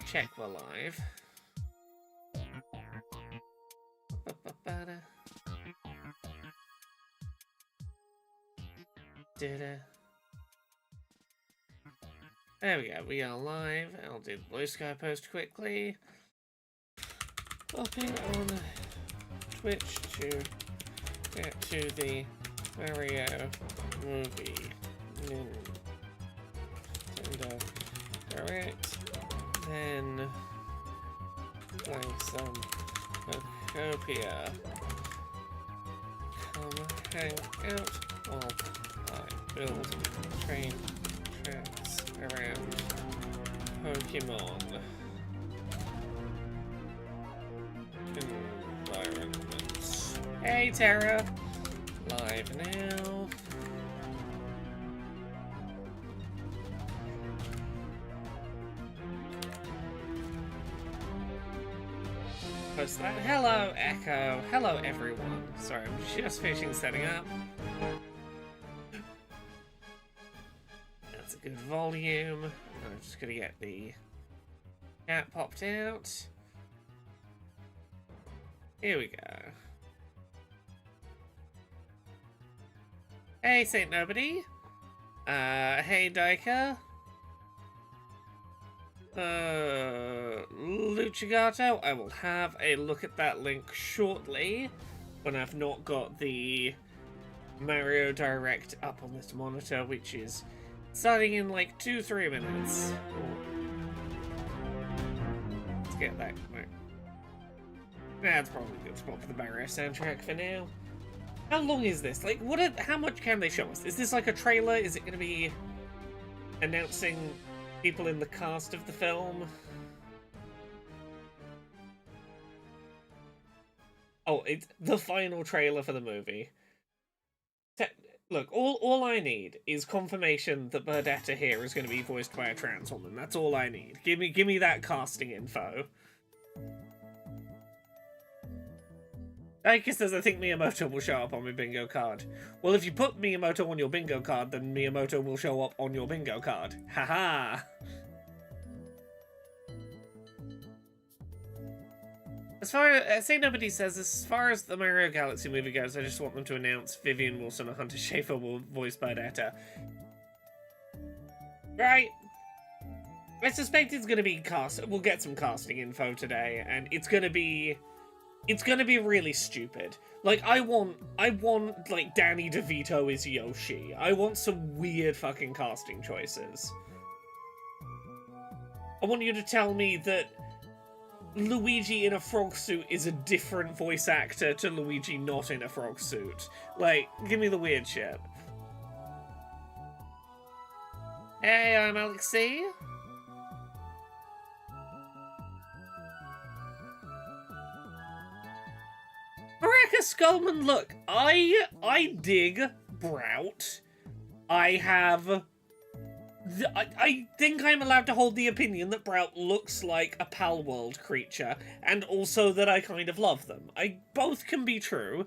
check we're live. There we go, we are live. I'll do the blue sky post quickly. Hopping on Twitch to get to the Mario movie. Nintendo Direct. Then play some Pokopia. Come hang out while I build train tracks around Pokémon environments. Hey Tara! Live now. Post that. Hello, Echo. Hello, everyone. Sorry, I'm just finishing setting up. That's a good volume. I'm just gonna get the chat popped out. Here we go. Hey, Saint Nobody. Hey, Daika. Lucigato, I will have a look at that link shortly when I've not got the Mario Direct up on this monitor, which is starting in like 2-3 minutes. Let's get that. That's probably a good spot for the Mario soundtrack for now. How long is this? Like, how much can they show us? Is this like a trailer? Is it going to be announcing people in the cast of the film? Oh, it's the final trailer for the movie. Look, all I need is confirmation that Burdetta here is going to be voiced by a trans woman. That's all I need. Give me that casting info. Daika says, I think Miyamoto will show up on my bingo card. Well, if you put Miyamoto on your bingo card, then Miyamoto will show up on your bingo card. Haha! As far as, Say Nobody says, as far as the Mario Galaxy movie goes, I just want them to announce Vivian Wilson or Hunter Schafer will voice Burdetta. Right. I suspect it's going to be cast. We'll get some casting info today, and it's going to be really stupid. Like, I want like, Danny DeVito is Yoshi. I want some weird fucking casting choices. I want you to tell me that Luigi in a frog suit is a different voice actor to Luigi not in a frog suit. Like, give me the weird shit. Hey, I'm Alexei. Baraka Skullman, look, I dig Brout. I think I'm allowed to hold the opinion that Brout looks like a Palworld creature, and also that I kind of love them. Both can be true.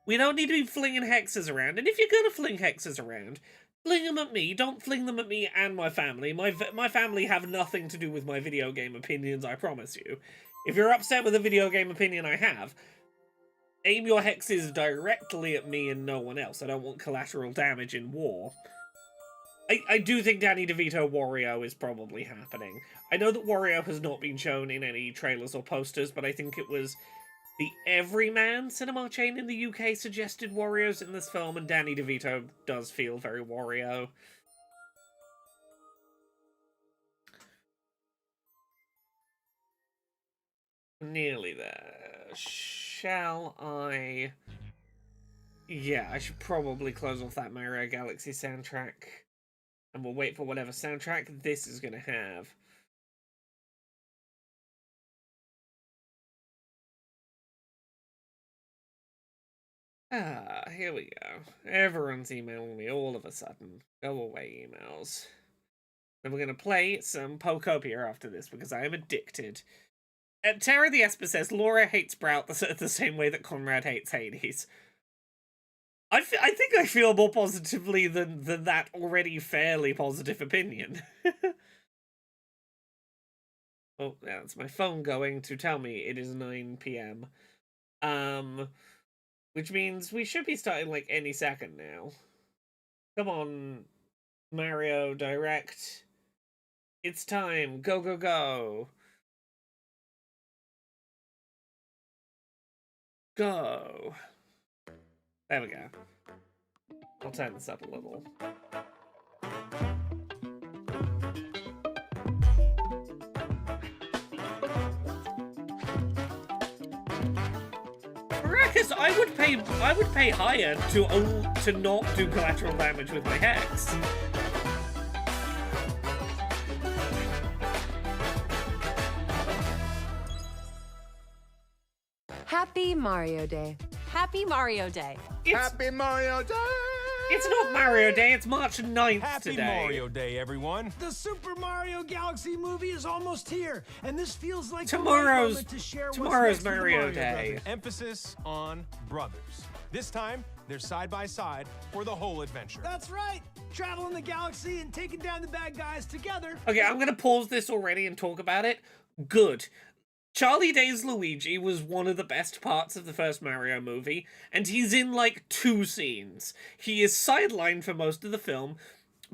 We don't need to be flinging hexes around, and if you're gonna fling hexes around, fling them at me. Don't fling them at me and my family. My family have nothing to do with my video game opinions, I promise you. If you're upset with a video game opinion I have, aim your hexes directly at me and no one else. I don't want collateral damage in war. I do think Danny DeVito Wario is probably happening. I know that Wario has not been shown in any trailers or posters, but I think it was the Everyman cinema chain in the UK suggested Wario's in this film, and Danny DeVito does feel very Wario. Nearly there. Shall I? Yeah, I should probably close off that Mario Galaxy soundtrack. And we'll wait for whatever soundtrack this is going to have. Ah, here we go. Everyone's emailing me all of a sudden. Go away, emails. Then we're going to play some Pokopia after this, because I am addicted. Tara the Esper says, Laura hates Brout the same way that Conrad hates Hades. I think I feel more positively than that already fairly positive opinion. Oh, yeah, that's my phone going to tell me it is 9 p.m. Which means we should be starting like any second now. Come on, Mario Direct. It's time. Go, go, go. Go. There we go. I'll turn this up a little. Maracas, I would pay higher to not do collateral damage with my hex. Happy Mario Day. Happy Mario Day. Happy Mario Day! It's not Mario Day, it's March 9th Happy today. Mario Day, everyone. The Super Mario Galaxy movie is almost here, and this feels like Tomorrow's the right moment to share what's Mario next for the Mario Day. brothers. Emphasis on brothers. This time, they're side by side for the whole adventure. That's right. Traveling the galaxy and taking down the bad guys together. Okay, I'm gonna pause this already and talk about it. Good. Charlie Day's Luigi was one of the best parts of the first Mario movie, and he's in like 2 scenes. He is sidelined for most of the film.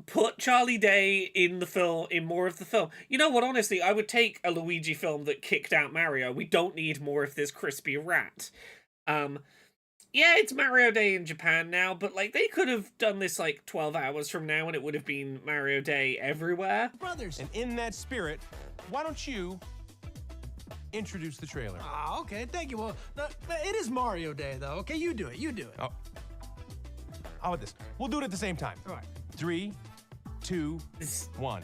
Put Charlie Day in the film, in more of the film. You know what, honestly, I would take a Luigi film that kicked out Mario. We don't need more of this crispy rat. Yeah, it's Mario Day in Japan now, but like they could have done this like 12 hours from now and it would have been Mario Day everywhere. Brothers. And in that spirit, why don't you introduce the trailer? Ah, okay, thank you. Well, it is Mario Day, though. Okay, you do it. You do it. Oh. How about this? We'll do it at the same time. All right. 3, 2, 1.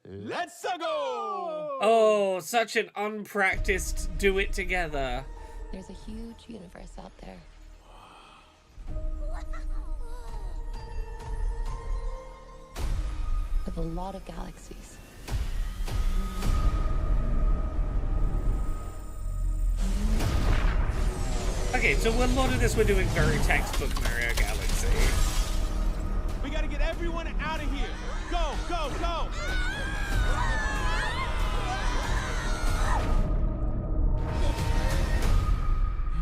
Let's go! Oh, such an unpracticed do it together. There's a huge universe out there. With a lot of galaxies. Okay, so a lot of this we're doing very textbook Mario Galaxy. We gotta get everyone out of here. Go, go, go!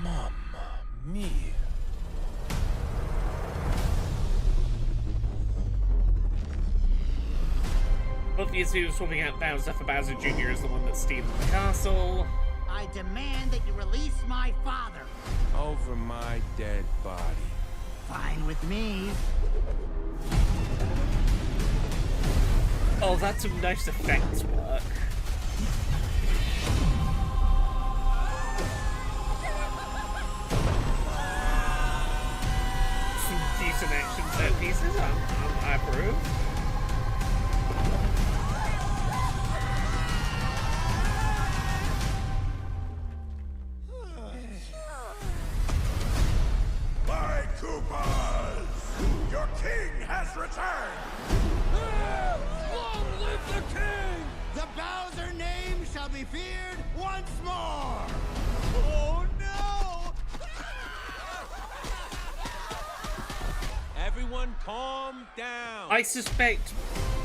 Mamma mia. Obviously, we're swapping out Bowser for Bowser Jr. as the one that's stealing the castle. I demand that you release my father. Over my dead body. Fine with me. Oh, that's some nice effects work. Some decent action set pieces. I approve. My Koopas! Your king has returned! Long live the king! The Bowser name shall be feared once more. Oh, no! Everyone calm down. I suspect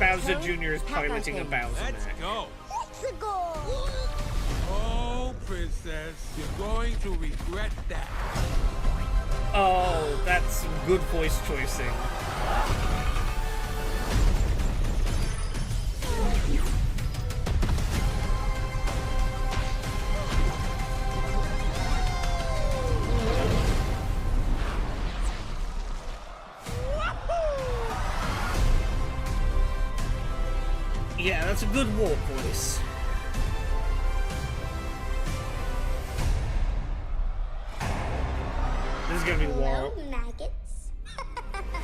Bowser Jr. is piloting a Bowser Let's mech. go. go. Oh, princess, you're going to regret that. Oh, that's some good voice choicing. Yeah, that's a good warp voice. This is gonna be warp. Maggots.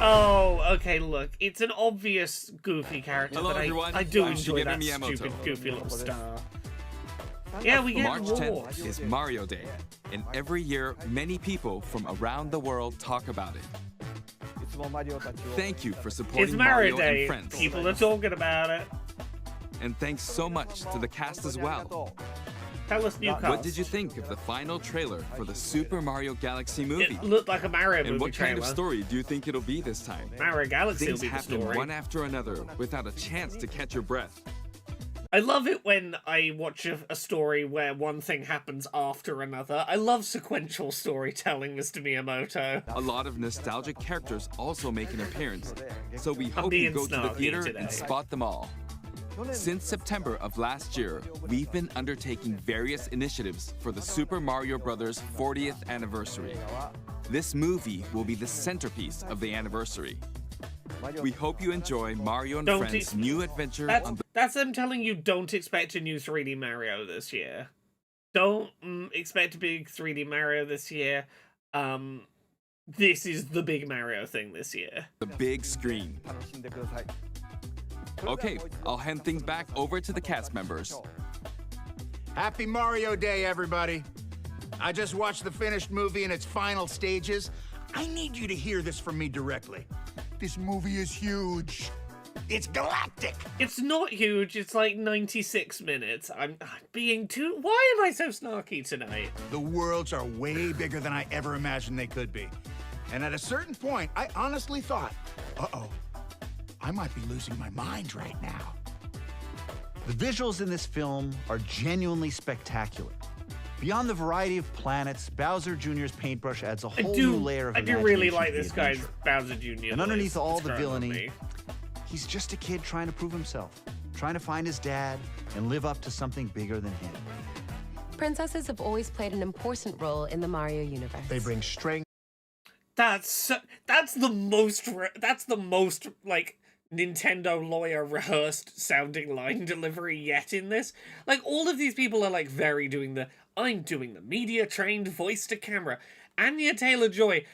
Oh, okay, look. It's an obvious Goofy character, Hello, but everyone. I do I'm enjoy that Shigeru Miyamoto. stupid Goofy little star. Yeah, we get March warp. 10th is Mario Day, and every year, many people from around the world talk about it. Thank you for It's supporting Mario Mario Day. and friends. People are talking about it. And thanks so much to the cast as well. Tell us new What did you think of the final trailer for the Super Mario Galaxy movie? It looked like a Mario movie And what kind trailer. of story do you think it'll be this time? Mario Galaxy will Things be the happen story. one after another without a chance to catch your breath. I love it when I watch a story where one thing happens after another. I love sequential storytelling, Mr. Miyamoto. A lot of nostalgic characters also make an appearance, so we I'm hope you being go to the snarky theater today. and spot them all. Since September of last year, we've been undertaking various initiatives for the Super Mario Bros. 40th anniversary. This movie will be the centerpiece of the anniversary. We hope you enjoy Mario and Friends' new adventure on the... That's them telling you don't expect a new 3D Mario this year. Don't expect a big 3D Mario this year. This is the big Mario thing this year. the big screen. Okay, I'll hand things back over to the cast members. Happy Mario Day, everybody. I just watched the finished movie in its final stages. I need you to hear this from me directly. This movie is huge. It's galactic. It's not huge, it's like 96 minutes. I'm being too... Why am I so snarky tonight? The worlds are way bigger than I ever imagined they could be. And at a certain point, I honestly thought, uh-oh, I might be losing my mind right now. The visuals in this film are genuinely spectacular. Beyond the variety of planets, Bowser Jr.'s paintbrush adds a whole new layer of I do imagination really to like the this guy's adventure. Bowser Jr. And underneath voice. all It's the growing on villainy, me. he's just a kid trying to prove himself, trying to find his dad and live up to something bigger than him. Princesses have always played an important role in the Mario universe. They bring strength. That's the most like Nintendo lawyer rehearsed sounding line delivery yet in this. Like all of these people are like I'm doing the media trained voice to camera. Anya Taylor-Joy,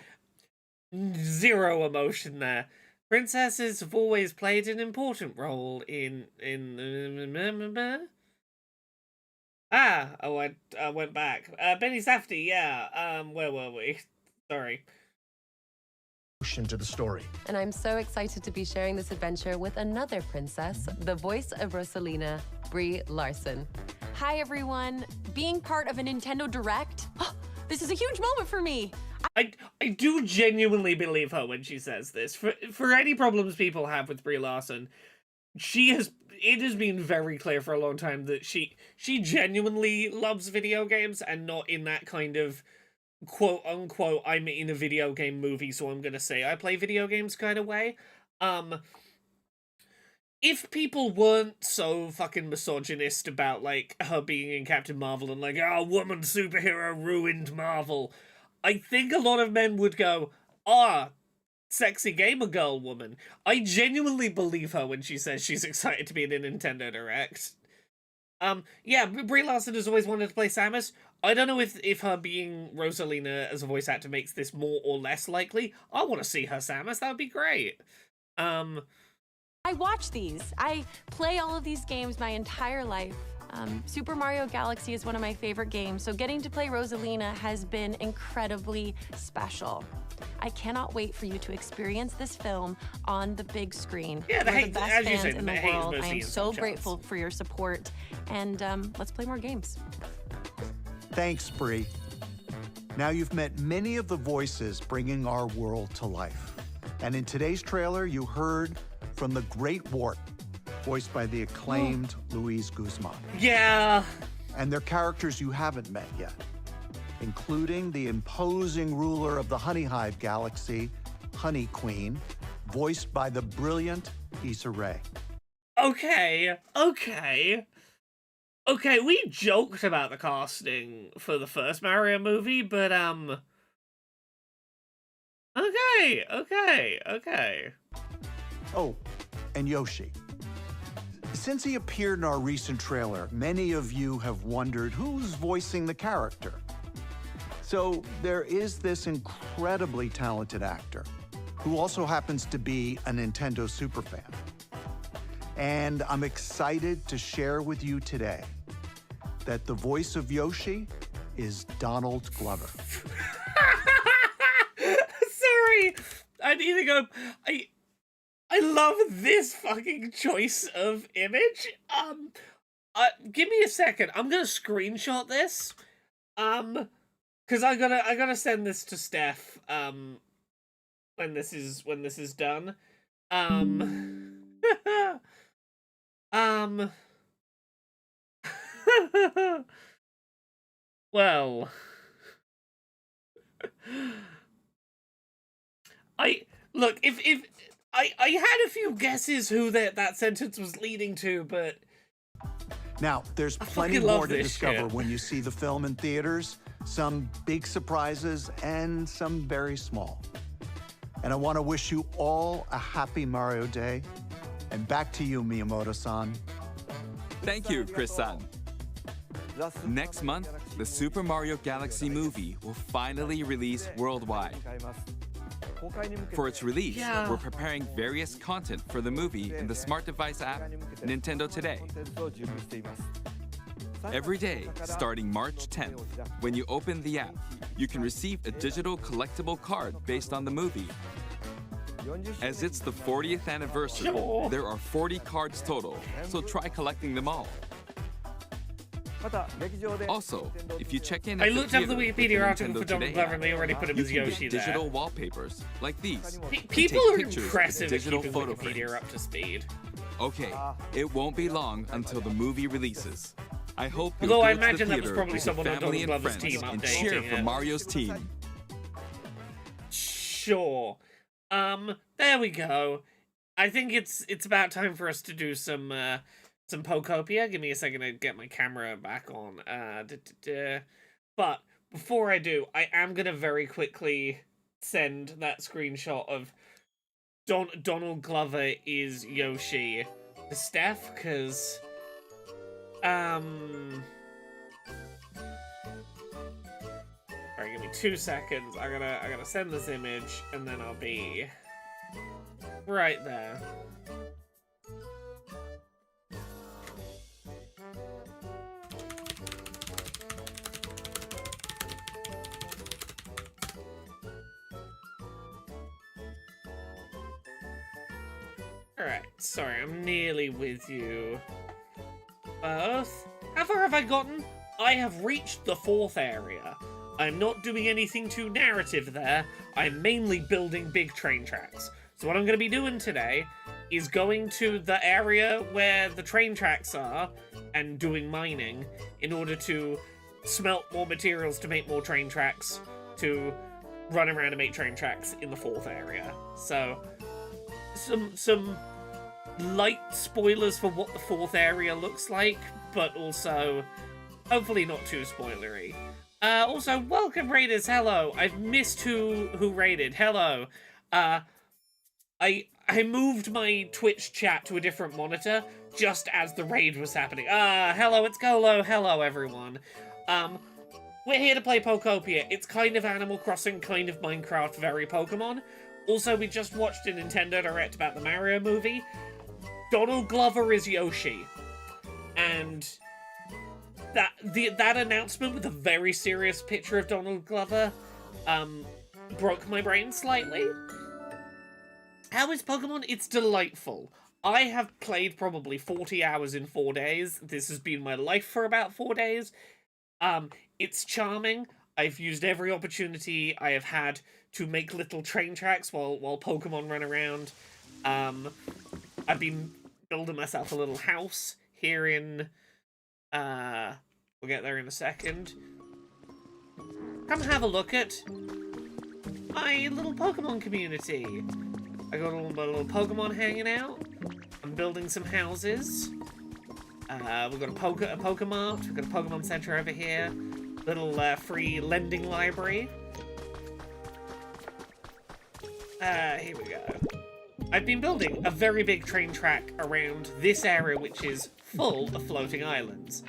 zero emotion there. Princesses have always played an important role in I went back. Benny Safdie, yeah. Where were we? Sorry. To the story. And I'm so excited to be sharing this adventure with another princess, the voice of Rosalina, Brie Larson. Hi, everyone. Being part of a Nintendo Direct, this is a huge moment for me. I do genuinely believe her when she says this. For any problems people have with Brie Larson, it has been very clear for a long time that she genuinely loves video games and not in that kind of quote unquote I'm in a video game movie so I'm gonna say I play video games kind of way. If people weren't so fucking misogynist about like her being in Captain Marvel and like, oh, woman superhero ruined Marvel, I think a lot of men would go, sexy gamer girl woman. I genuinely believe her when she says she's excited to be in a Nintendo Direct. Yeah, Brie Larson has always wanted to play Samus. I don't know if her being Rosalina as a voice actor makes this more or less likely. I want to see her Samus. That would be great. I watch these. I play all of these games my entire life. Super Mario Galaxy is one of my favorite games, so getting to play Rosalina has been incredibly special. I cannot wait for you to experience this film on the big screen. Yeah, We're the best fans in the world. I am mostly so insult grateful shots. for your support, and let's play more games. Thanks, Brie. Now you've met many of the voices bringing our world to life. And in today's trailer, you heard from the Great Wart, voiced by the acclaimed Luis Guzman. Yeah. And they're characters you haven't met yet, including the imposing ruler of the Honey Hive Galaxy, Honey Queen, voiced by the brilliant Issa Rae. Okay, we joked about the casting for the first Mario movie, but, Okay. Oh, and Yoshi. Since he appeared in our recent trailer, many of you have wondered who's voicing the character. So there is this incredibly talented actor who also happens to be a Nintendo superfan. And I'm excited to share with you today that the voice of Yoshi is Donald Glover. Sorry, I need to go. I love this fucking choice of image. Give me a second. I'm gonna screenshot this. Cause I gotta send this to Steph. When this is done. Well, look, if I had a few guesses who that sentence was leading to, but Now, there's I plenty fucking love more to this discover shit. when you see the film in theaters. Some big surprises and some very small. And I want to wish you all a happy Mario Day. And back to you, Miyamoto-san. Thank you, Chris-san. Next month, the Super Mario Galaxy movie will finally release worldwide. For its release, Yeah. we're preparing various content for the movie in the smart device app, Nintendo Today. Every day, starting March 10th, when you open the app, you can receive a digital collectible card based on the movie. As it's the 40th anniversary, Sure. there are 40 cards total, so try collecting them all. Also, if you check in I at looked up the theater with Wikipedia article Nintendo for Donald Today Glover app, and they already put him you as can Yoshi get there. digital wallpapers like these. and People take are pictures with impressive at digital keeping photo Wikipedia frames. up to speed. Okay, it won't be long until the movie releases. I hope you'll Although go I to the imagine that was theater probably with someone your on family Donald and Glover's friends team and updating cheer for it. Mario's team. Sure. There we go. I think it's about time for us to do some Pokopia. Give me a second to get my camera back on. But before I do, I am gonna very quickly send that screenshot of Donald Glover is Yoshi to Steph, because Alright, give me 2 seconds. I gotta send this image, and then I'll be right there. Alright, sorry, I'm nearly with you both. How far have I gotten? I have reached the 4th area. I'm not doing anything too narrative there. I'm mainly building big train tracks. So what I'm going to be doing today is going to the area where the train tracks are and doing mining in order to smelt more materials to make more train tracks, to run around and make train tracks in the 4th area. So some light spoilers for what the 4th area looks like, but also hopefully not too spoilery. Also, welcome raiders, hello. I've missed who raided. Hello. I moved my Twitch chat to a different monitor just as the raid was happening. Hello, it's Golo. Hello, everyone. We're here to play Pokopia. It's kind of Animal Crossing, kind of Minecraft, very Pokemon. Also, we just watched a Nintendo Direct about the Mario movie. Donald Glover is Yoshi. And that announcement with a very serious picture of Donald Glover broke my brain slightly. How is Pokemon? It's delightful. I have played probably 40 hours in 4 days. This has been my life for about 4 days. It's charming. I've used every opportunity I have had to make little train tracks while Pokemon run around. I've been building myself a little house here in... we'll get there in a second. Come have a look at my little Pokemon community. I got my little Pokemon hanging out. I'm building some houses. We've got a Pokemart. We've got a Pokemon Center over here. Little free lending library. Here we go. I've been building a very big train track around this area, which is full of floating islands.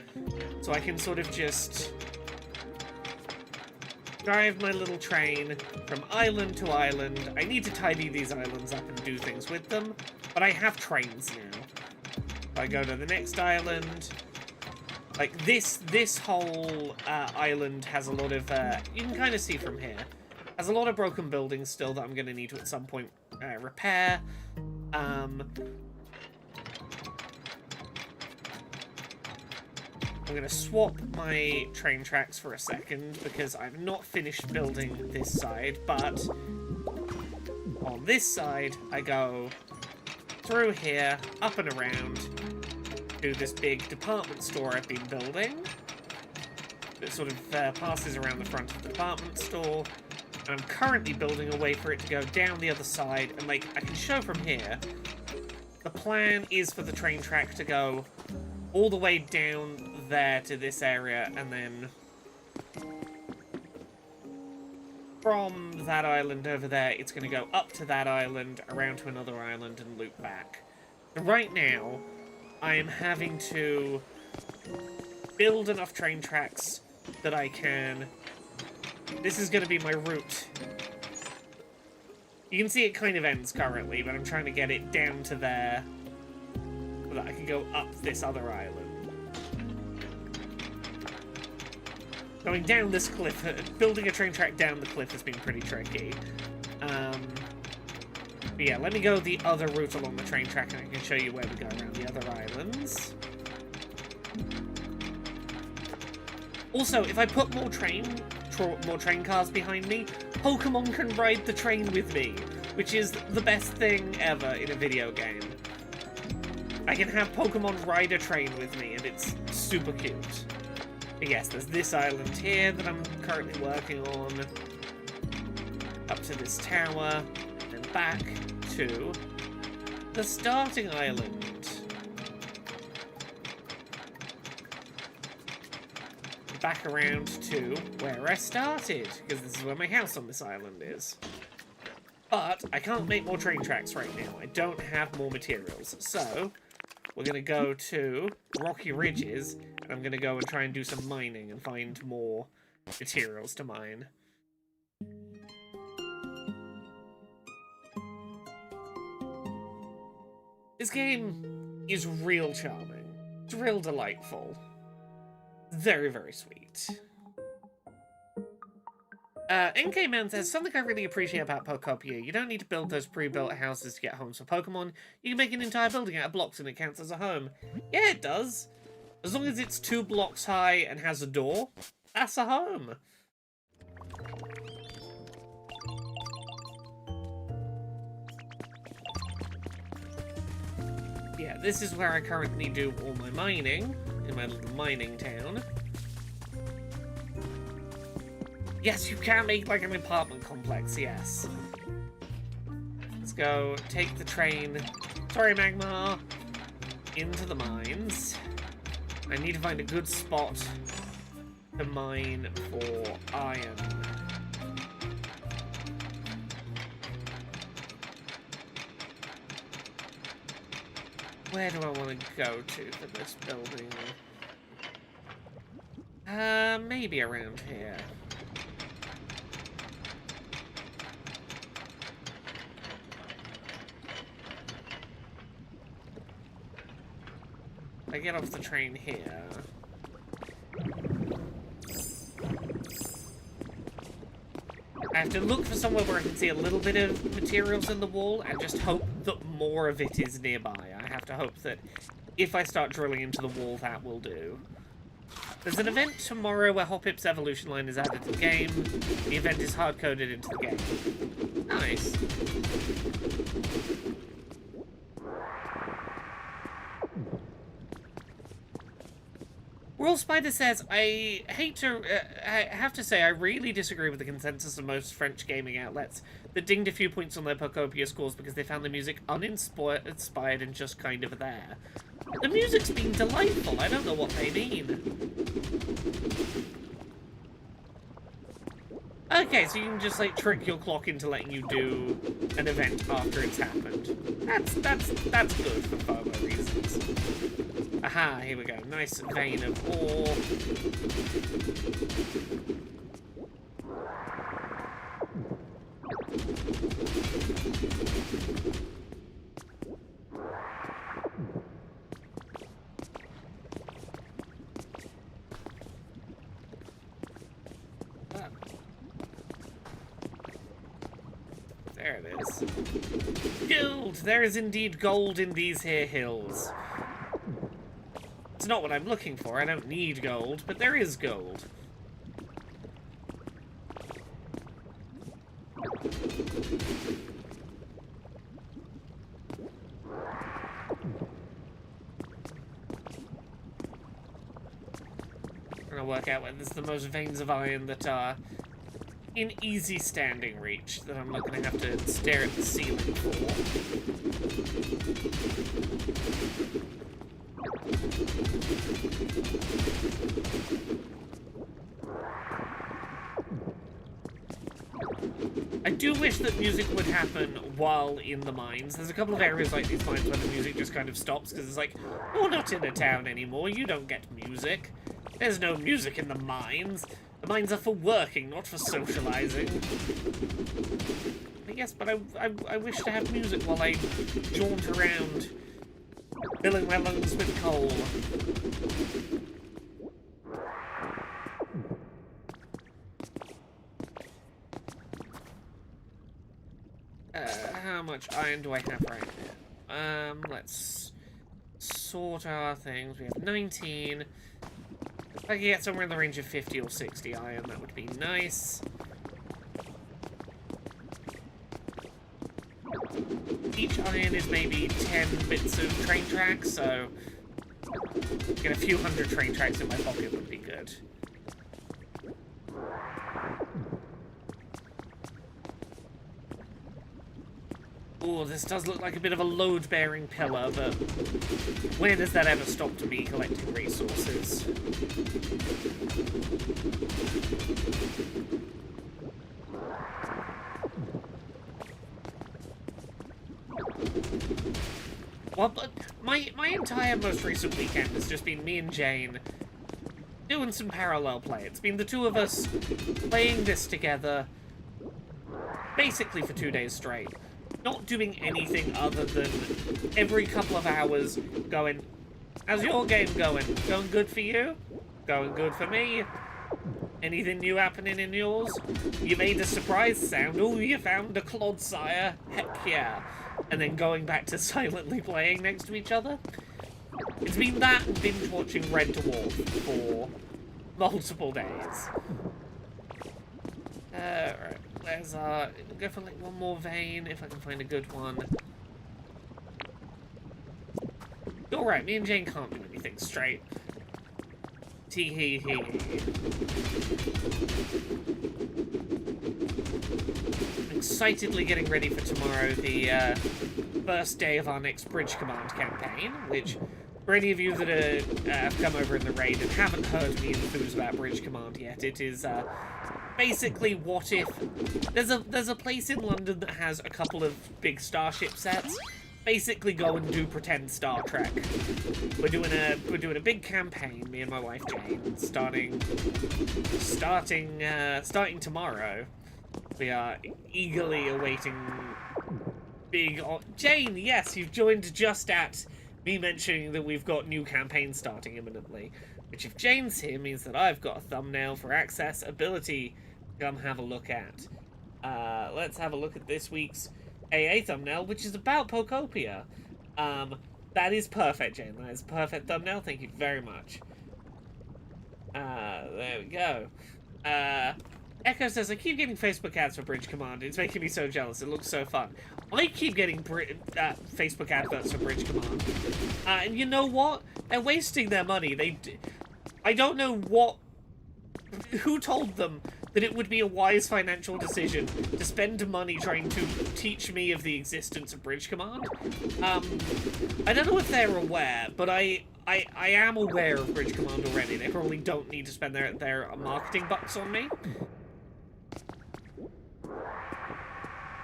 So I can sort of just drive my little train from island to island. I need to tidy these islands up and do things with them, but I have trains now. If I go to the next island, like this whole island has a lot of, you can kind of see from here, has a lot of broken buildings still that I'm going to need to at some point repair. I'm going to swap my train tracks for a second because I've not finished building this side, but on this side I go through here, up and around, to this big department store I've been building. It sort of passes around the front of the department store. And I'm currently building a way for it to go down the other side. And, like, I can show from here. The plan is for the train track to go all the way down there to this area. And then from that island over there, it's going to go up to that island, around to another island, and loop back. Right now, I am having to build enough train tracks that I can... This is going to be my route. You can see it kind of ends currently, but I'm trying to get it down to there so that I can go up this other island. Going down this cliff, building a train track down the cliff has been pretty tricky. But yeah, let me go the other route along the train track and I can show you where we go around the other islands. Also, if I put more train cars behind me, Pokemon can ride the train with me, which is the best thing ever in a video game. I can have Pokemon ride a train with me, and it's super cute. But yes, there's this island here that I'm currently working on. Up to this tower, and then back to the starting island. Back around to where I started, because this is where my house on this island is. But I can't make more train tracks right now. I don't have more materials. So we're going to go to Rocky Ridges, and I'm going to go and try and do some mining and find more materials to mine. This game is real charming. It's real delightful. Very, very sweet. NK Man says, something I really appreciate about Pokopia. You don't need to build those pre-built houses to get homes for Pokemon. You can make an entire building out of blocks and it counts as a home. Yeah, it does. As long as it's 2 blocks high and has a door, that's a home. Yeah, this is where I currently do all my mining. In my little mining town. Yes, you can make like an apartment complex, yes. Let's go take the train, sorry Magmar, into the mines. I need to find a good spot to mine for iron. Where do I want to go to for this building? Maybe around here. I get off the train here. I have to look for somewhere where I can see a little bit of materials in the wall and just hope that more of it is nearby. I have to hope that if I start drilling into the wall, that will do. There's an event tomorrow where Hoppip's evolution line is added to the game. The event is hard-coded into the game. Nice. World Spider says, I have to say, I really disagree with the consensus of most French gaming outlets that dinged a few points on their Pokopia scores because they found the music uninspired and just kind of there. The music's been delightful, I don't know what they mean. Okay, so you can just, like, trick your clock into letting you do an event after it's happened. That's good for FOMO reasons. Aha, here we go. Nice vein of ore. There it is. Gold! There is indeed gold in these here hills. It's not what I'm looking for. I don't need gold, but there is gold. to work out where there's the most veins of iron that are in easy standing reach that I'm not going to have to stare at the ceiling for. I do wish that music would happen while in the mines. There's a couple of areas like these mines where the music just kind of stops because it's like, you're not in a town anymore, you don't get music. There's no music in the mines. The mines are for working, not for socializing. Yes, but I wish to have music while I jaunt around, filling my lungs with coal. How much iron do I have right now? Let's sort our things. We have 19. If I could get somewhere in the range of 50 or 60 iron, that would be nice. Each iron is maybe 10 bits of train tracks, so get a few hundred train tracks in my pocket would be good. Oh, this does look like a bit of a load-bearing pillar, but when does that ever stop to me collecting resources? Well, but my entire most recent weekend has just been me and Jane doing some parallel play. It's been the two of us playing this together basically for 2 days straight. Not doing anything other than every couple of hours going, how's your game going? Going good for you? Going good for me? Anything new happening in yours? You made a surprise sound. Oh, you found a Clodsire? Heck yeah. And then going back to silently playing next to each other. It's been that and binge watching Red Dwarf for multiple days. Right. Where's our... We'll go for like one more vein, if I can find a good one. You're right, me and Jane can't do anything straight. Tee-hee-hee. I'm excitedly getting ready for tomorrow, the first day of our next Bridge Command campaign, which, for any of you that have come over in the raid and haven't heard me enthuse about Bridge Command yet, it is... basically, what if there's a place in London that has a couple of big starship sets. Basically, go and do pretend Star Trek. We're doing a big campaign. Me and my wife Jane, starting tomorrow. We are eagerly awaiting big. Jane, yes, you've joined just at me mentioning that we've got new campaigns starting imminently. Which, if Jane's here, means that I've got a thumbnail for accessibility to come have a look at. Let's have a look at this week's AA thumbnail, which is about Pokopia. That is perfect, Jane. That is a perfect thumbnail. Thank you very much. There we go. Echo says, I keep getting Facebook ads for Bridge Command. It's making me so jealous. It looks so fun. I keep getting Facebook adverts for Bridge Command. And you know what? They're wasting their money. I don't know who told them that it would be a wise financial decision to spend money trying to teach me of the existence of Bridge Command. I don't know if they're aware, but I am aware of Bridge Command already. They probably don't need to spend their marketing bucks on me.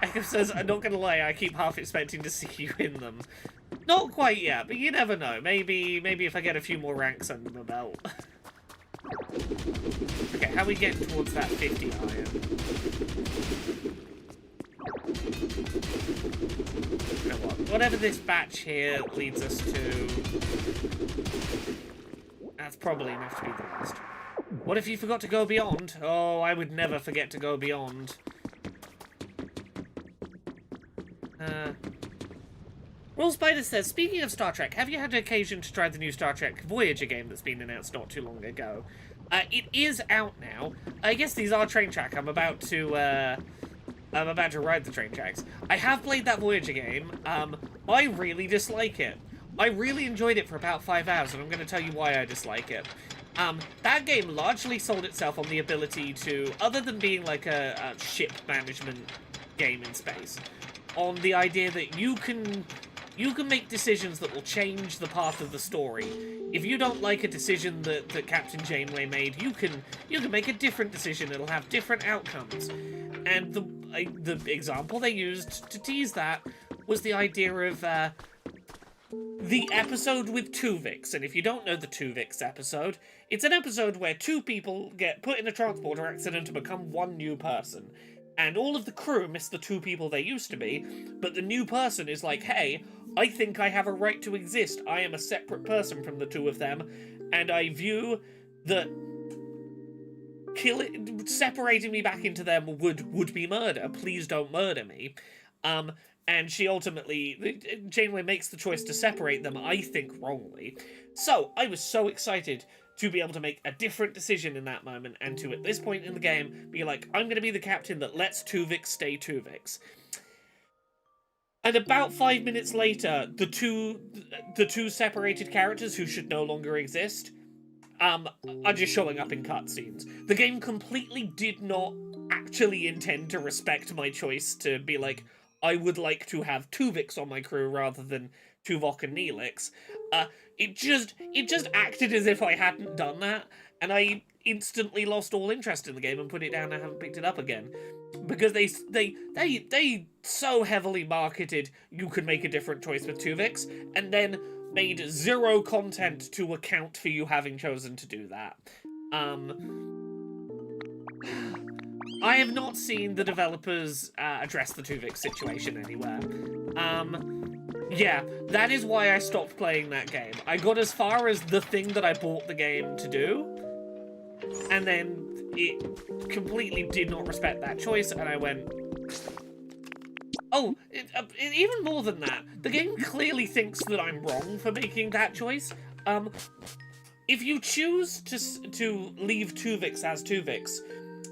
Echo says, I'm not gonna lie, I keep half expecting to see you in them. Not quite yet, but you never know. Maybe if I get a few more ranks under my belt. Okay, how are we getting towards that 50 iron? You know what? Whatever this batch here leads us to, that's probably enough to be the last. What if you forgot to go beyond? Oh, I would never forget to go beyond. Roll Spider says, speaking of Star Trek, have you had occasion to try the new Star Trek Voyager game that's been announced not too long ago? It is out now. I guess these are train track. I'm about to ride the train tracks. I have played that Voyager game. I really dislike it. I really enjoyed it for about 5 hours, and I'm going to tell you why I dislike it. That game largely sold itself on the ability to, other than being like a ship management game in space, on the idea that you can make decisions that will change the path of the story. If you don't like a decision that Captain Janeway made, you can make a different decision. It'll have different outcomes. And the example they used to tease that was the idea of the episode with Tuvix. And if you don't know the Tuvix episode, it's an episode where two people get put in a transporter accident to become one new person. And all of the crew miss the two people they used to be, but the new person is like, hey, I think I have a right to exist. I am a separate person from the two of them, and I view that separating me back into them would be murder. Please don't murder me. And she ultimately, Janeway makes the choice to separate them, I think wrongly. So, I was so excited to be able to make a different decision in that moment, and to, at this point in the game, be like, I'm going to be the captain that lets Tuvix stay Tuvix. And about 5 minutes later, the two separated characters who should no longer exist are just showing up in cutscenes. The game completely did not actually intend to respect my choice to be like, I would like to have Tuvix on my crew rather than Tuvok and Neelix. It just acted as if I hadn't done that, and I instantly lost all interest in the game and put it down and haven't picked it up again. Because they so heavily marketed you could make a different choice with Tuvix, and then made zero content to account for you having chosen to do that. I have not seen the developers address the Tuvix situation anywhere. Yeah, that is why I stopped playing that game. I got as far as the thing that I bought the game to do, and then it completely did not respect that choice, and I went... Oh, even more than that, the game clearly thinks that I'm wrong for making that choice. If you choose to leave Tuvix as Tuvix,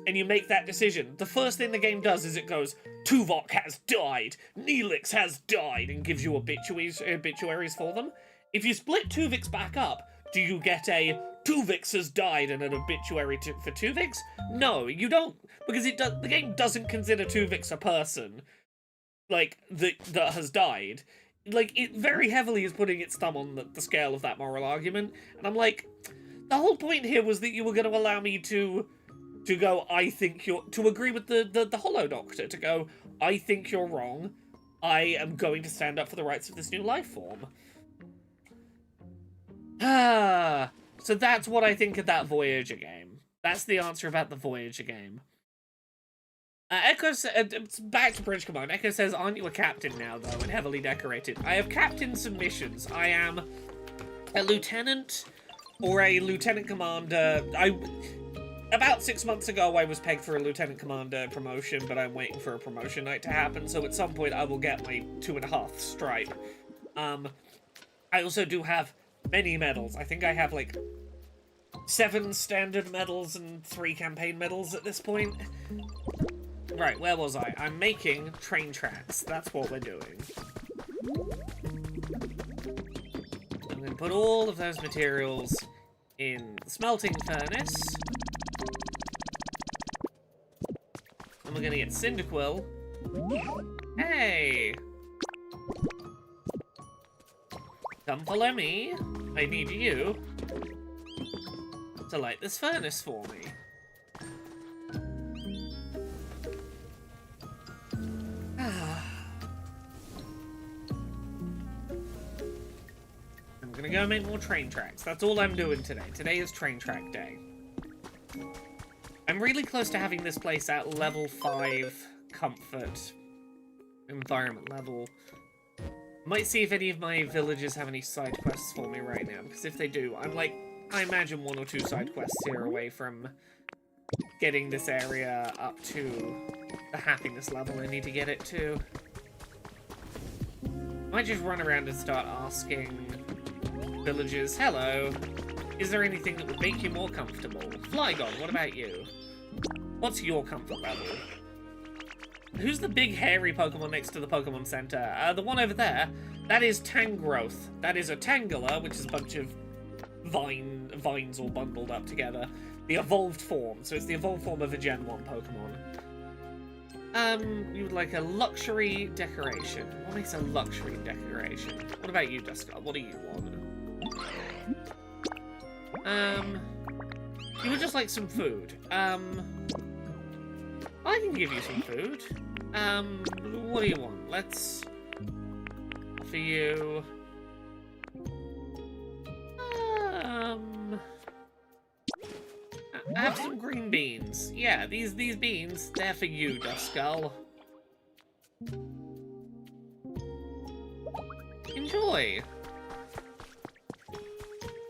and you make that decision, the first thing the game does is it goes, Tuvok has died, Neelix has died, and gives you obituaries for them. If you split Tuvix back up, do you get a Tuvix has died and an obituary for Tuvix? No, you don't, because the game doesn't consider Tuvix a person, like, that has died. Like, it very heavily is putting its thumb on the scale of that moral argument, and I'm like, the whole point here was that you were going to allow me to go, I think you're... To agree with the Hollow Doctor, to go, I think you're wrong. I am going to stand up for the rights of this new life form. So that's what I think of that Voyager game. That's the answer about the Voyager game. Echo says... back to Bridge Command. Echo says, aren't you a captain now, though, and heavily decorated? I have captain submissions. I am a lieutenant or a lieutenant commander. About 6 months ago, I was pegged for a Lieutenant Commander promotion, but I'm waiting for a promotion night to happen, so at some point I will get my 2.5 stripe. I also do have many medals. I think I have, like, 7 standard medals and 3 campaign medals at this point. Right, where was I? I'm making train tracks. That's what we're doing. I'm going to put all of those materials in the smelting furnace. And we're gonna get Cyndaquil. Hey! Come follow me. I need you to light this furnace for me. I'm gonna go make more train tracks. That's all I'm doing today. Today is train track day. I'm really close to having this place at level 5 comfort environment level. Might see if any of my villagers have any side quests for me right now, because if they do, I'm like, I imagine 1 or 2 side quests here away from getting this area up to the happiness level I need to get it to. I might just run around and start asking villagers, hello, is there anything that would make you more comfortable? Flygon, what about you? What's your comfort level? Who's the big hairy Pokemon next to the Pokemon Center? The one over there, that is Tangrowth. That is a Tangela, which is a bunch of vines all bundled up together. The evolved form. So it's the evolved form of a Gen 1 Pokemon. You would like a luxury decoration. What makes a luxury decoration? What about you, Duskull? What do you want? You would just like some food. I can give you some food. What do you want? Let's offer you. Have some green beans. Yeah, these beans, they're for you, Duskull. Enjoy.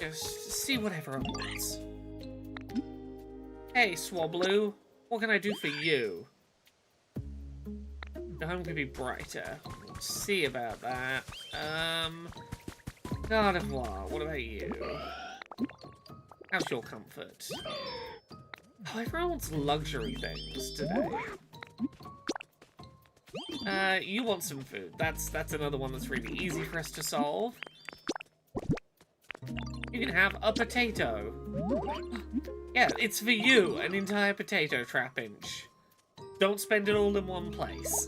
Just see what everyone wants. Hey, Swablu, what can I do for you? Your home could be brighter. We'll see about that. God of War, what about you? How's your comfort? Oh, everyone wants luxury things today. You want some food. That's another one that's really easy for us to solve. You can have a potato. Yeah, it's for you, an entire potato trap inch. Don't spend it all in one place.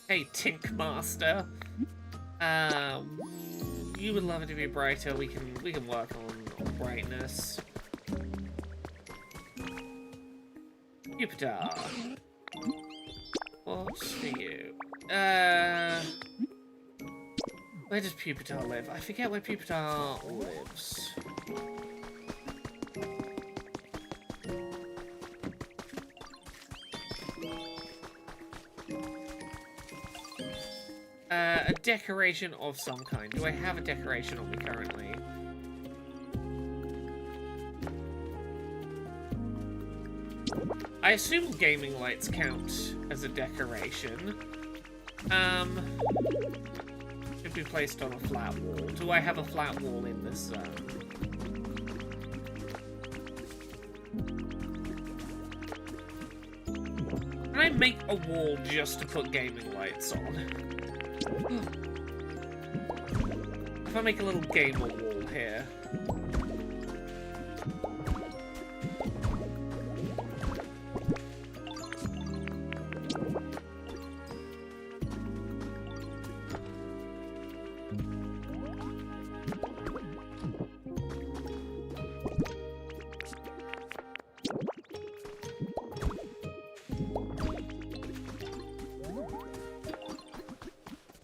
Hey, Tink Master. You would love it to be brighter. We can work on brightness. Jupiter. What's for you? Where does Pupitar live? I forget where Pupitar lives. A decoration of some kind. Do I have a decoration on me currently? I assume gaming lights count as a decoration. Should be placed on a flat wall. Do I have a flat wall in this zone? Can I make a wall just to put gaming lights on? If I make a little gamer wall here.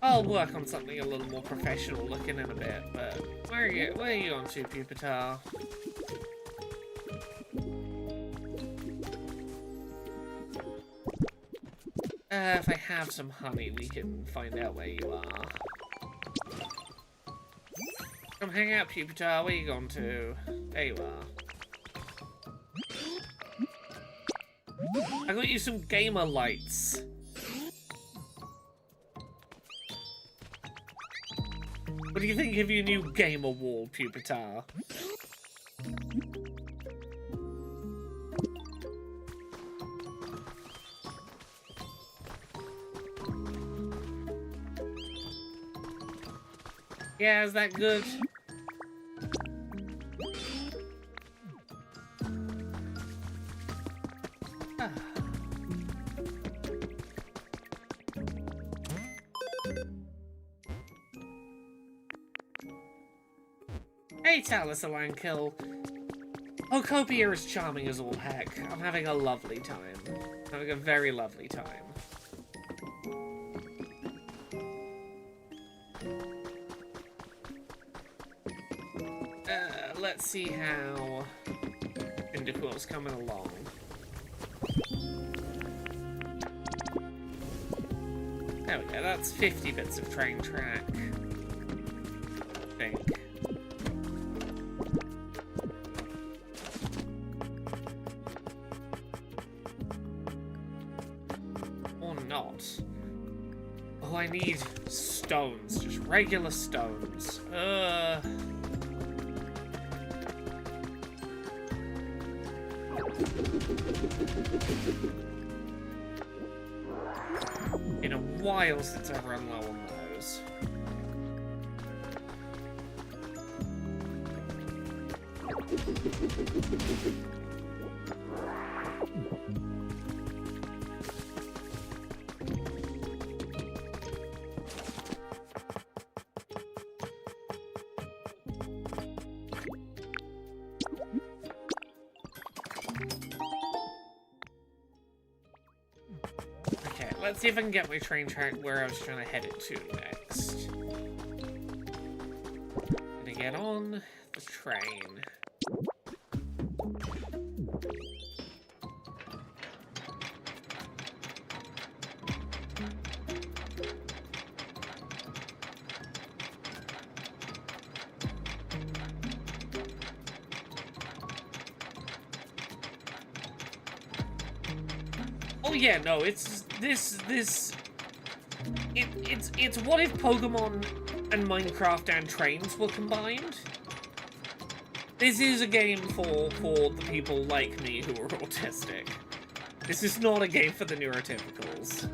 I'll work on something a little more professional looking in a bit, but where are you on to, Pupitar? If I have some honey, we can find out where you are. Come hang out, Pupitar. Where you going to? There you are. I got you some gamer lights. What do you think of your new gamer wall, Pupitar? Yeah, is that good? Ah. Hey, Talisalankill. Pokopia is charming as all heck. I'm having a lovely time. Having a very lovely time. Let's see how Indiquil's coming along. There we go, that's 50 bits of train track. I think. Or not. Oh, I need stones, just regular stones. Been a while since I've run low on those. Okay, let's see if I can get my train track where I was trying to head it to next. Gonna get on the train. Oh yeah, no, it's what if Pokemon and Minecraft and trains were combined? This is a game for the people like me who are autistic. This is not a game for the neurotypicals.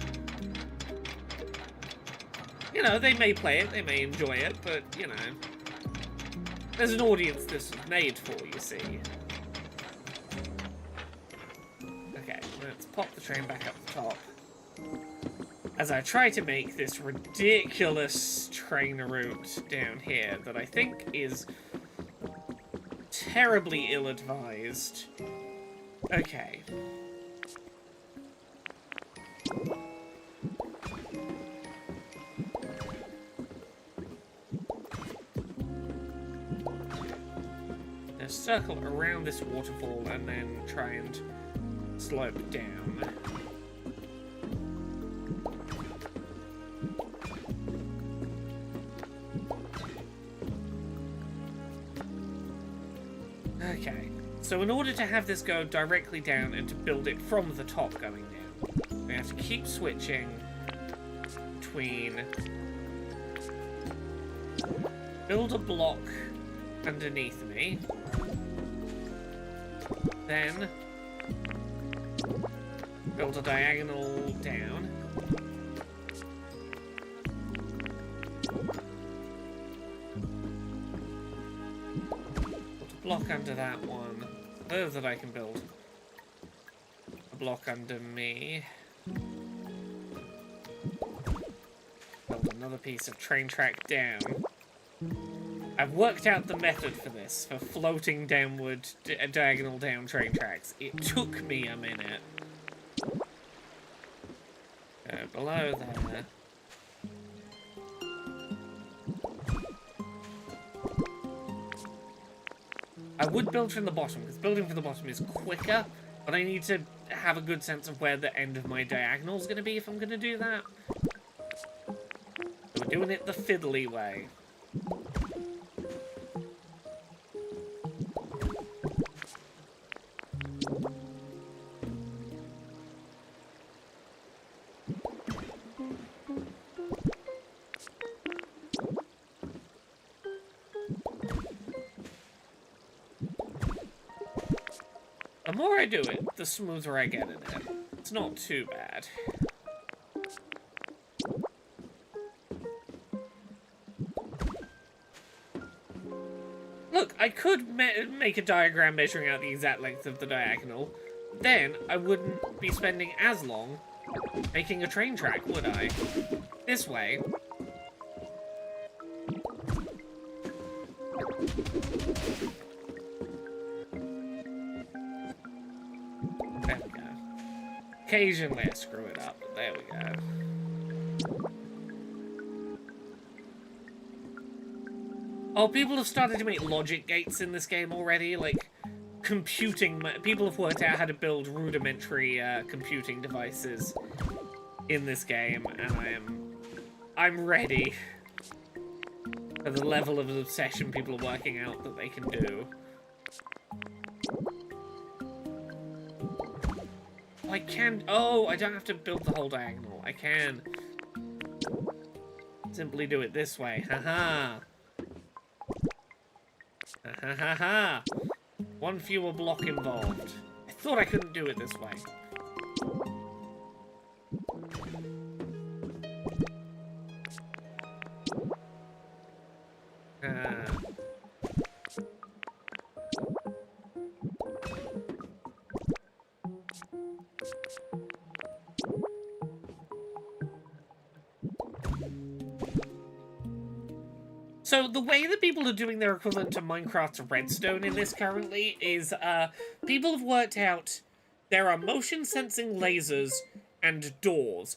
You know, they may play it, they may enjoy it, but, you know, there's an audience this is made for, you see. Okay, let's pop the train back up the top. As I try to make this ridiculous train route down here that I think is terribly ill-advised. Okay. Now circle around this waterfall and then try and slope down. Okay, so in order to have this go directly down and to build it from the top going down, we have to keep switching between build a block underneath me, then build a diagonal down, block under that one, so that I can build a block under me. Build another piece of train track down. I've worked out the method for this, for floating downward, diagonal down train tracks. It took me a minute. Go below there. I would build from the bottom, because building from the bottom is quicker, but I need to have a good sense of where the end of my diagonal is going to be if I'm going to do that. So we're doing it the fiddly way. The more I do it, the smoother I get at it. It's not too bad. Look, I could make a diagram measuring out the exact length of the diagonal. Then I wouldn't be spending as long making a train track, would I? This way. There we go. Occasionally I screw it up, but there we go. Oh, people have started to make logic gates in this game already, like computing. People have worked out how to build rudimentary computing devices in this game, and I'm ready for the level of obsession people are working out that they can do. I can. Oh, I don't have to build the whole diagonal. I can simply do it this way. Haha. Ha ha ha. One fewer block involved. I thought I couldn't do it this way. So the way that people are doing their equivalent to Minecraft's redstone in this currently is, people have worked out there are motion-sensing lasers and doors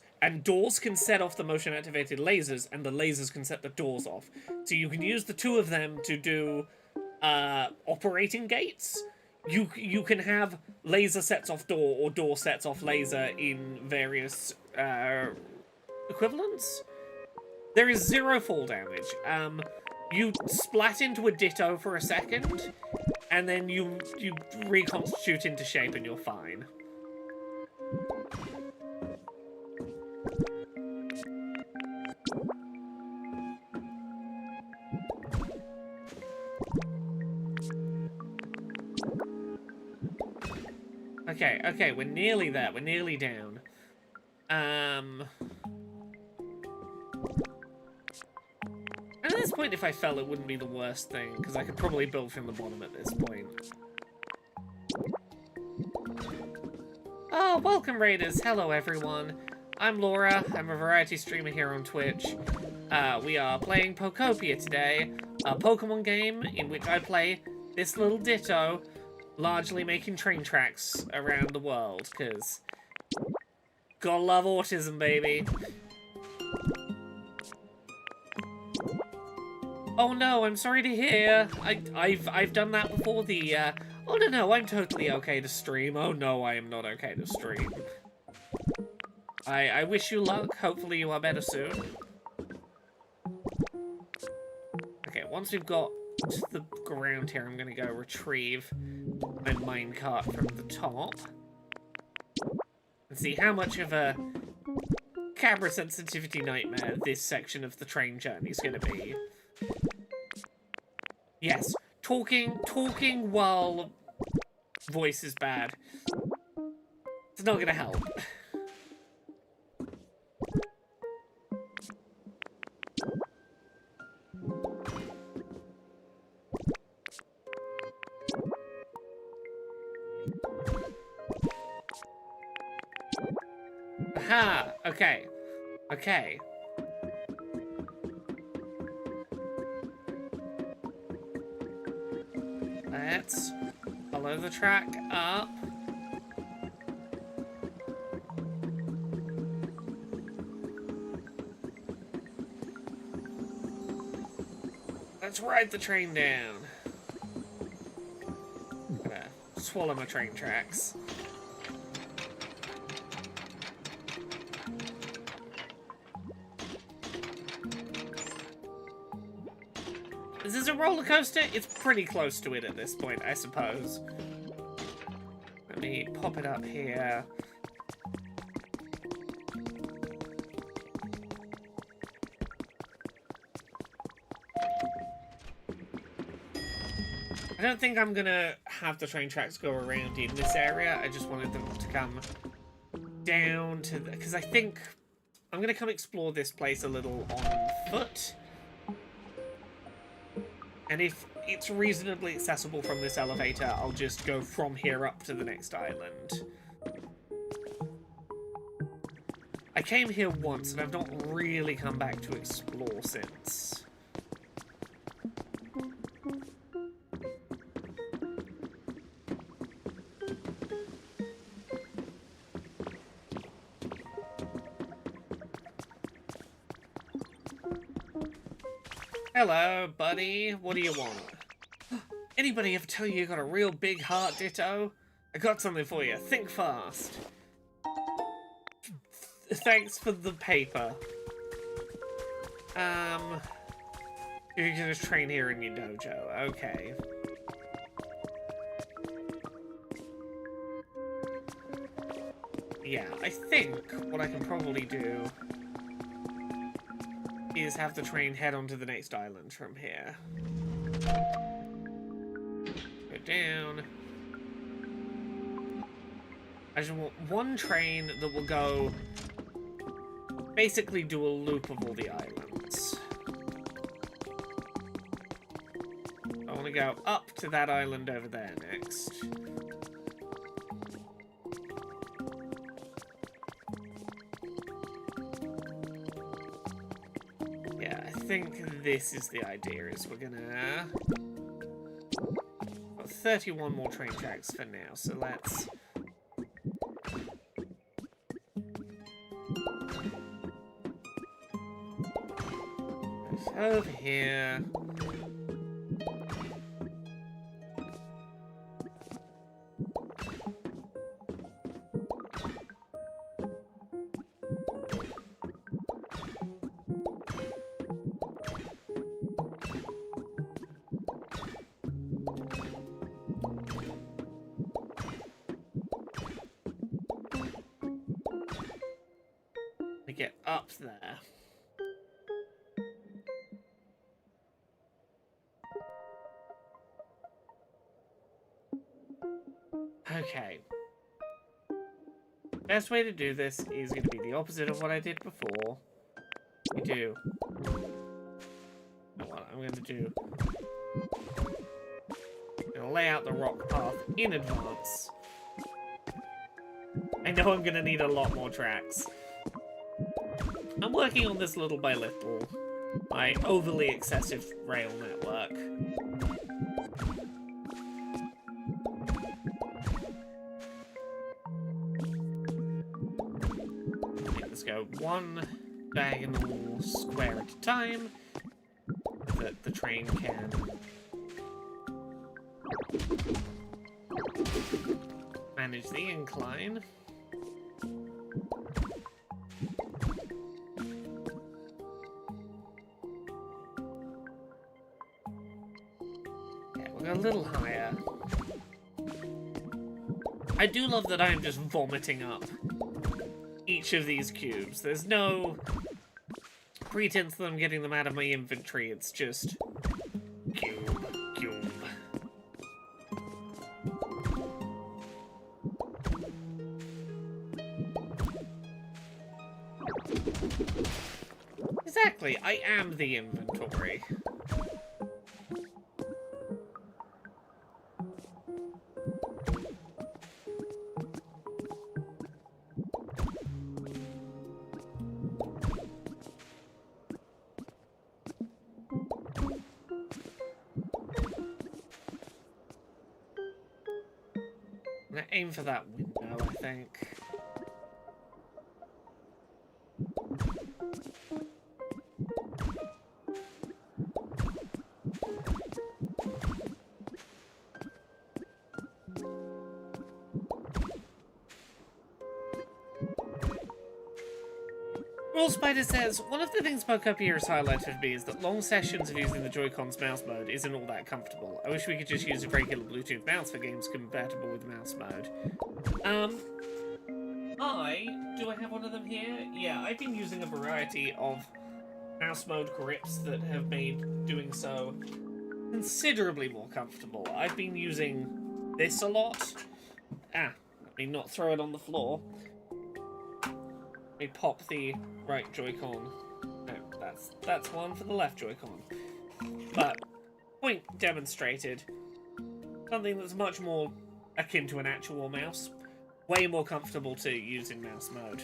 can set off the motion-activated lasers, and the lasers can set the doors off. So you can use the two of them to do, operating gates. You can have laser sets off door, or door sets off laser in various, equivalents. There is 0 fall damage. You splat into a ditto for a second, and then you reconstitute into shape and you're fine. Okay, we're nearly there. We're nearly down. And at this point, if I fell, it wouldn't be the worst thing, because I could probably build from the bottom at this point. Oh, welcome, Raiders. Hello, everyone. I'm Laura. I'm a variety streamer here on Twitch. We are playing Pokopia today, a Pokemon game in which I play this little Ditto, largely making train tracks around the world, because gotta love autism, baby. Oh no, I'm sorry to hear. I've done that before. Oh no, I'm totally okay to stream. Oh no, I am not okay to stream. I wish you luck. Hopefully you are better soon. Okay, once we've got to the ground here, I'm gonna go retrieve my minecart from the top. And see how much of a camera sensitivity nightmare this section of the train journey is gonna be. Yes, talking while voice is bad. It's not gonna help. Aha! Okay. Okay. Let's follow the track up. Let's ride the train down. I'm gonna swallow my train tracks. Is this a roller coaster? It's pretty close to it at this point, I suppose. Let me pop it up here. I don't think I'm gonna have the train tracks go around in this area. I just wanted them to come down to the... because I think I'm gonna come explore this place a little on foot. And if it's reasonably accessible from this elevator, I'll just go from here up to the next island. I came here once, and I've not really come back to explore since. Hello, buddy. What do you want? Anybody ever tell you got a real big heart, Ditto? I got something for you. Think fast. Thanks for the paper. You can just train here in your dojo. Okay. Yeah, I think what I can probably do is have the train head on to the next island from here. Go down. I just want one train that will go... basically do a loop of all the islands. I want to go up to that island over there next. Yeah, I think this is the idea, is we're gonna... Got 31 more train tracks for now, so let's... Over here. We get up there. Okay. Best way to do this is going to be the opposite of what I did before. We do... You know what I'm going to do? I'm going to lay out the rock path in advance. I know I'm going to need a lot more tracks. I'm working on this little by little. My overly excessive rail network. Let's go one diagonal square at a time, so that the train can manage the incline. Okay, we'll go a little higher. I do love that I'm just vomiting up each of these cubes. There's no pretense that I'm getting them out of my inventory. It's just cube, cube. Exactly, I am the inventory. I'm gonna aim for that window, I think. Roll Spider says, one of the things Pokopia has highlighted to me is that long sessions of using the Joy-Con's mouse mode isn't all that comfortable. I wish we could just use a regular Bluetooth mouse for games compatible with mouse mode. Do I have one of them here? Yeah, I've been using a variety of mouse mode grips that have made doing so considerably more comfortable. I've been using this a lot. Let me not throw it on the floor. Let me pop the right Joy-Con. No, that's one for the left Joy-Con. But, point demonstrated. Something that's much more akin to an actual mouse. Way more comfortable to use in mouse mode.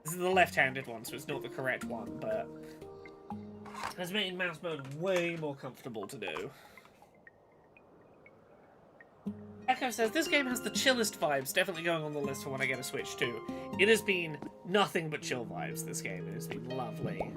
This is the left-handed one, so it's not the correct one, but has made mouse mode way more comfortable to do. Echo says, this game has the chillest vibes, definitely going on the list for when I get a Switch too. It has been nothing but chill vibes, this game. It has been lovely.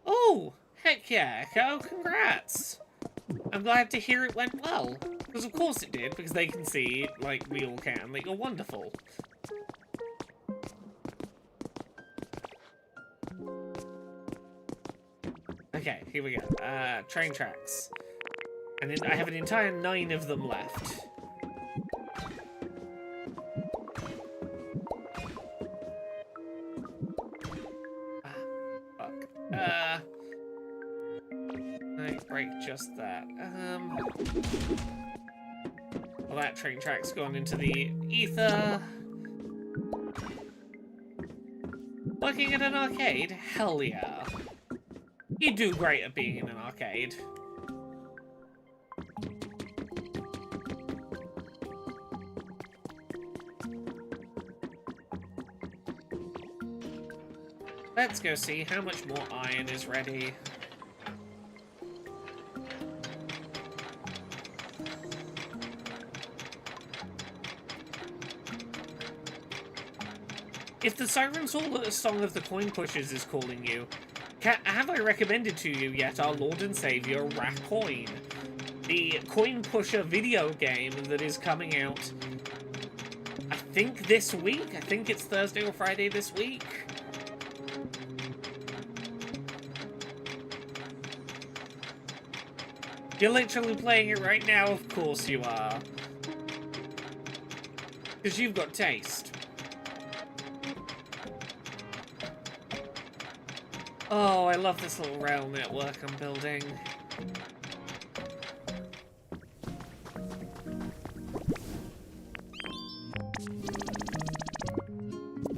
Oh, heck yeah, Echo, congrats! I'm glad to hear it went well. Because of course it did, because they can see, like we all can, that you're wonderful. Okay, here we go. Train tracks. And I have an entire 9 of them left. Fuck. I break just that. Well, that train track's gone into the ether. Working at an arcade? Hell yeah. You do great at being in an arcade. Let's go see how much more iron is ready. If the Siren Song of the Coin Pushers is calling you, have I recommended to you yet our Lord and Savior Rat Coin? The Coin Pusher video game that is coming out, I think this week? I think it's Thursday or Friday this week. You're literally playing it right now, of course you are. Because you've got taste. Oh, I love this little rail network I'm building.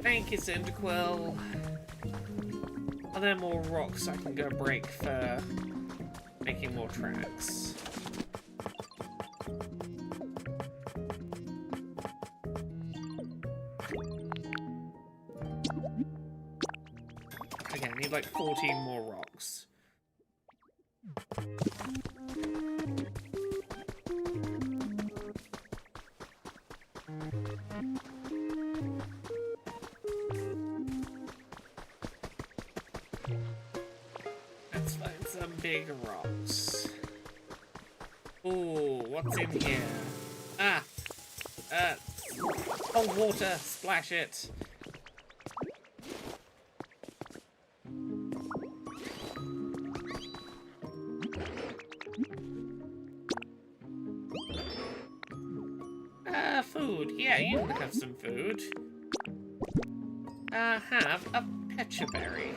Thank you, Cyndaquil. Are there more rocks I can go break for making more tracks? Okay, I need like 14 more rocks. Let's find some big rocks. Ooh, what's in here? Ah! Cold water! Splash it! Food. Yeah, you can have some food. Have a pecha berry.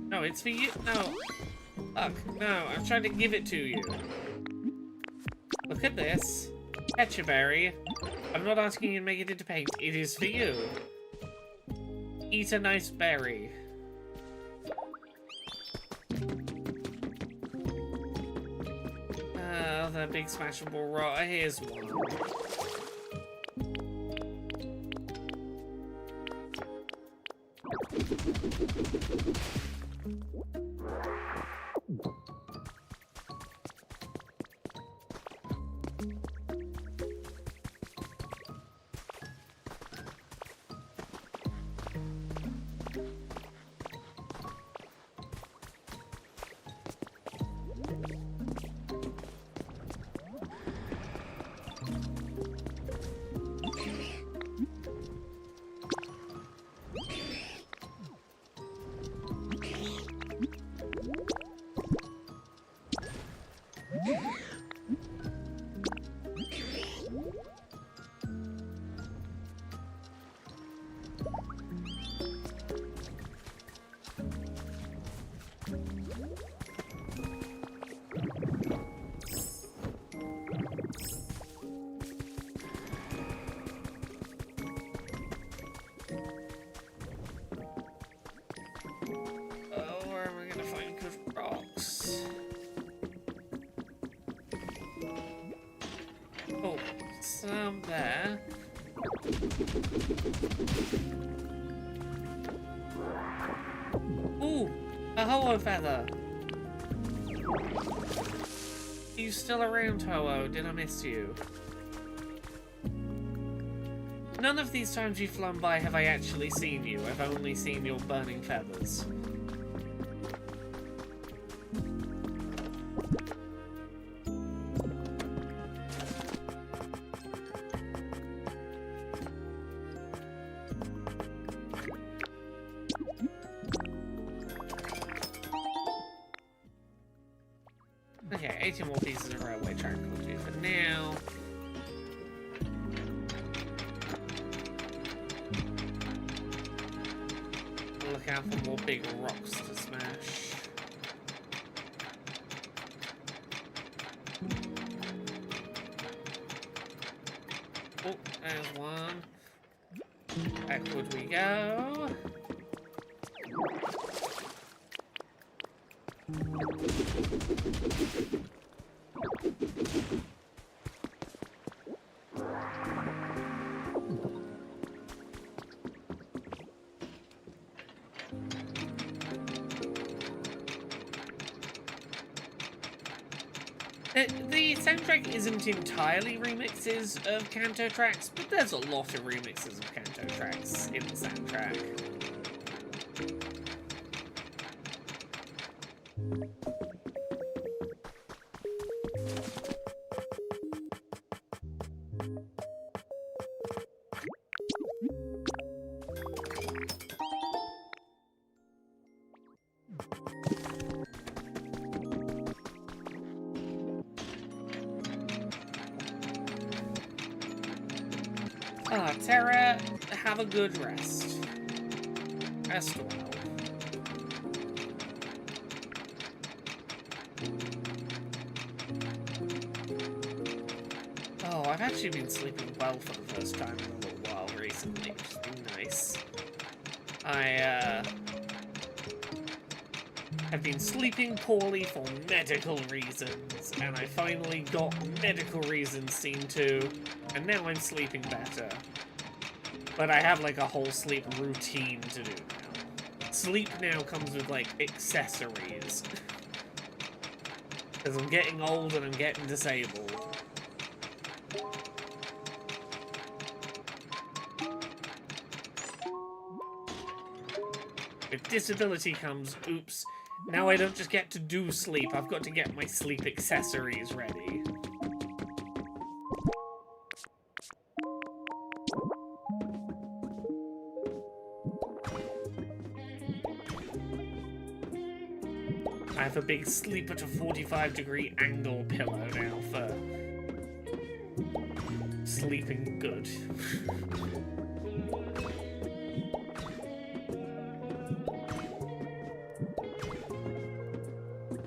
No, it's for you. No. Look, no, I'm trying to give it to you. Look at this. Pecha berry. I'm not asking you to make it into paint. It is for you. Eat a nice berry. That big smashable rock. Here's one. Some there. Ooh, a Ho-Oh feather. Are you still around, Ho-Oh? Did I miss you? None of these times you've flown by have I actually seen you. I've only seen your burning feathers. Okay, 18 more pieces of railway track will do for now. Look out for more big rocks to smash. Oh, there's one. Backward we go. The soundtrack isn't entirely remixes of Kanto tracks, but there's a lot of remixes of Kanto tracks in the soundtrack. Terra, have a good rest. Rest well. Oh, I've actually been sleeping well for the first time in a little while recently, which has been nice. I've been sleeping poorly for medical reasons, and I finally got medical reasons seen to, and now I'm sleeping better. But I have like a whole sleep routine to do now. Sleep now comes with like accessories. Because I'm getting old and I'm getting disabled. With disability comes, oops, now I don't just get to do sleep, I've got to get my sleep accessories ready. I have a big sleep at a 45-degree angle pillow now for sleeping good.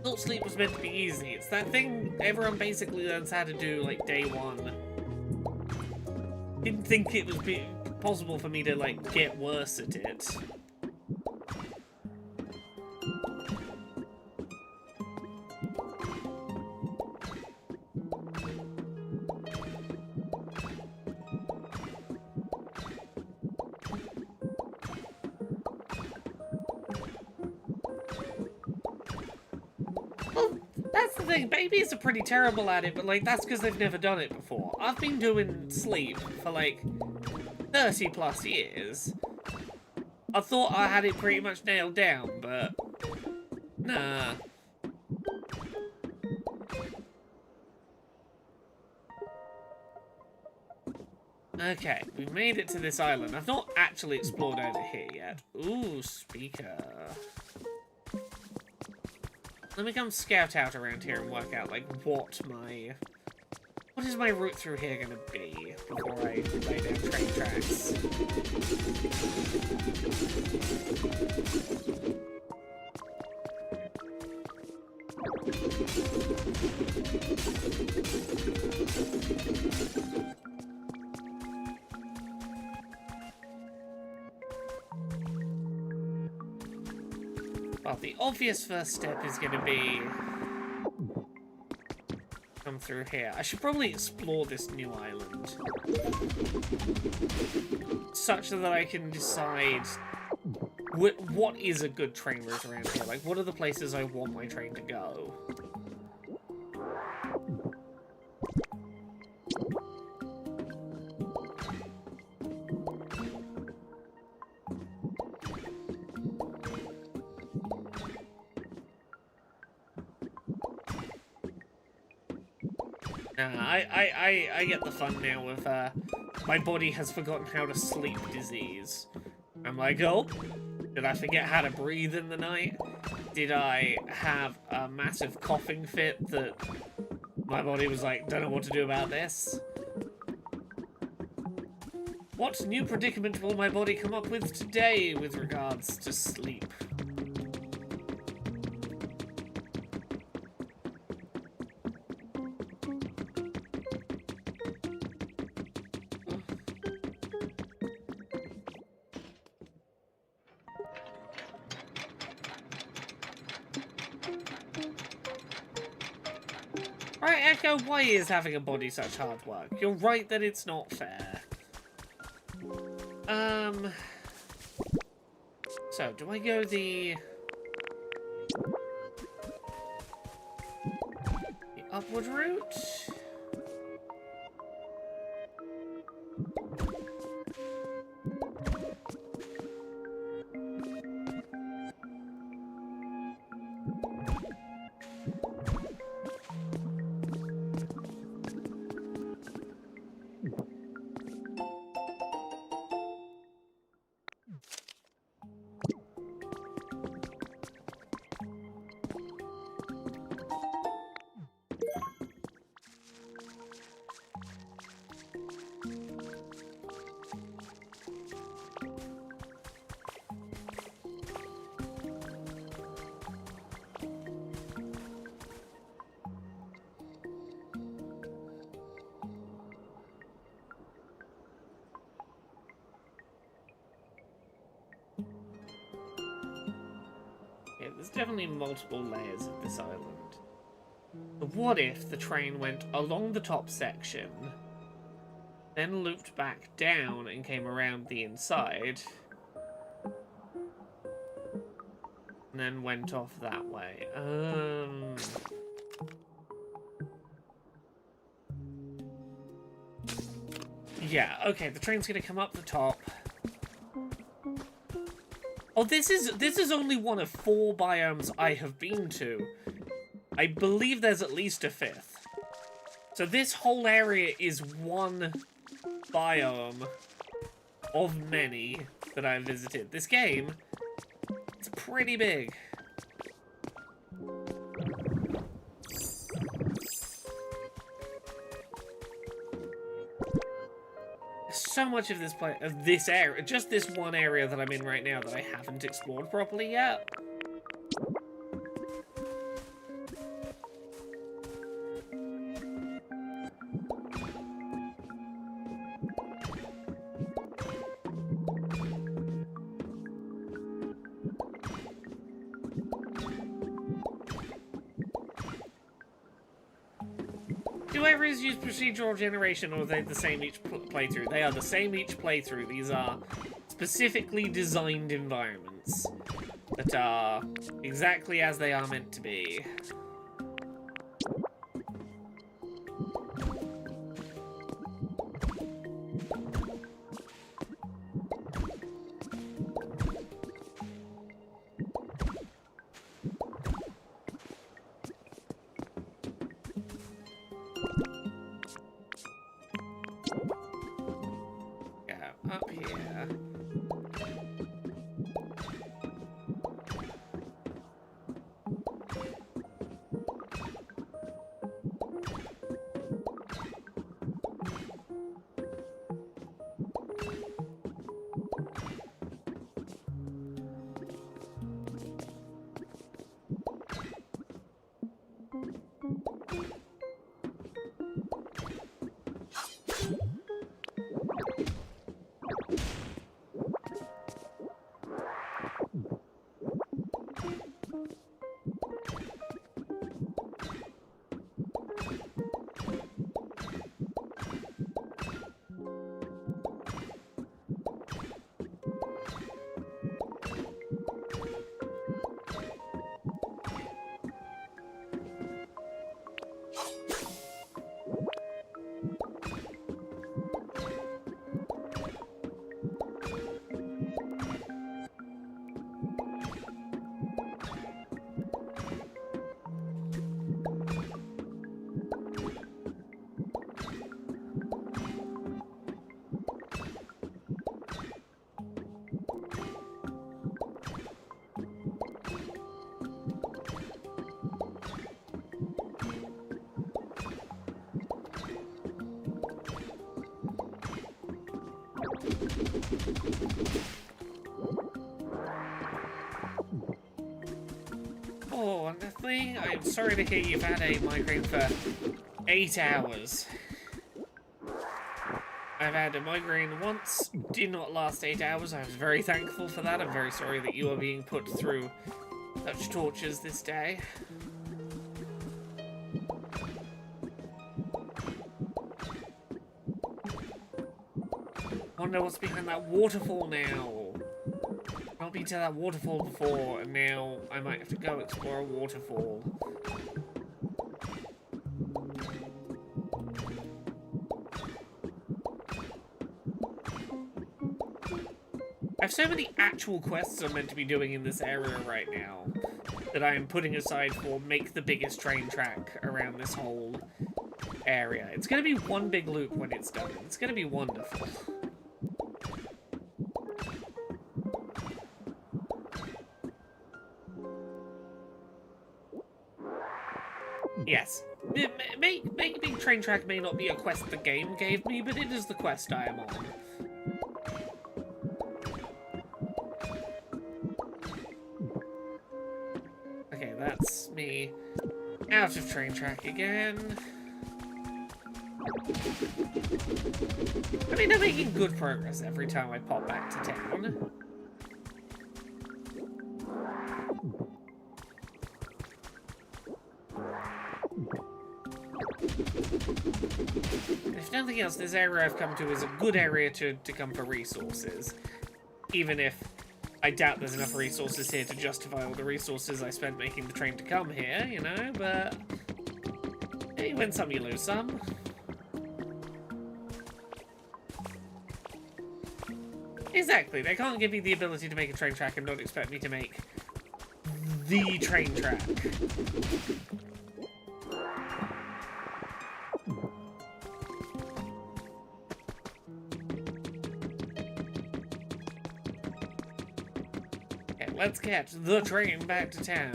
Thought sleep was meant to be easy. It's that thing everyone basically learns how to do like day one. Didn't think it was possible for me to like get worse at it. Babies are pretty terrible at it, but like that's because they've never done it before. I've been doing sleep for like 30 plus years. I thought I had it pretty much nailed down, but nah. Okay, we've made it to this island. I've not actually explored over here yet. Ooh, speaker. Let me come scout out around here and work out, like, what is my route through here gonna be before I lay down train tracks? Well, the obvious first step is going to be come through here. I should probably explore this new island such that I can decide what is a good train route around here. Like, what are the places I want my train to go? I get the fun now with, my body has forgotten how to sleep disease. I'm like, oh, did I forget how to breathe in the night? did I have a massive coughing fit that my body was like, don't know what to do about this? What new predicament will my body come up with today with regards to sleep? Right, Echo, why is having a body such hard work? You're right that it's not fair. So, do I go the upward route? Yeah, there's definitely multiple layers of this island. But what if the train went along the top section, then looped back down and came around the inside, and then went off that way? Yeah, okay, the train's gonna come up the top. Oh, this is only one of 4 biomes I have been to. I believe there's at least a 5th. So this whole area is one biome of many that I've visited. This game, it's pretty big. So much of this area, just this one area that I'm in right now that I haven't explored properly yet. Do areas use procedural generation, or are they the same each playthrough? They are the same each playthrough. These are specifically designed environments that are exactly as they are meant to be. Up here. Oh, honestly, I'm sorry to hear you've had a migraine for 8 hours. I've had a migraine once, did not last 8 hours. I was very thankful for that. I'm very sorry that you are being put through such tortures this day. Wonder what's behind that waterfall now. I've not been to that waterfall before, and now I might have to go explore a waterfall. I have so many actual quests I'm meant to be doing in this area right now that I am putting aside for make the biggest train track around this whole area. It's going to be one big loop when it's done. It's going to be wonderful. Yes. Make a big train track may not be a quest the game gave me, but it is the quest I am on. Okay, that's me out of train track again. I mean, I'm making good progress every time I pop back to town. If nothing else, this area I've come to is a good area to come for resources. Even if I doubt there's enough resources here to justify all the resources I spent making the train to come here, you know, but hey, you win some, you lose some. Exactly, they can't give me the ability to make a train track and not expect me to make the train track. Okay, let's catch the train back to town.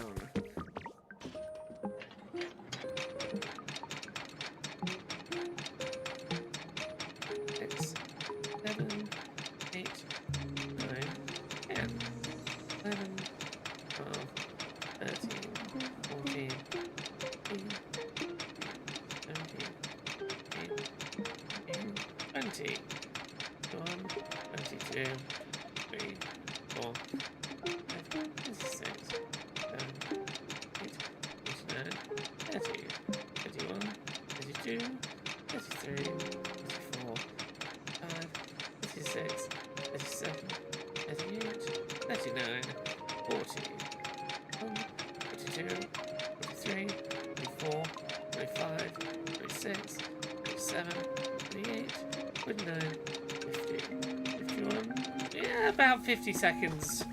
About 50 seconds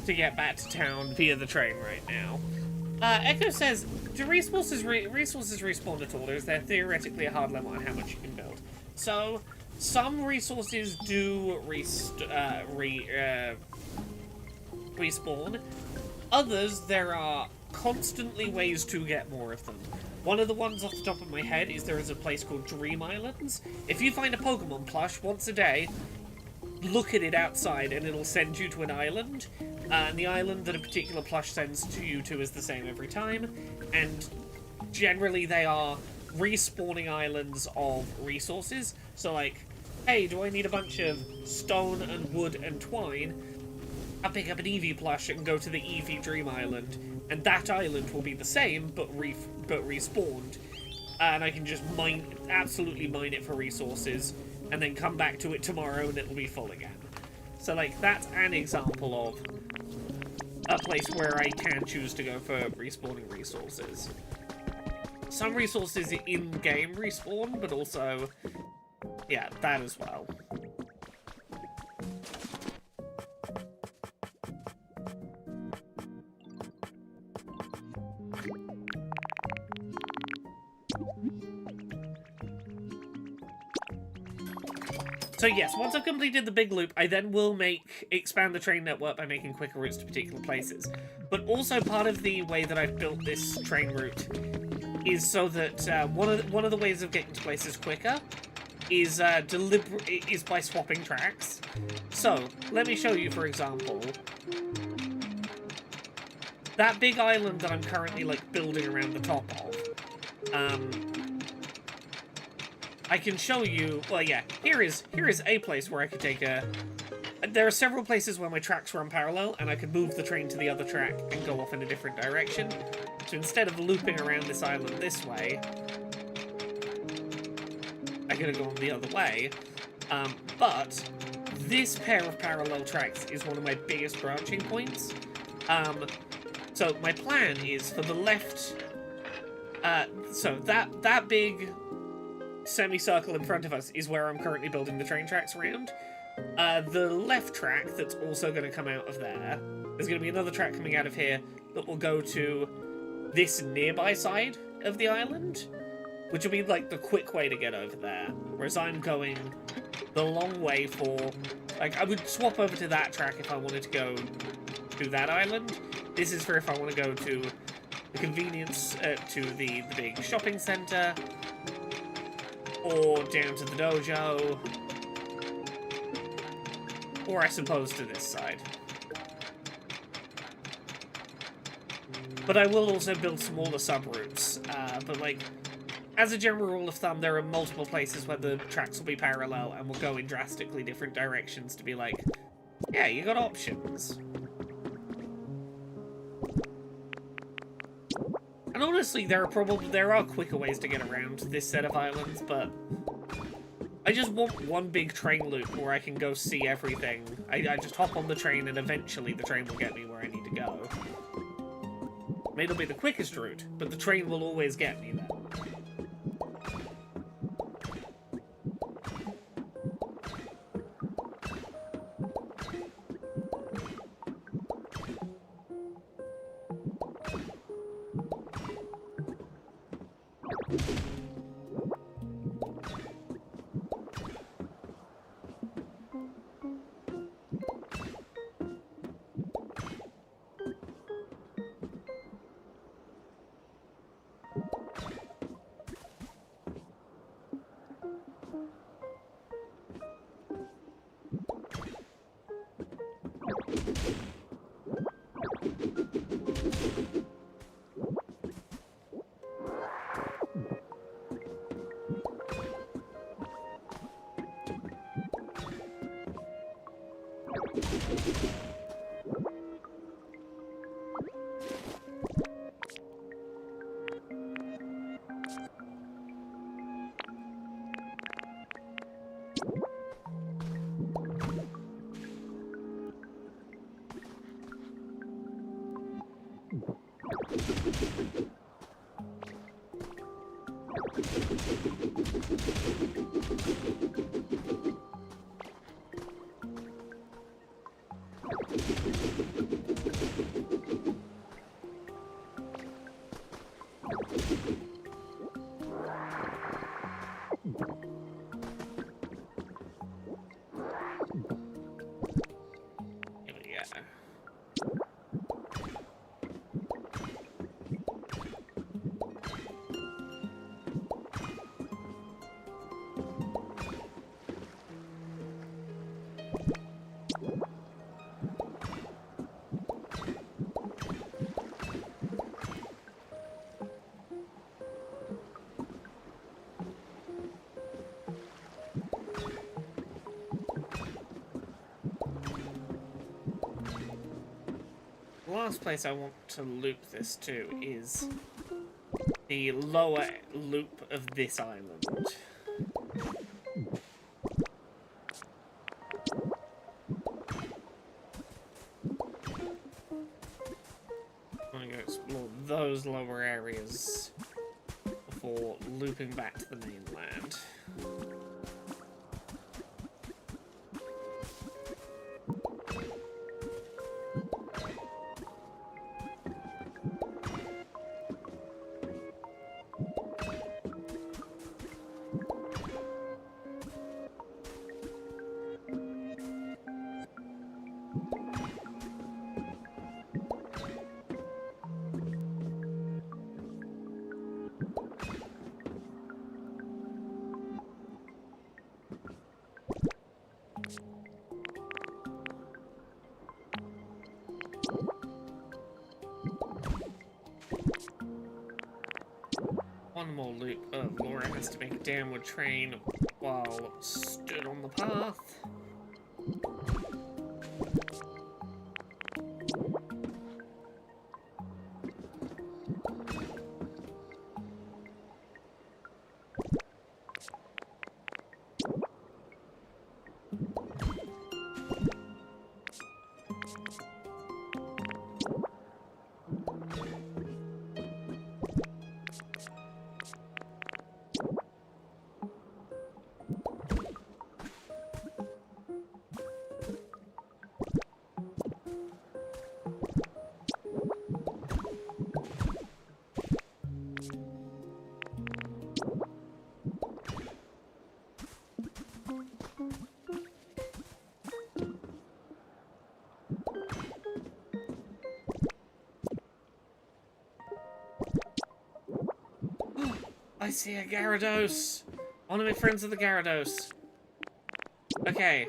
to get back to town via the train right now. Echo says, do resources respawn at all, or is there theoretically a hard limit on how much you can build? So, some resources do respawn. Others, there are constantly ways to get more of them. One of the ones off the top of my head is there is a place called Dream Islands. If you find a Pokemon plush once a day, look at it outside and it'll send you to an island, and the island that a particular plush sends to you to is the same every time, and generally they are respawning islands of resources. So like, hey, do I need a bunch of stone and wood and twine? I'll pick up an Eevee plush and go to the Eevee Dream Island, and that island will be the same but respawned, and I can just absolutely mine it for resources and then come back to it tomorrow and it'll be full again. So like, that's an example of a place where I can choose to go for respawning resources. Some resources in-game respawn, but also, yeah, that as well. So yes, once I've completed the big loop, I then will expand the train network by making quicker routes to particular places. But also part of the way that I've built this train route is so that one of the ways of getting to places quicker is by swapping tracks. So let me show you, for example. that big island that I'm currently, like, building around the top of, I can show you, well, yeah, here is a place where I could take a... There are several places where my tracks run parallel, and I could move the train to the other track and go off in a different direction. So instead of looping around this island this way, I could have gone the other way. But this pair of parallel tracks is one of my biggest branching points. So my plan is for the left... so that big semicircle in front of us is where I'm currently building the train tracks around. The left track that's also going to come out of there, there's going to be another track coming out of here that will go to this nearby side of the island, which will be like the quick way to get over there, whereas I'm going the long way for, like, I would swap over to that track if I wanted to go to that island. This is for if I want to go to the convenience, to the big shopping centre, or down to the dojo, or I suppose to this side. But I will also build smaller sub-routes, but like, as a general rule of thumb, there are multiple places where the tracks will be parallel and will go in drastically different directions to be like, yeah, you got options. And honestly, there are quicker ways to get around this set of islands, but I just want one big train loop where I can go see everything. I just hop on the train and eventually the train will get me where I need to go. May not be the quickest route, but the train will always get me there. The last place I want to loop this to is the lower loop of this island. I want to go explore those lower areas before looping back to the mainland. one more loop. Laura has to make a downward train while stood on the path. I see a Gyarados! One of my friends of the Gyarados. Okay.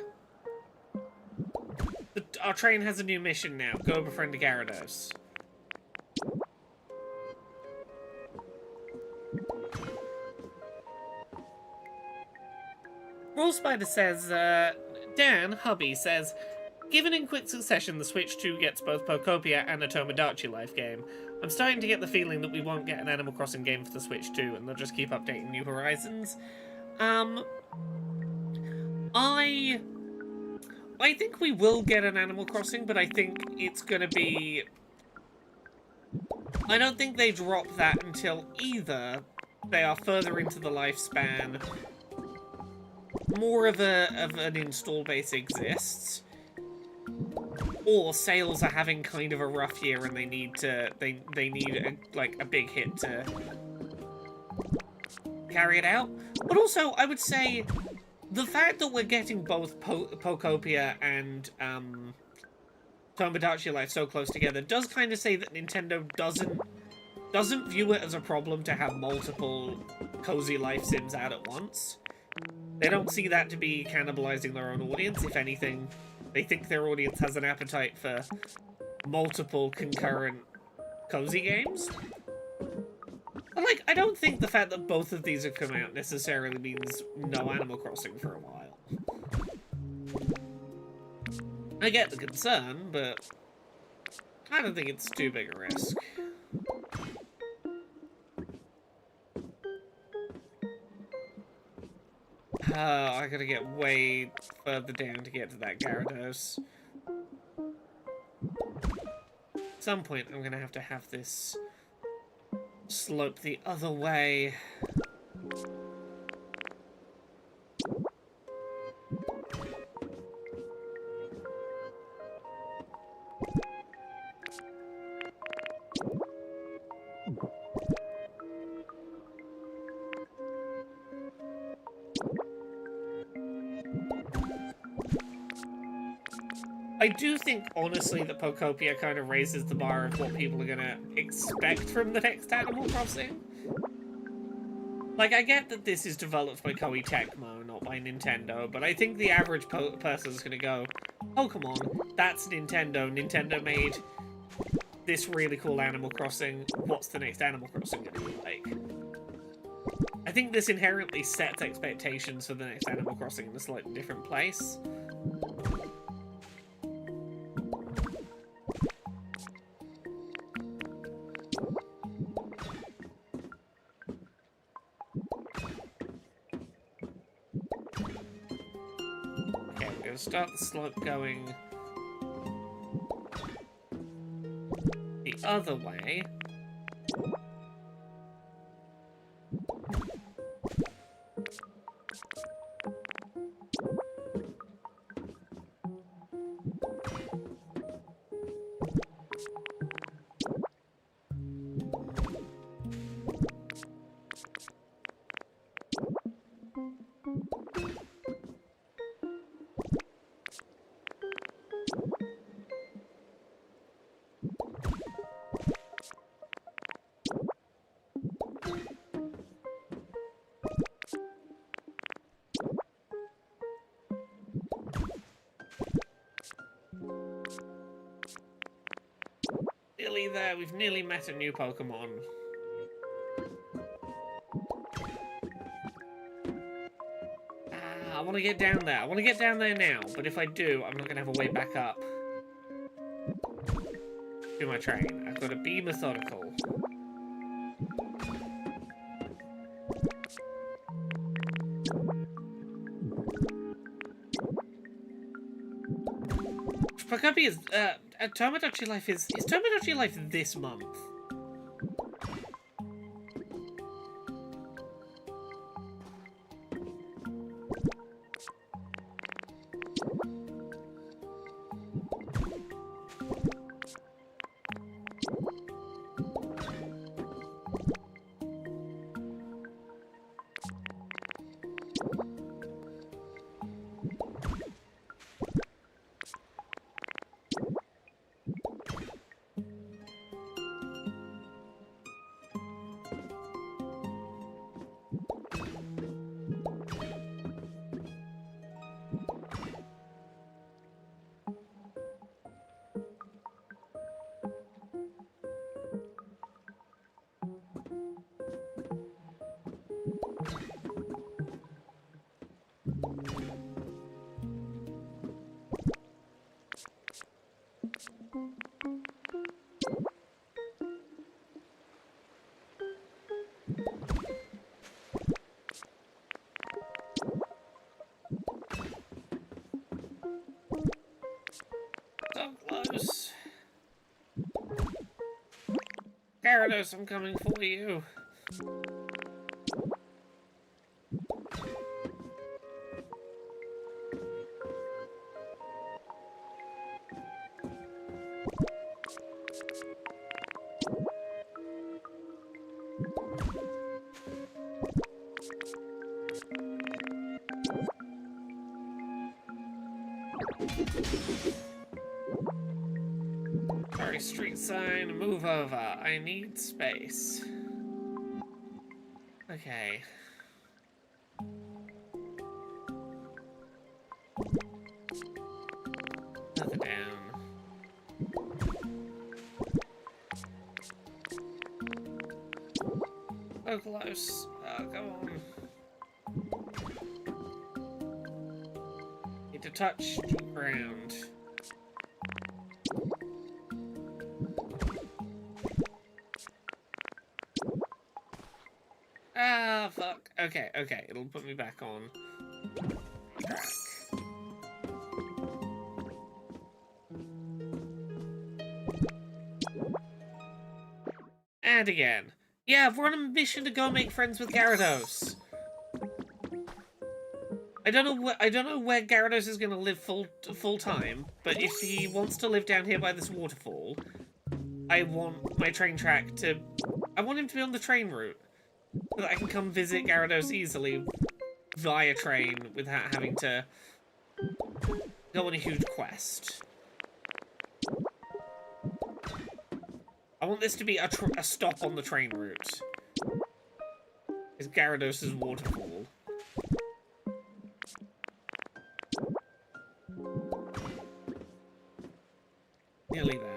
Our train has a new mission now. Go befriend a Gyarados. Raw Spider says, Dan, hubby, says, given in quick succession the Switch 2 gets both Pokopia and a Tomodachi Life game, I'm starting to get the feeling that we won't get an Animal Crossing game for the Switch 2 and they'll just keep updating New Horizons. I think we will get an Animal Crossing, but I think it's gonna be... I don't think they drop that until either they are further into the lifespan, more of an install base exists, or sales are having kind of a rough year and they need to they need a big hit to carry it out. But also, I would say the fact that we're getting both Pokopia and Tomodachi Life so close together does kind of say that Nintendo doesn't view it as a problem to have multiple cozy life sims out at once. They don't see that to be cannibalizing their own audience. If anything, they think their audience has an appetite for multiple concurrent cozy games. But, like, I don't think the fact that both of these have come out necessarily means no Animal Crossing for a while. I get the concern, but I don't think it's too big a risk. I gotta get way further down to get to that Gyarados. At some point, I'm gonna have this slope the other way. I do think, honestly, that Pokopia kind of raises the bar of what people are gonna expect from the next Animal Crossing. Like, I get that this is developed by Koei Tecmo, not by Nintendo, but I think the average person is gonna go, Pokemon, that's Nintendo. Nintendo made this really cool Animal Crossing. What's the next Animal Crossing gonna be like? I think this inherently sets expectations for the next Animal Crossing in a slightly different place. Start the slope going the other way. Nearly there, we've nearly met a new Pokemon. want to get down there. I want to get down there now, but if I do, I'm not going to have a way back up to my train. I've got to be methodical. Pokopia is, Tomodachi Life is Tomodachi Life this month? So close. Gyarados, I'm coming for you. Sorry, street sign, move over. I need space. Okay. Another down. So close. Oh, come on. Need to touch the ground. Ah, fuck. Okay, okay. It'll put me back on track. And again. Yeah, we're on a mission to go make friends with Gyarados. I don't know where Gyarados is gonna live full time, but if he wants to live down here by this waterfall, I want my train track to... I want him to be on the train route, so that I can come visit Gyarados easily via train without having to go on a huge quest. I want this to be a stop on the train route. Is Gyarados' waterfall. Nearly there.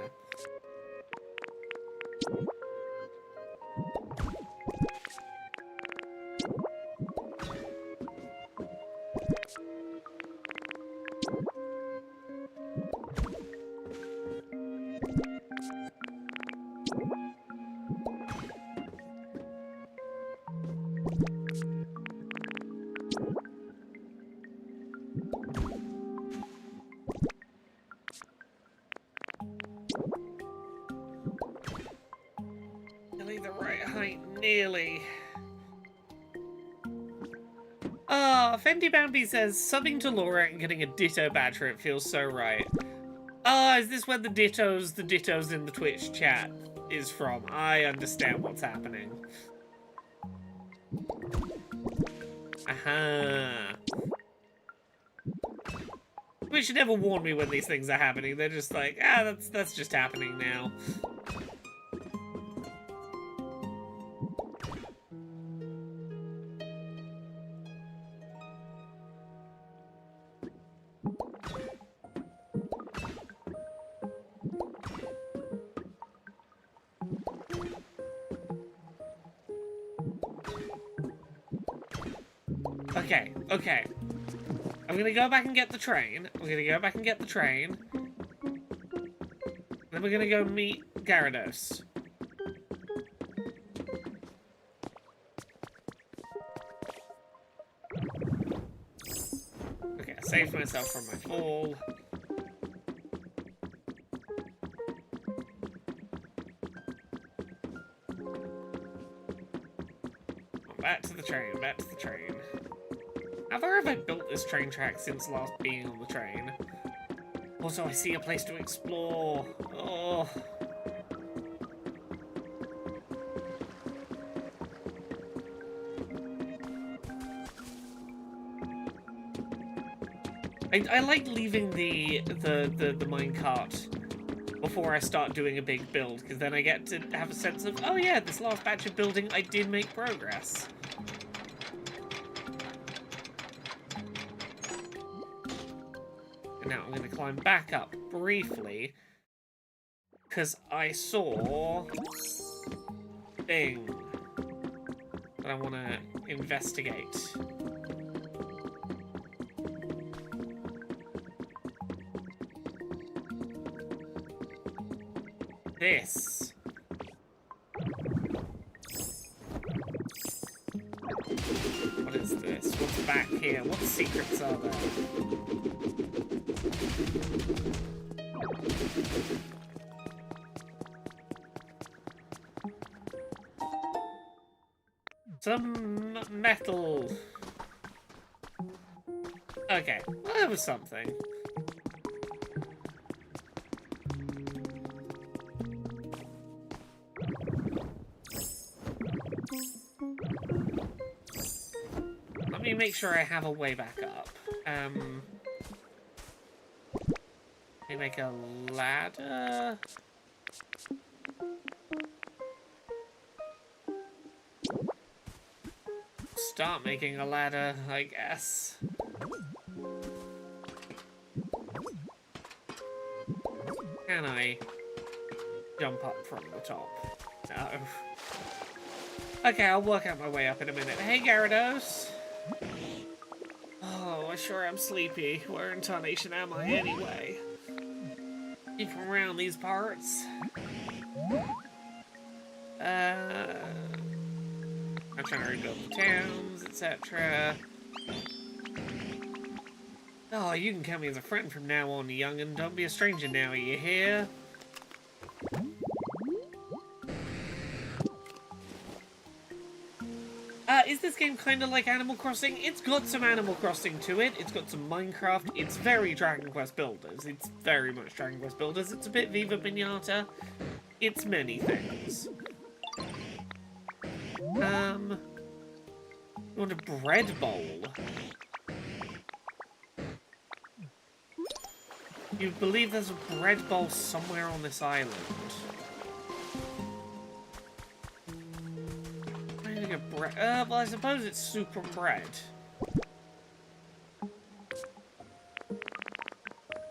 The right height, nearly. Ah, Fendi Bambi says, subbing to Laura and getting a Ditto badge for it feels so right. Ah, is this where the dittos in the Twitch chat is from? I understand what's happening. Aha. Twitch never warn me when these things are happening. They're just like, ah, that's just happening now. Okay, okay. I'm gonna go back and get the train. I'm gonna go back and get the train. Then we're gonna go meet Gyarados. Okay, I saved myself from my fall. Back to the train, back to the train. How far have I built this train track since last being on the train? Also, I see a place to explore. Oh. I like leaving the minecart before I start doing a big build, because then I get to have a sense of, oh yeah, this last batch of building, I did make progress. And now I'm going to climb back up briefly, because I saw a thing that I want to investigate. This. What is this? What's back here? What secrets are there? Some metal. Okay, well, there was something. Let me make sure I have a way back up. Let me make a ladder. Start making a ladder, I guess. Can I jump up from the top? No. Okay, I'll work out my way up in a minute. Hey, Gyarados! Oh, I sure am sleepy. Where in tarnation am I anyway? You from around these parts? I'm trying to rebuild the towns, etc. Oh, you can count me as a friend from now on, young'un. Don't be a stranger now, you hear? Is this game kind of like Animal Crossing? It's got some Animal Crossing to it. It's got some Minecraft. It's very Dragon Quest Builders. It's very much Dragon Quest Builders. It's a bit Viva Pinata. It's many things. You want a bread bowl? You believe there's a bread bowl somewhere on this island? Well, I suppose it's super bread.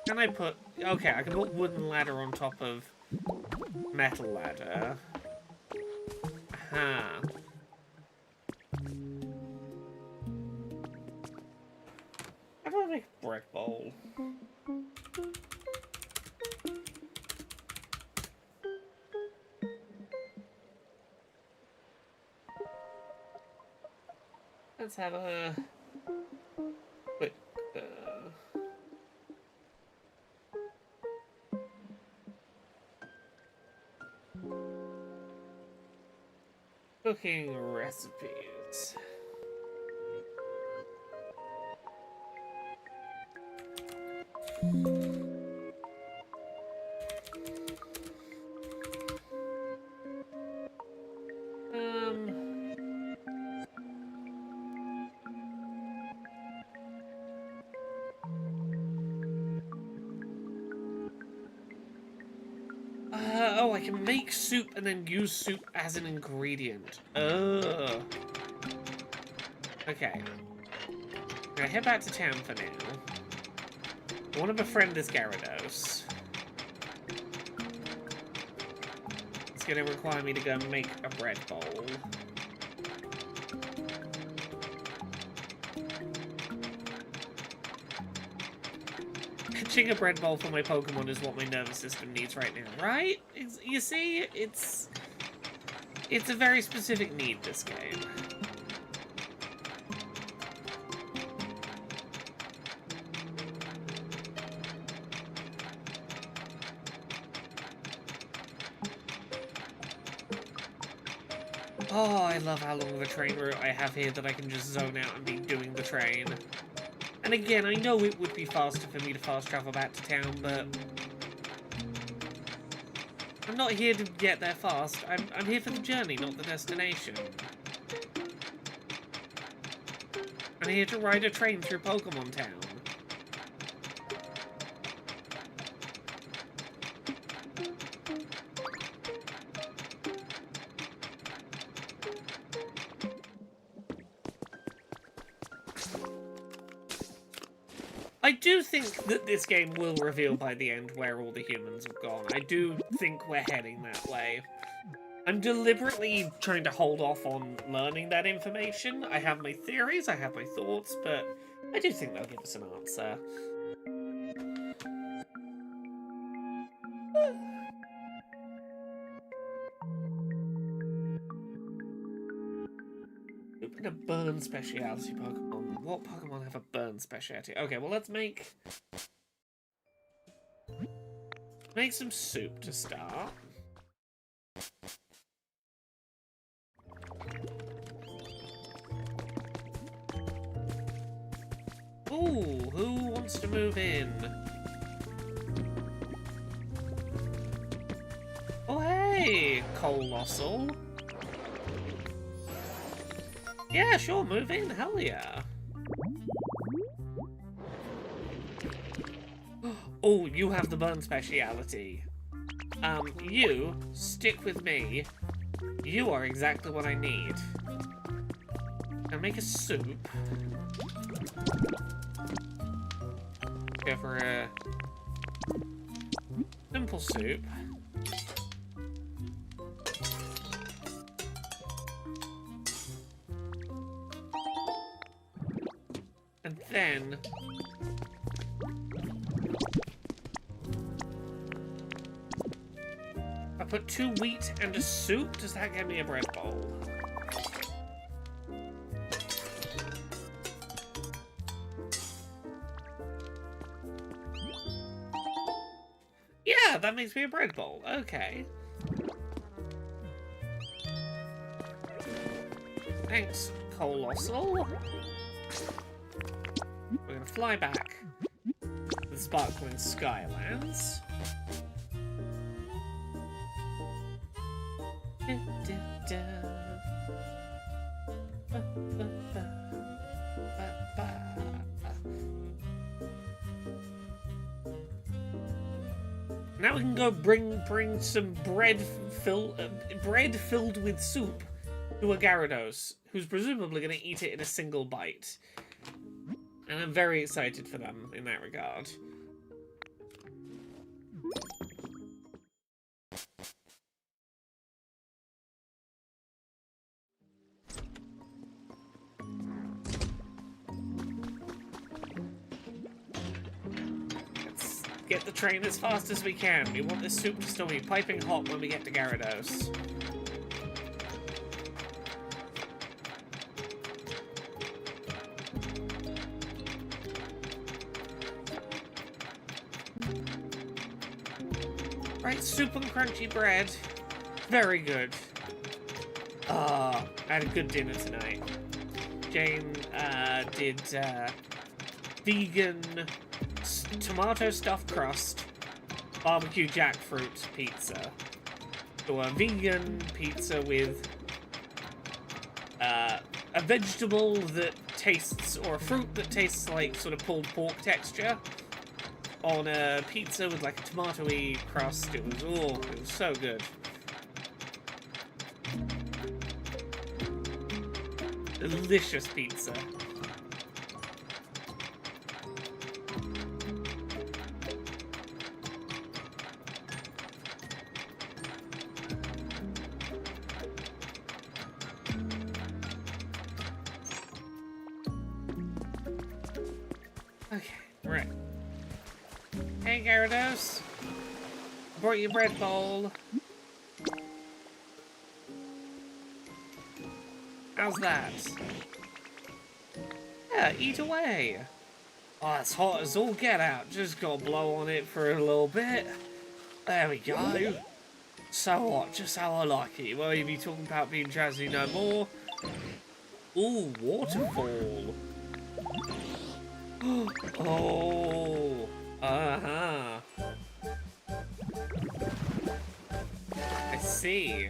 Can I put... Okay, I can put wooden ladder on top of metal ladder. Aha. How do I make a bread bowl? Let's have a quick cooking recipes. Oh, I can make soup and then use soup as an ingredient. Oh. Okay. I'm gonna head back to town for now. I want to befriend this Gyarados. It's gonna require me to go make a bread bowl. Fetching a bread bowl for my Pokemon is what my nervous system needs right now, right? You see, it's a very specific need, this game. Oh, I love how long of a train route I have here that I can just zone out and be doing the train. And again, I know it would be faster for me to fast travel back to town, but I'm not here to get there fast. I'm here for the journey, not the destination. I'm here to ride a train through Pokemon Town. I do think that this game will reveal by the end where all the humans have gone. I do think we're heading that way. I'm deliberately trying to hold off on learning that information. I have my theories, I have my thoughts, but I do think they'll give us an answer. Open a burn speciality Pokemon. What Pokemon have a burn speciality? Okay, well let's make some soup to start. Ooh, who wants to move in? Oh hey, Colossal. Yeah, sure, move in, hell yeah. Oh, you have the burn speciality. You, stick with me. You are exactly what I need. Now make a soup. Go for a simple soup. And then I put 2 wheat and a soup. Does that get me a bread bowl? Yeah, that makes me a bread bowl. Okay. Thanks, Colossal. We're gonna fly back to the sparkling Skylands. Now we can go bring some bread filled with soup to a Gyarados, who's presumably going to eat it in a single bite. And I'm very excited for them in that regard. Let's get the train as fast as we can. We want this soup to still be piping hot when we get to Gyarados. Right, soup and crunchy bread. Very good. I had a good dinner tonight. Jane did vegan tomato stuffed crust barbecue jackfruit pizza. So a vegan pizza with a vegetable that tastes, or a fruit that tastes like sort of pulled pork texture, on a pizza with like a tomato-y crust. It was so good. Delicious pizza. Okay, right. Gyarados. Brought your bread bowl. How's that? Yeah, eat away. Oh, it's hot as all get out. Just gotta blow on it for a little bit. There we go. So hot, just how I like it. Well, you be talking about being jazzy no more. Ooh, waterfall. Oh, uh-huh. I see.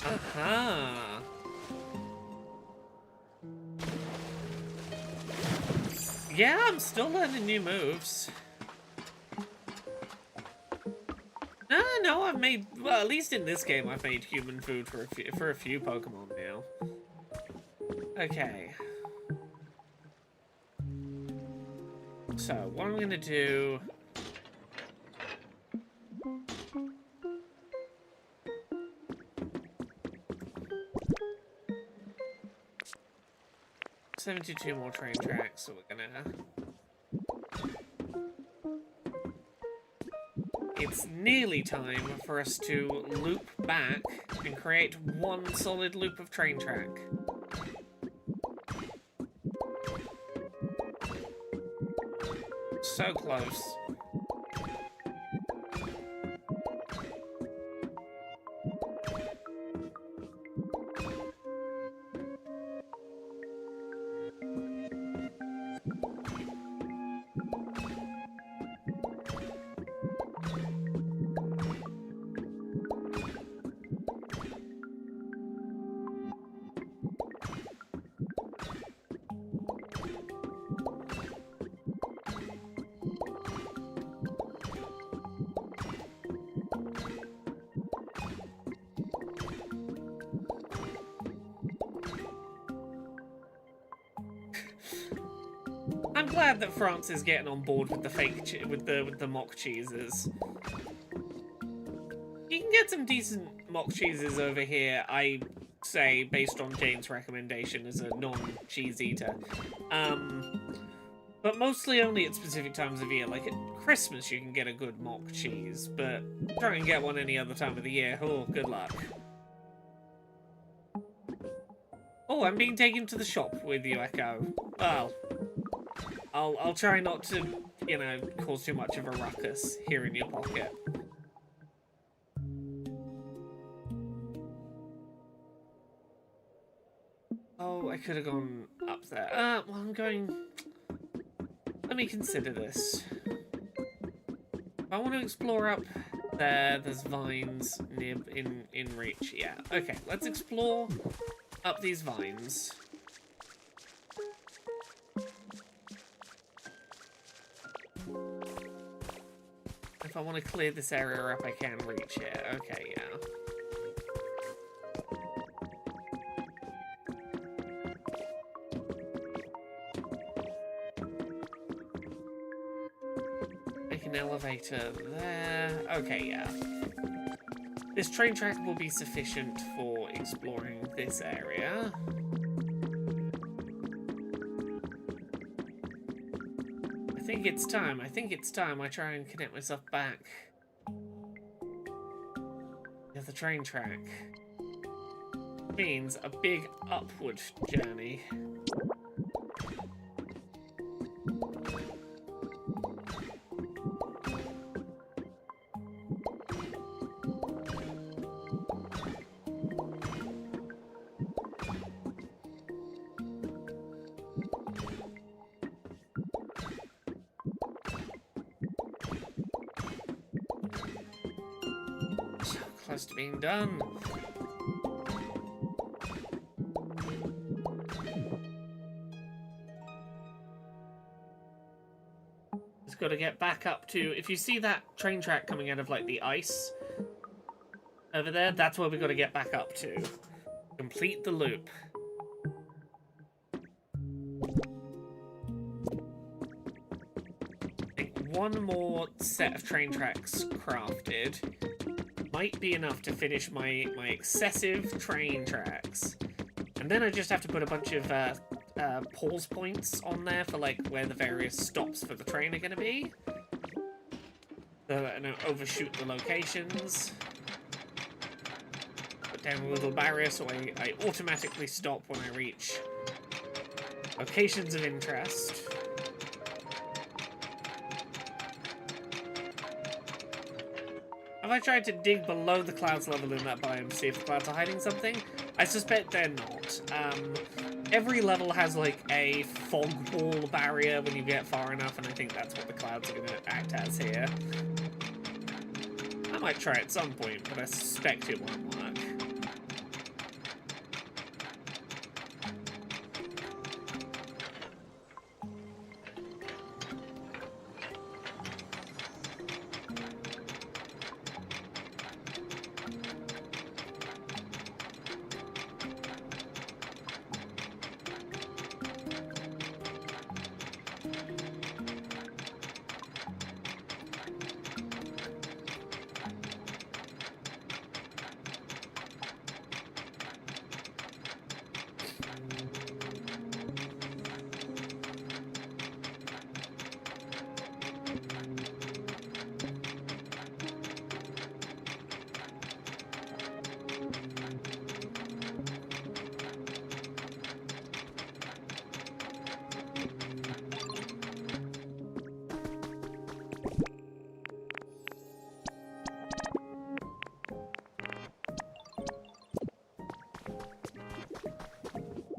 Aha. Yeah, I'm still learning new moves. No, I've made, well, at least in this game, I've made human food for a few Pokemon now. Okay. So, what I'm gonna do... $72 more train tracks, so we're gonna... It's nearly time for us to loop back and create one solid loop of train track. So close. I'm glad that France is getting on board with the fake with the mock cheeses. You can get some decent mock cheeses over here, I say, based on Jane's recommendation as a non-cheese eater. But mostly only at specific times of year. Like at Christmas you can get a good mock cheese, but try and get one any other time of the year. Oh, good luck. Oh, I'm being taken to the shop with you, Echo. Well, I'll try not to, you know, cause too much of a ruckus here in your pocket. Oh, I could have gone up there. Well, I'm going... Let me consider this. If I want to explore up there, there's vines near in reach. Yeah, okay, let's explore up these vines. If I want to clear this area up, I can reach it. Okay, yeah. Make an elevator there. Okay, yeah. This train track will be sufficient for exploring this area. I think it's time. I think it's time I try and connect myself back to the train track. Means a big upward journey. Close to being done. Just got to get back up to... If you see that train track coming out of, like, the ice over there, that's where we got to get back up to. Complete the loop. Take one more set of train tracks crafted might be enough to finish my excessive train tracks. And then I just have to put a bunch of pause points on there for like where the various stops for the train are going to be. So I don't overshoot the locations. Put down a little barrier so I automatically stop when I reach locations of interest. Have I tried to dig below the clouds level in that biome to see if the clouds are hiding something? I suspect they're not. Every level has like a fog wall barrier when you get far enough, and I think that's what the clouds are going to act as here. I might try at some point, but I suspect it won't work.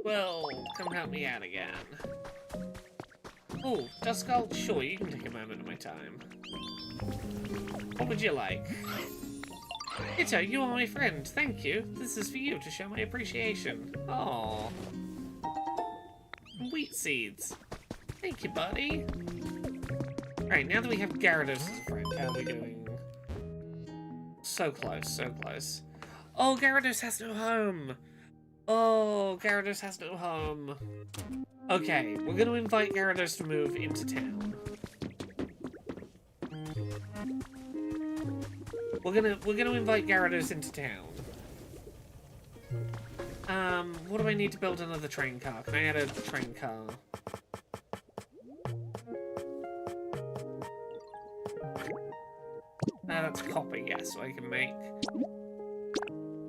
Well, come help me out again. Oh, Duskull, sure, you can take a moment of my time. What would you like? Ito, you are my friend. Thank you. This is for you to show my appreciation. Aww. Wheat seeds. Thank you, buddy. Right, now that we have Gyarados as a friend, how are we doing? So close, so close. Oh, Gyarados has no home! Oh, Gyarados has no home. Okay, we're gonna invite Gyarados to move into town. We're gonna invite Gyarados into town. What do I need to build another train car? Can I add a train car? That's copper, yes, so I can make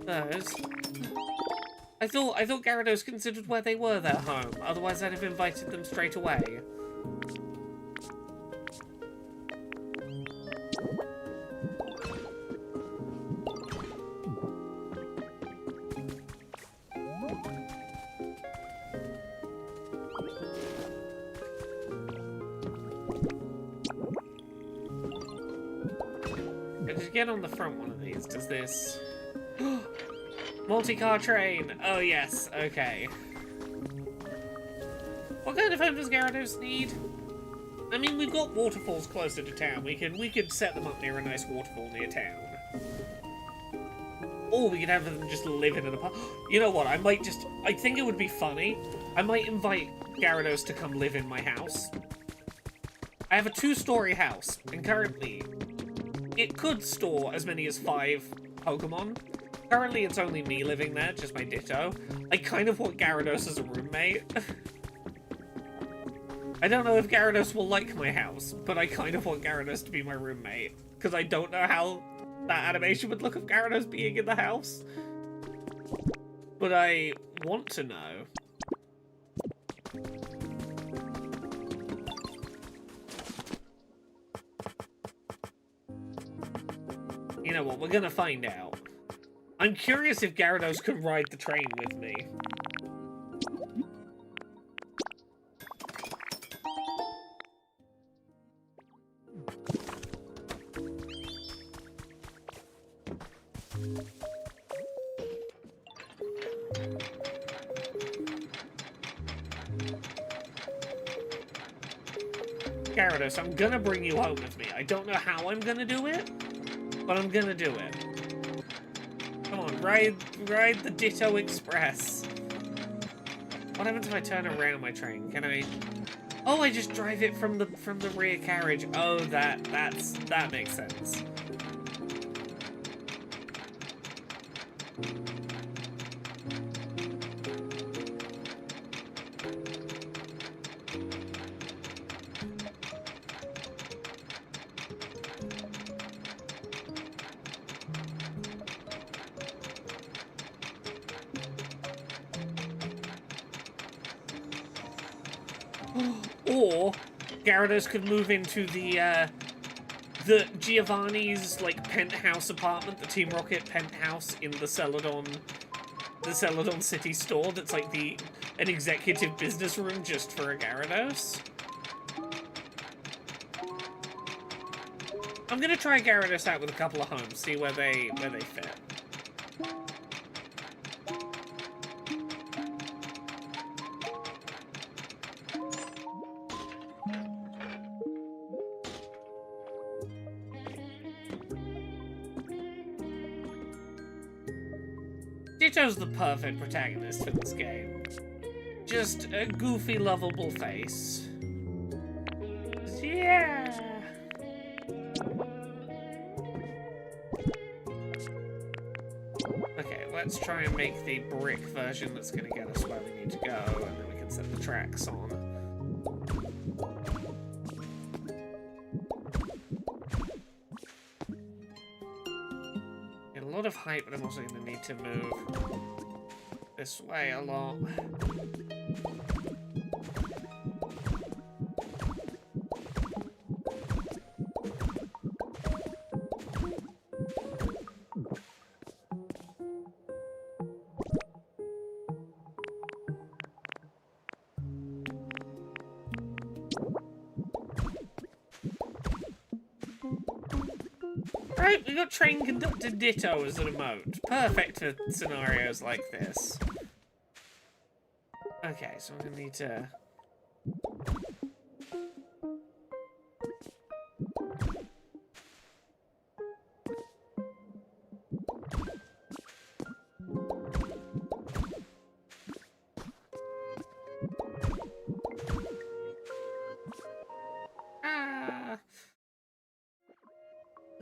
those. I thought Gyarados considered where they were their home, otherwise I'd have invited them straight away. I just get on the front one of these, does this... Multi-car train! Oh yes, okay. What kind of home does Gyarados need? I mean, we've got waterfalls closer to town. We could set them up near a nice waterfall near town. Or we could have them just live in an apartment. You know what, I think it would be funny. I might invite Gyarados to come live in my house. I have a 2-story house, and currently it could store as many as 5 Pokemon. Currently, it's only me living there, just my Ditto. I kind of want Gyarados as a roommate. I don't know if Gyarados will like my house, but I kind of want Gyarados to be my roommate. Because I don't know how that animation would look of Gyarados being in the house. But I want to know. You know what, we're gonna find out. I'm curious if Gyarados can ride the train with me. Gyarados, I'm gonna bring you home with me. I don't know how I'm gonna do it, but I'm gonna do it. Come on, ride the Ditto Express. What happens if I turn around my train? Can I... Oh, I just drive it from the rear carriage. Oh, that makes sense. Or Gyarados could move into the Giovanni's like penthouse apartment, the Team Rocket penthouse in the Celadon City store. That's like an executive business room just for a Gyarados. I'm gonna try Gyarados out with a couple of homes, see where they fit. Ditto's the perfect protagonist for this game. Just a goofy, lovable face. Yeah! Okay, let's try and make the brick version that's gonna get us where we need to go, and then we can set the tracks on. A lot of height, but I'm also going to need to move this way a lot. Right, we got Train Conductor Ditto as an emote. Perfect for scenarios like this. Okay, so I'm gonna need to...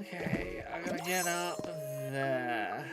Okay, I gotta get up there.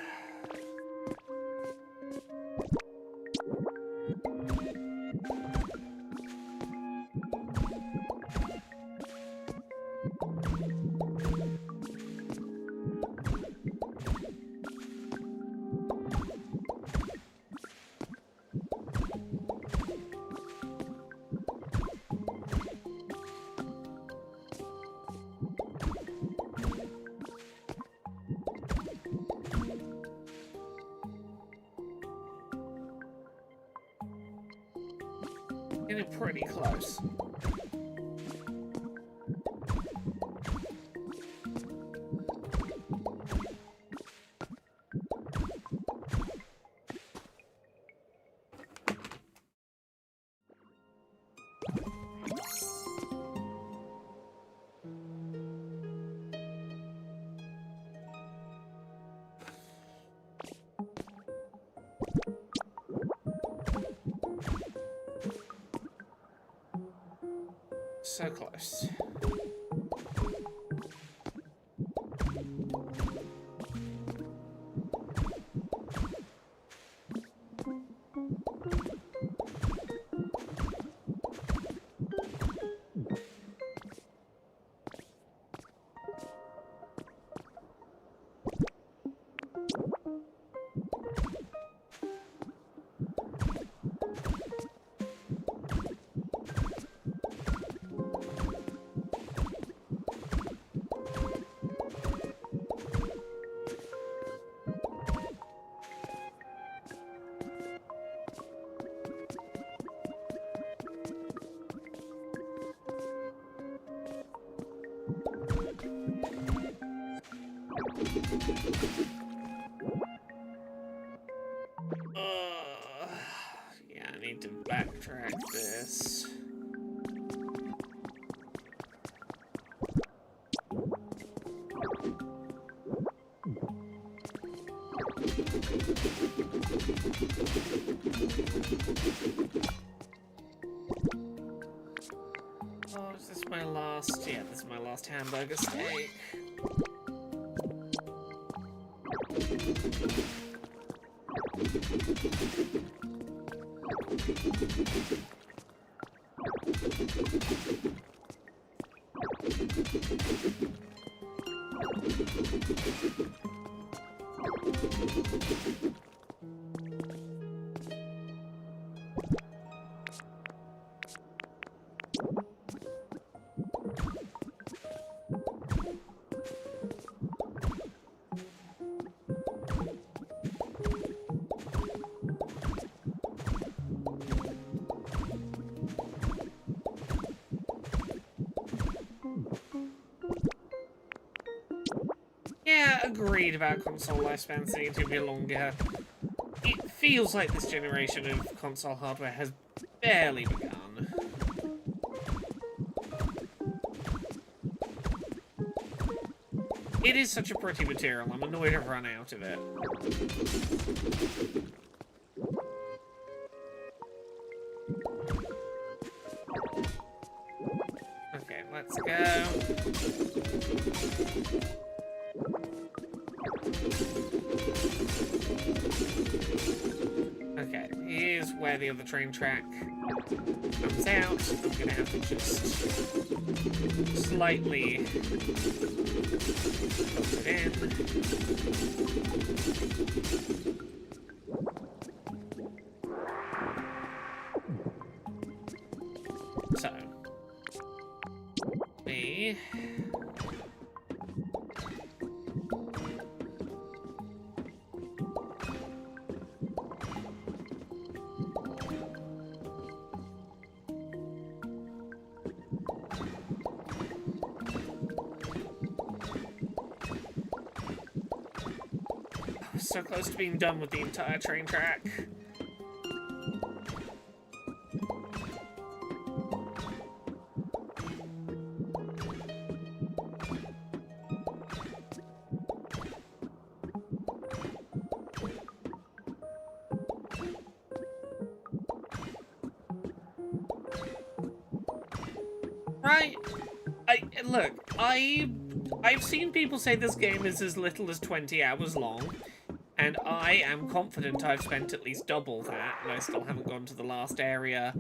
Getting pretty close. So close. Yeah, I need to backtrack this. Best hamburger steak. Yeah, agreed about console lifespans needing to be longer. It feels like this generation of console hardware has barely begun. It is such a pretty material, I'm annoyed I've run out of it. Okay, let's go. Okay, here's where the other train track comes out. I'm gonna have to just slightly put it in. So, me. So close to being done with the entire train track. Right. Look, I've seen people say this game is as little as 20 hours long. And I am confident I've spent at least double that, and I still haven't gone to the last area.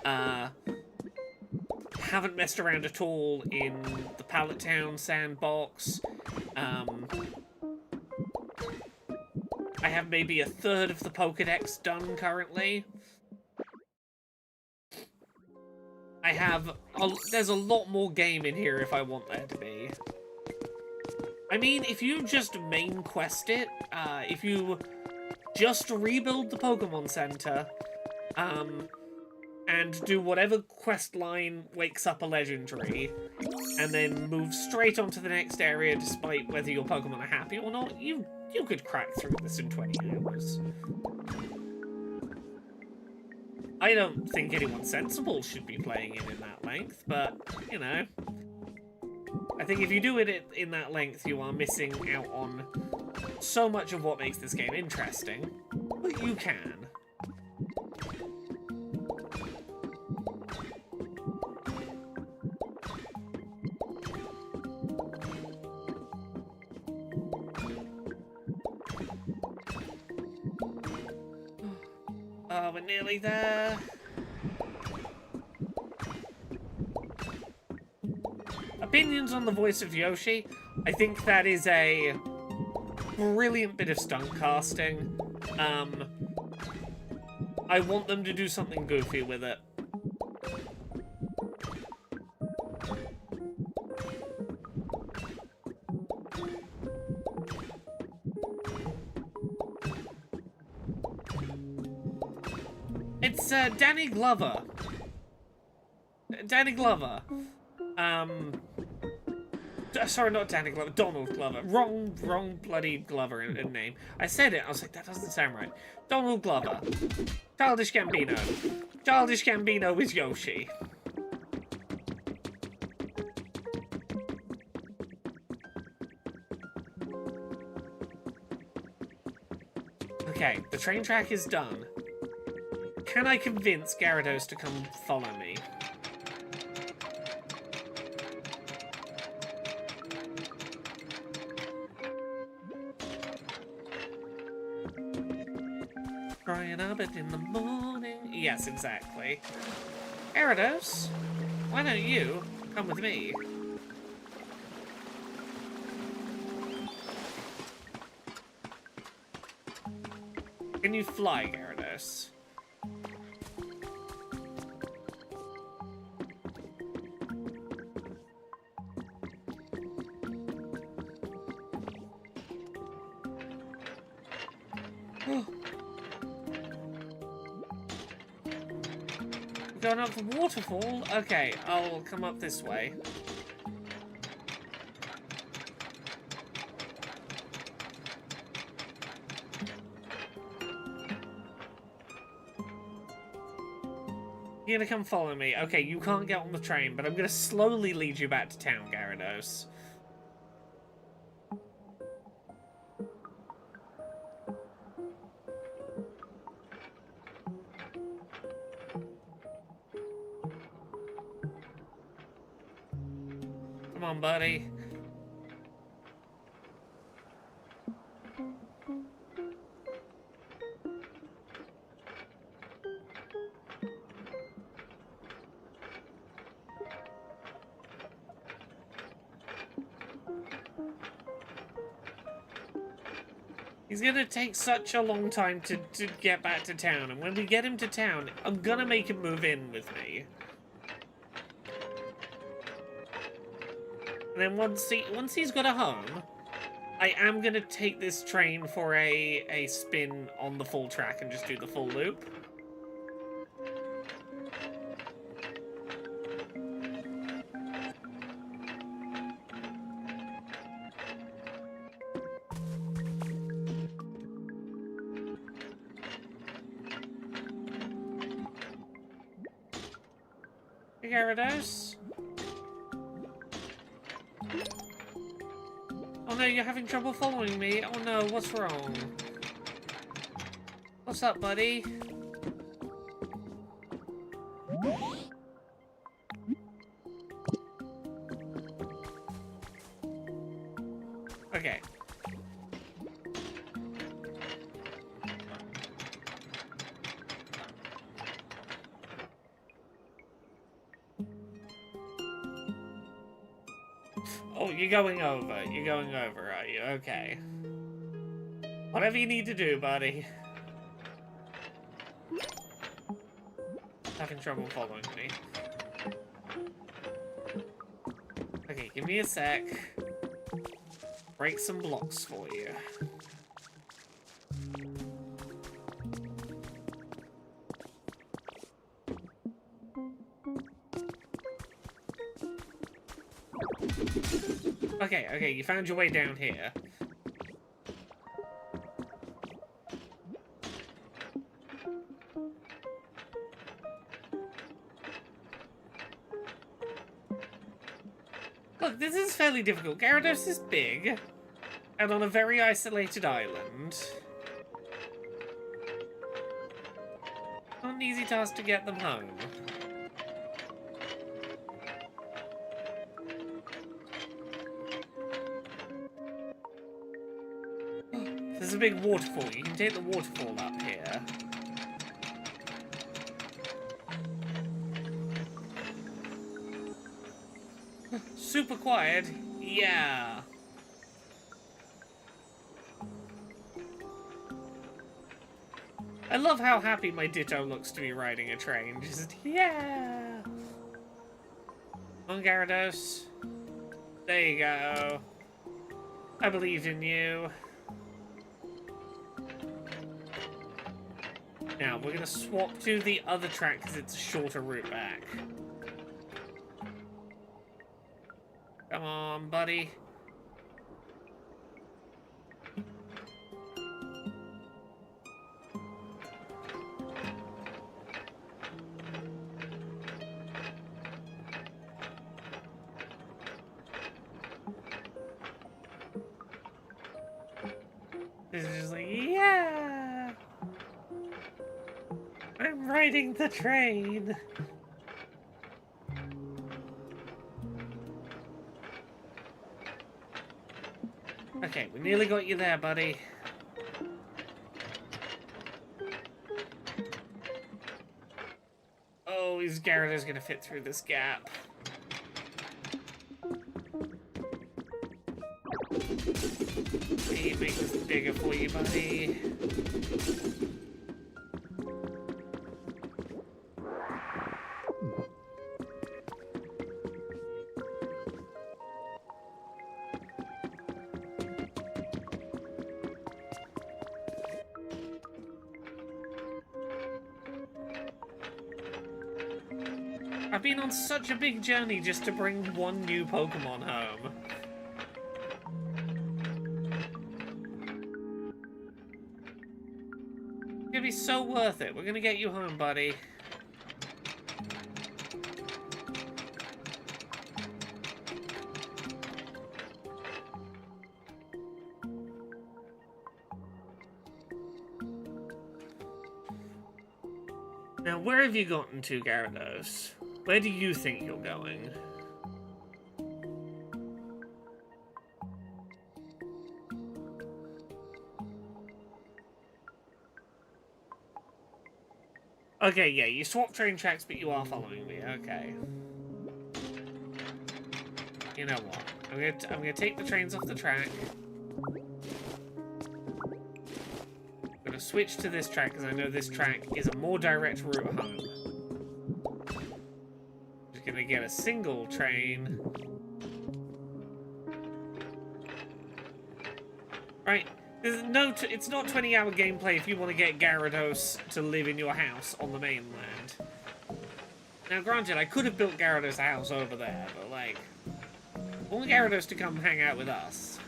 Haven't messed around at all in the Pallet Town sandbox. I have maybe a third of the Pokédex done currently. There's a lot more game in here if I want there to be. I mean, if you just main quest it, if you just rebuild the Pokemon Center, and do whatever quest line wakes up a legendary, and then move straight onto the next area despite whether your Pokemon are happy or not, you could crack through this in 20 hours. I don't think anyone sensible should be playing it in that length, but, you know. I think if you do it in that length, you are missing out on so much of what makes this game interesting. But you can. Oh, we're nearly there. Opinions on the voice of Yoshi. I think that is a brilliant bit of stunt casting. I want them to do something goofy with it. It's Danny Glover. Danny Glover. Sorry, not Danny Glover, Donald Glover. Wrong bloody Glover in name. I said it, I was like, that doesn't sound right. Donald Glover. Childish Gambino. Childish Gambino is Yoshi. Okay, the train track is done. Can I convince Gyarados to come follow me? Drying up it in the morning. Yes, exactly. Gyarados, why don't you come with me? Can you fly, Gyarados? Going up the waterfall? Okay, I'll come up this way. You're gonna come follow me. Okay, you can't get on the train, but I'm gonna slowly lead you back to town, Gyarados. Come on, buddy. He's gonna take such a long time to get back to town, and when we get him to town, I'm gonna make him move in with me. And then once he's got a home, I am gonna take this train for a spin on the full track and just do the full loop. Hey, Gyarados. Oh no, you're having trouble following me. Oh no, what's wrong? What's up, buddy? Okay. Oh, you're going over. You're going over, are you? Okay. Whatever you need to do, buddy. Having trouble following me. Okay, give me a sec. Break some blocks for you. Okay, you found your way down here. Look, this is fairly difficult. Gyarados is big, and on a very isolated island. Not an easy task to get them home. There's a big waterfall. You can take the waterfall up here. Super quiet. Yeah. I love how happy my Ditto looks to be riding a train. Just, yeah. Come on, Gyarados. There you go. I believed in you. Now, we're going to swap to the other track because it's a shorter route back. Come on, buddy. This is just like, yeah! I'm riding the train! Okay, we nearly got you there, buddy. Oh, is Gyarados gonna fit through this gap? Hey, make this bigger for you, buddy. I've been on such a big journey just to bring one new Pokemon home. It's gonna be so worth it. We're gonna get you home, buddy. Now, where have you gotten to, Gyarados? Where do you think you're going? Okay, yeah, you swapped train tracks, but you are following me. Okay. You know what? I'm gonna take the trains off the track. I'm gonna switch to this track because I know this track is a more direct route home. Just gonna get a single train. Right. There's no it's not 20-hour gameplay if you want to get Gyarados to live in your house on the mainland. Now, granted, I could have built Gyarados a house over there, but, like, I want Gyarados to come hang out with us.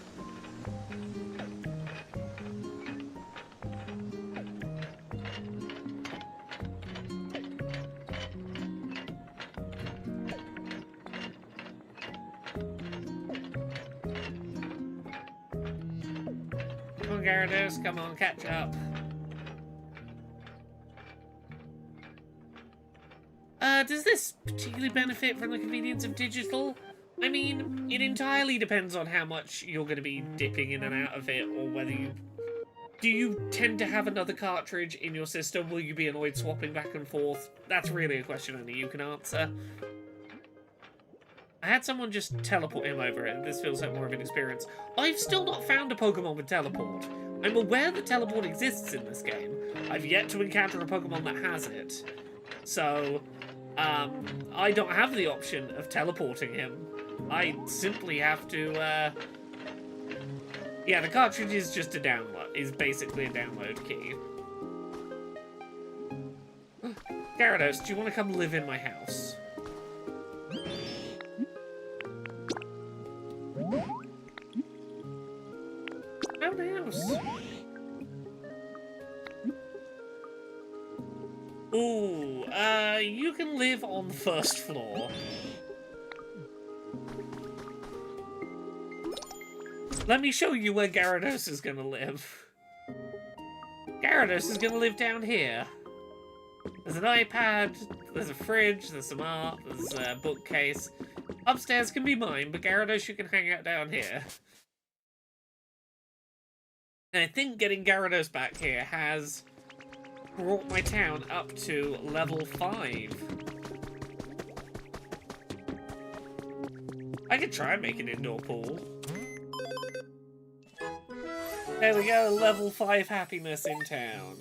Gyarados, come on, catch up. Does this particularly benefit from the convenience of digital? I mean, it entirely depends on how much you're going to be dipping in and out of it, or whether you... Do you tend to have another cartridge in your system? Will you be annoyed swapping back and forth? That's really a question only you can answer. I had someone just teleport him over it, and this feels like more of an experience. I've still not found a Pokemon with teleport. I'm aware that teleport exists in this game. I've yet to encounter a Pokemon that has it. So, I don't have the option of teleporting him. I simply have to, yeah, the cartridge is just a download, is basically a download key. Gyarados, do you want to come live in my house? Oh, the house. Ooh, you can live on the first floor. Let me show you where Gyarados is gonna live. Gyarados is gonna live down here. There's an iPad, there's a fridge, there's some art, there's a bookcase. Upstairs can be mine, but Gyarados, you can hang out down here. And I think getting Gyarados back here has brought my town up to level 5. I could try and make an indoor pool. There we go, level 5 happiness in town.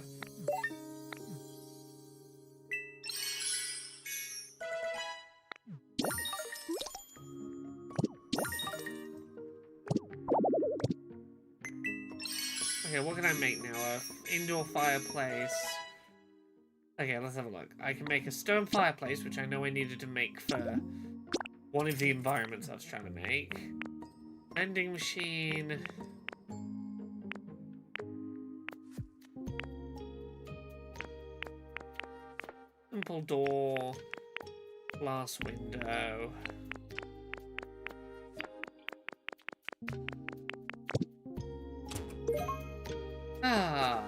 Okay, what can I make now? Indoor fireplace. Okay, let's have a look. I can make a stone fireplace, which I know I needed to make for one of the environments I was trying to make. Vending machine. Simple door. Glass window. Ah.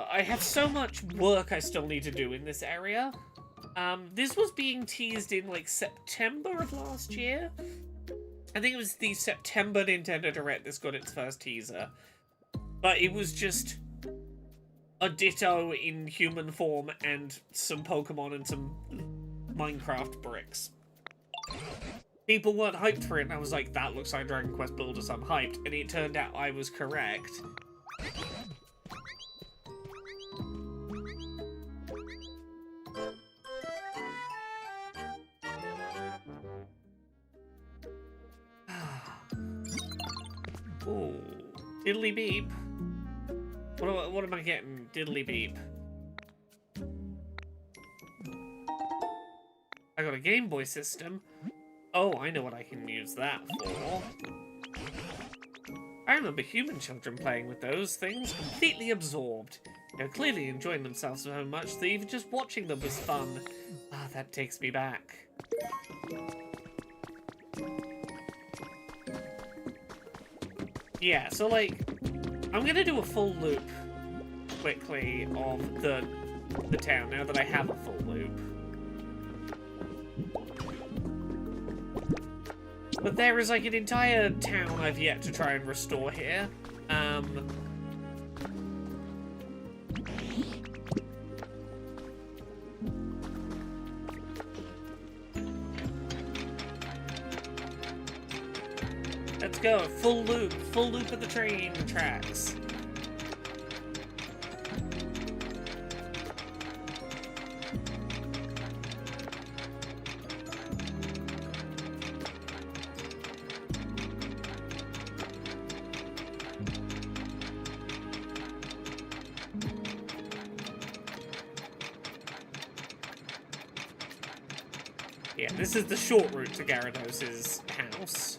I have so much work I still need to do in this area. This was being teased in like September of last year. I think it was the September Nintendo Direct that's got its first teaser. But it was just a Ditto in human form and some Pokemon and some Minecraft bricks. People weren't hyped for it, and I was like, that looks like Dragon Quest Builders, I'm hyped. And it turned out I was correct. Ooh, diddly beep. What am I getting? Diddly beep. I got a Game Boy system. Oh, I know what I can use that for. I remember human children playing with those things, completely absorbed. They're clearly enjoying themselves so much that even just watching them was fun. Ah, that takes me back. Yeah, so like, I'm gonna do a full loop quickly of the town now that I have a full loop. But there is like an entire town I've yet to try and restore here. Let's go, full loop of the train tracks. Yeah, this is the short route to Gyarados' house.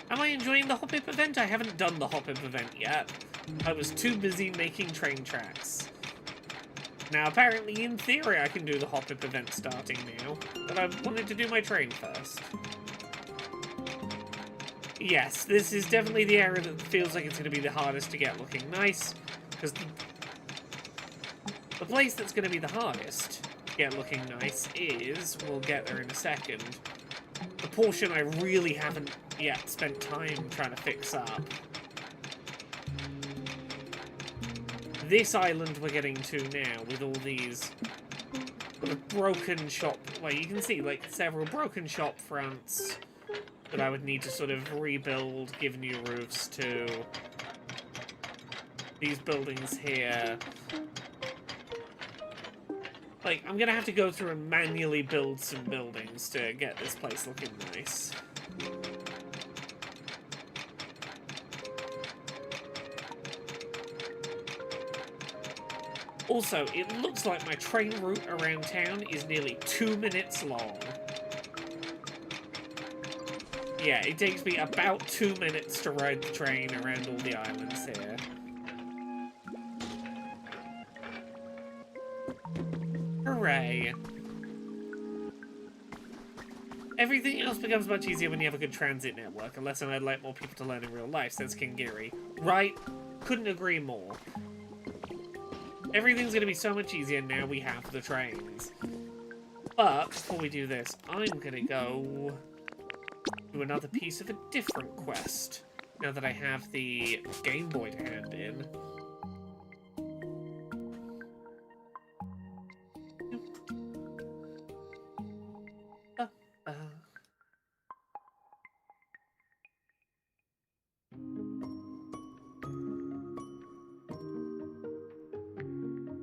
Am I enjoying the Hop-Hip event? I haven't done the Hop-Hip event yet. I was too busy making train tracks. Now, apparently, in theory, I can do the Hop-Hip event starting now, but I wanted to do my train first. Yes, this is definitely the area that feels like it's going to be the hardest to get looking nice, because the place that's going to be the hardest to get looking nice is, we'll get there in a second, the portion I really haven't yet spent time trying to fix up. This island we're getting to now with all these sort of broken shop, well, you can see like several broken shop fronts that I would need to sort of rebuild, give new roofs to. These buildings here. Like, I'm gonna have to go through and manually build some buildings to get this place looking nice. Also, it looks like my train route around town is nearly 2 minutes long. Yeah, it takes me about 2 minutes to ride the train around all the islands here. Hooray. Everything else becomes much easier when you have a good transit network, unless I'd like more people to learn in real life, says King Geary. Right? Couldn't agree more. Everything's going to be so much easier now we have the trains. But, before we do this, I'm going to go do another piece of a different quest, now that I have the Game Boy to hand in.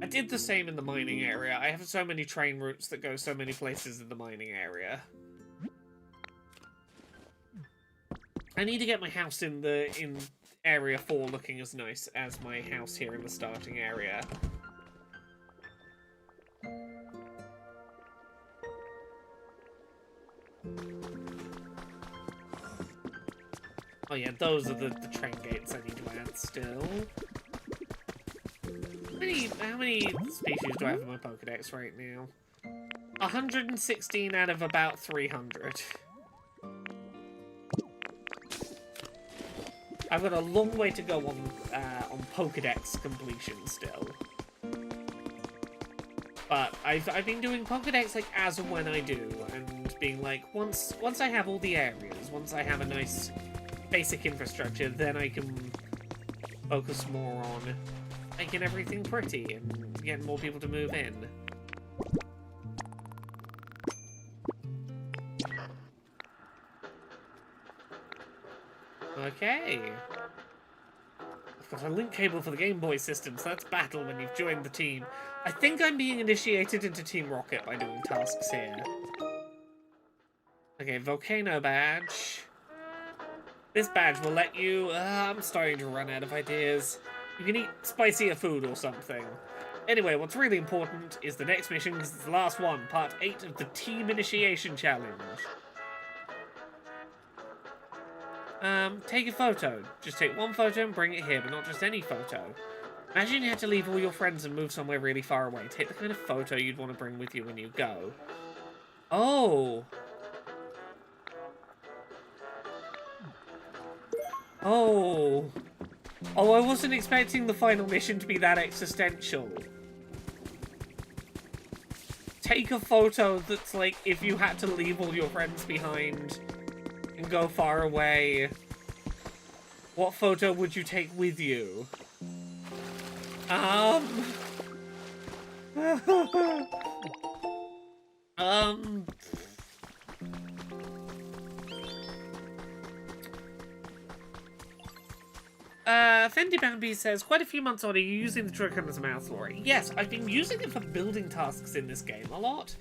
I did the same in the mining area. I have so many train routes that go so many places in the mining area. I need to get my house in area 4 looking as nice as my house here in the starting area. Oh yeah, those are the train gates I need to add still. How many species do I have in my Pokedex right now? 116 out of about 300. I've got a long way to go on Pokedex completion still. But I've been doing Pokédex like as and when I do, and being like, once I have all the areas, once I have a nice basic infrastructure, then I can focus more on making everything pretty and getting more people to move in. Okay. I've got a link cable for the Game Boy system, so that's battle when you've joined the team. I think I'm being initiated into Team Rocket by doing tasks here. Okay, Volcano Badge. This badge will let you... I'm starting to run out of ideas. You can eat spicier food or something. Anyway, what's really important is the next mission, because it's the last one, part 8 of the Team Initiation Challenge. Take a photo. Just take one photo and bring it here, but not just any photo. Imagine you had to leave all your friends and move somewhere really far away. Take the kind of photo you'd want to bring with you when you go. Oh. Oh. Oh, I wasn't expecting the final mission to be that existential. Take a photo that's like if you had to leave all your friends behind and go far away. What photo would you take with you? Fendi Bambi says, quite a few months on, are you using the Trickle as a mouse, Lori? Yes, I've been using it for building tasks in this game a lot.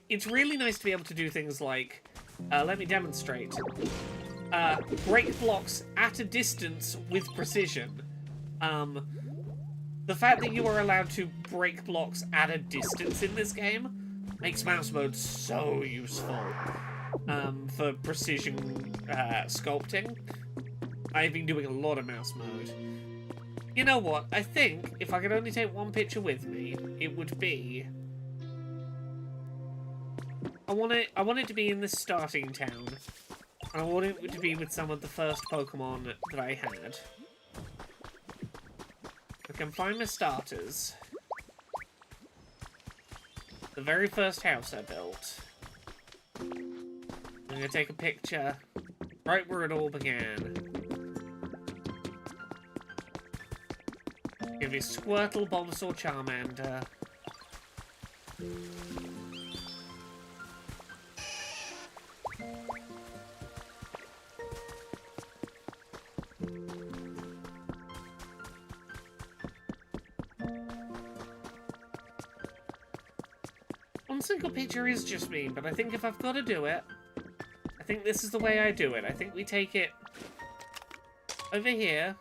It's really nice to be able to do things like, let me demonstrate. Break blocks at a distance with precision. The fact that you are allowed to break blocks at a distance in this game makes mouse mode so useful for precision sculpting. I've been doing a lot of mouse mode. You know what? I think if I could only take one picture with me, it would be... I want it to be in the starting town. I want it to be with some of the first Pokemon that I had. I can find my starters. The very first house I built. I'm gonna take a picture right where it all began. Give me Squirtle, Bulbasaur, Charmander. One single picture is just me, but I think if I've got to do it, I think this is the way I do it. I think we take it over here.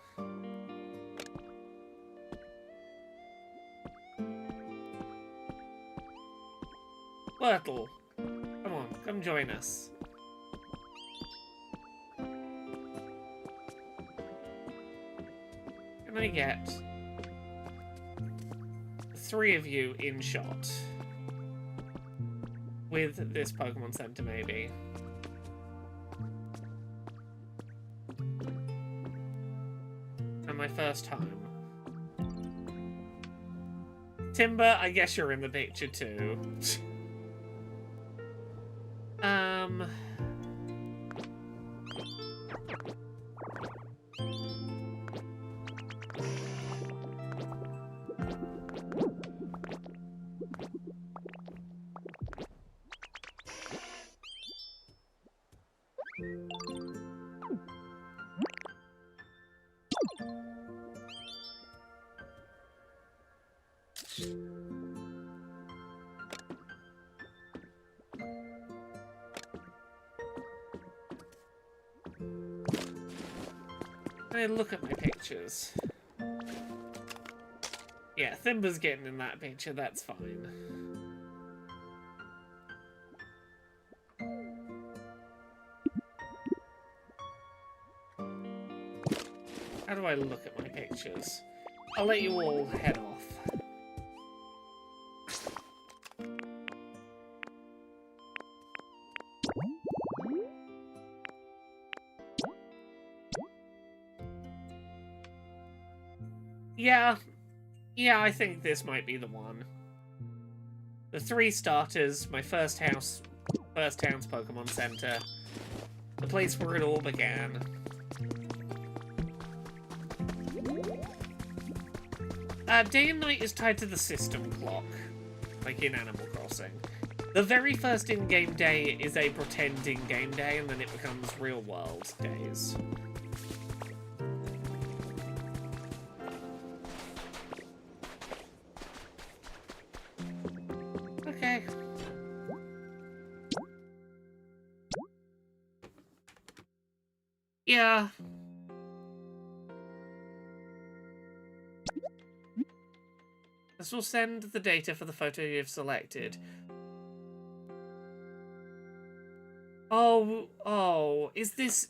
Squirtle, come on, come join us. Can I get 3 of you in shot? With this Pokemon Center, maybe. And my first home. Timber, I guess you're in the picture too. I look at my pictures. Yeah, Thimba's getting in that picture, that's fine. How do I look at my pictures? I'll let you all head off. Yeah, I think this might be the one. The 3 starters, my first town's Pokemon Center, the place where it all began. Day and night is tied to the system clock, like in Animal Crossing. The very first in-game day is a pretend in-game day, and then it becomes real-world days. Okay. Yeah. This will send the data for the photo you've selected. Oh, is this...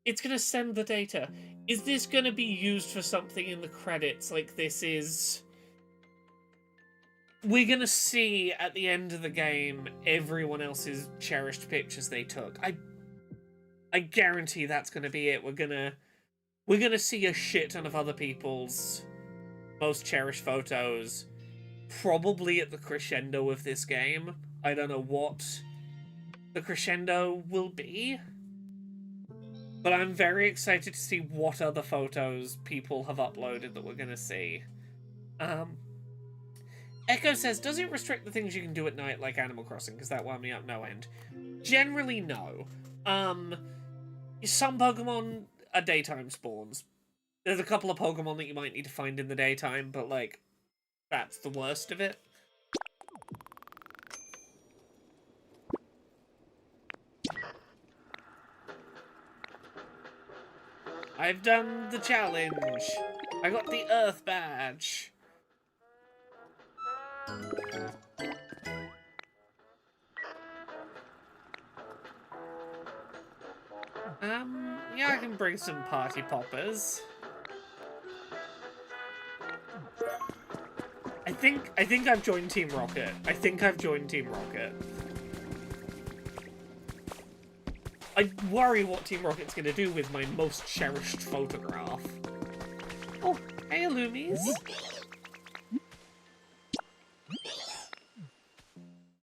It's gonna send the data. Is this gonna be used for something in the credits? Like, this is... We're gonna see at the end of the game everyone else's cherished pictures they took. I guarantee that's gonna be it. We're gonna see a shit ton of other people's most cherished photos, probably at the crescendo of this game. I don't know what the crescendo will be, but I'm very excited to see what other photos people have uploaded that we're gonna see. Echo says, does it restrict the things you can do at night like Animal Crossing? Because that wound me up no end. Generally, no. Some Pokemon are daytime spawns. There's a couple of Pokemon that you might need to find in the daytime, but, like, that's the worst of it. I've done the challenge. I got the Earth badge. Yeah, I can bring some party poppers. I think I've joined Team Rocket. I worry what Team Rocket's gonna do with my most cherished photograph. Oh, hey, Illumies.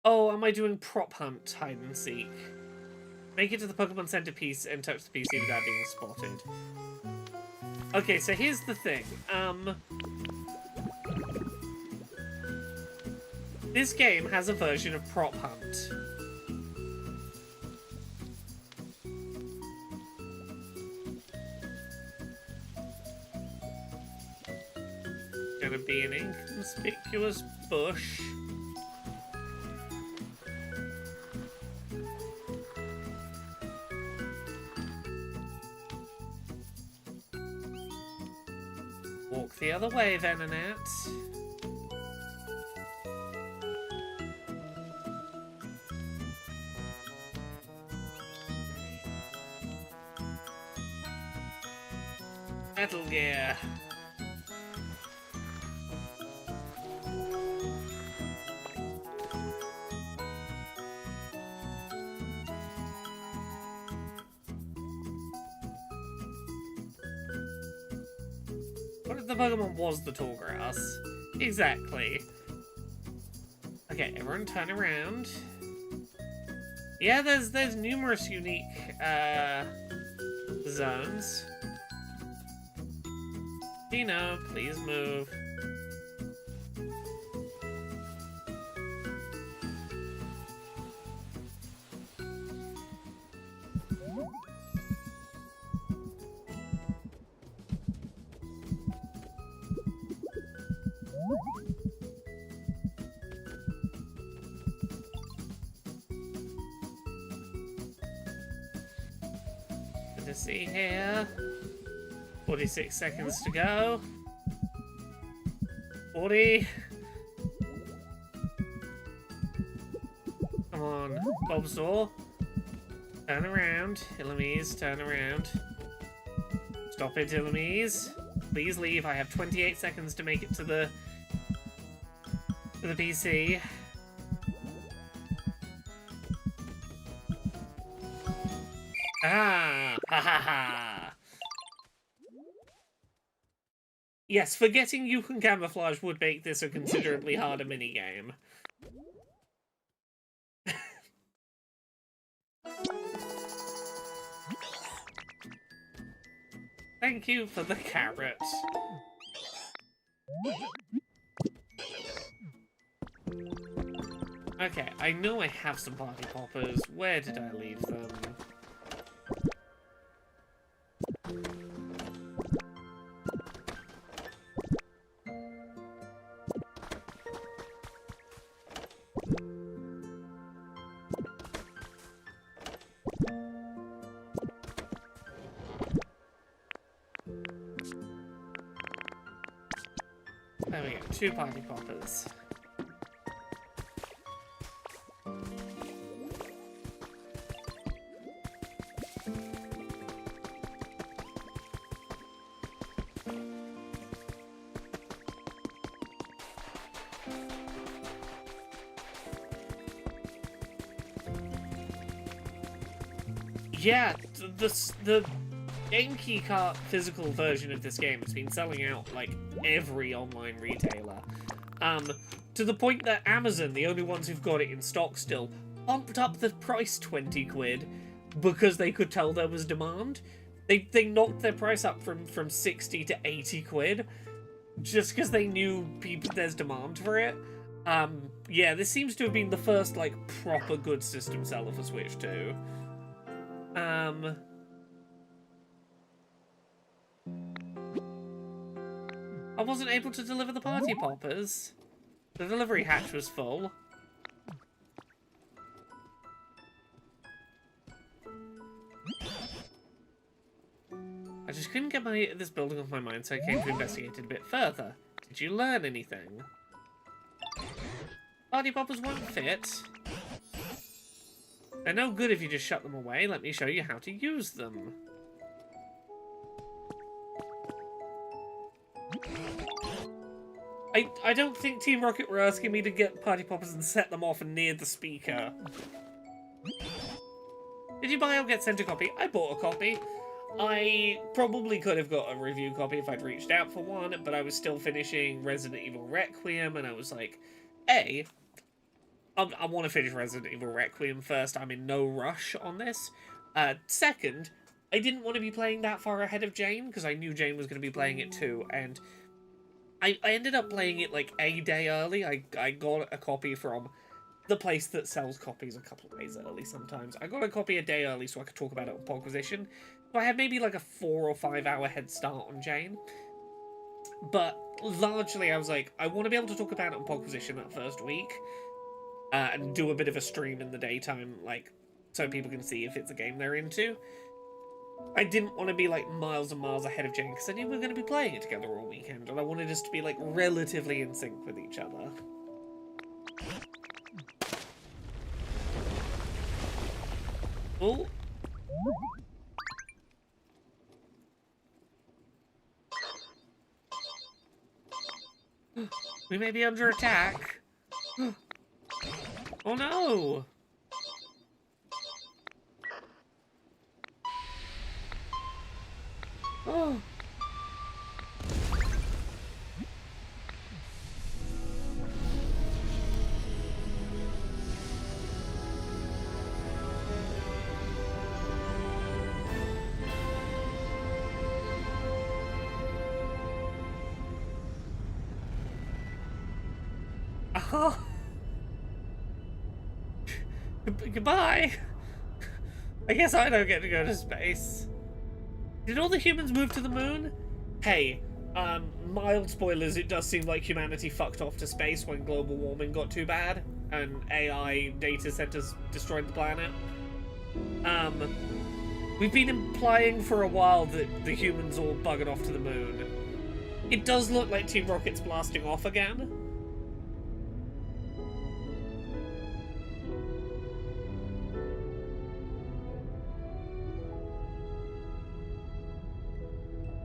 Oh, am I doing prop hunt hide and seek? Make it to the Pokemon Center piece and touch the PC without being spotted. Okay, so here's the thing. This game has a version of prop hunt. Gonna be an inconspicuous bush. Walk the other way, Venonat. Metal Gear. What if the Pokemon was the tall grass? Exactly. Okay, everyone turn around. Yeah, there's numerous unique zones. Dino, please move. Good to see here. 46 seconds to go. 40. Come on, Bulbasaur. Turn around. Illumise, turn around. Stop it, Illumise. Please leave. I have 28 seconds to make it to the PC. Ah! Ha ha ha! Yes, forgetting you can camouflage would make this a considerably harder minigame. Thank you for the carrot. Okay, I know I have some party poppers. Where did I leave them? There we go, 2 party poppers. Yeah, the Game Key Cart physical version of this game has been selling out like every online retailer. To the point that Amazon, the only ones who've got it in stock still, bumped up the price 20 quid because they could tell there was demand. They knocked their price up from 60 to 80 quid just because they knew there's demand for it. Yeah, this seems to have been the first like proper good system seller for Switch 2. I wasn't able to deliver the party poppers. The delivery hatch was full. I just couldn't get this building off my mind, so I came to investigate it a bit further. Did you learn anything? Party poppers won't fit. They're no good if you just shut them away. Let me show you how to use them. I don't think Team Rocket were asking me to get party poppers and set them off near the speaker. Did you buy or get sent a copy? I bought a copy. I probably could have got a review copy if I'd reached out for one, but I was still finishing Resident Evil Requiem, and I was like, I want to finish Resident Evil Requiem first. I'm in no rush on this. Second, I didn't want to be playing that far ahead of Jane, because I knew Jane was going to be playing it too, and I ended up playing it like a day early. I got a copy from the place that sells copies a couple of days early sometimes. I got a copy a day early so I could talk about it on Poquisition. So I had maybe like a 4 or 5 hour head start on Jane. But largely I was like, I want to be able to talk about it on Poquisition that first week. And do a bit of a stream in the daytime, like, so people can see if it's a game they're into. I didn't want to be like miles and miles ahead of Jane because I knew we were going to be playing it together all weekend, and I wanted us to be like relatively in sync with each other. Oh. We may be under attack. Oh no! Oh. Oh. Goodbye. I guess I don't get to go to space. Did all the humans move to the moon? Hey, mild spoilers, it does seem like humanity fucked off to space when global warming got too bad and AI data centers destroyed the planet. We've been implying for a while that the humans all buggered off to the moon. It does look like Team Rocket's blasting off again.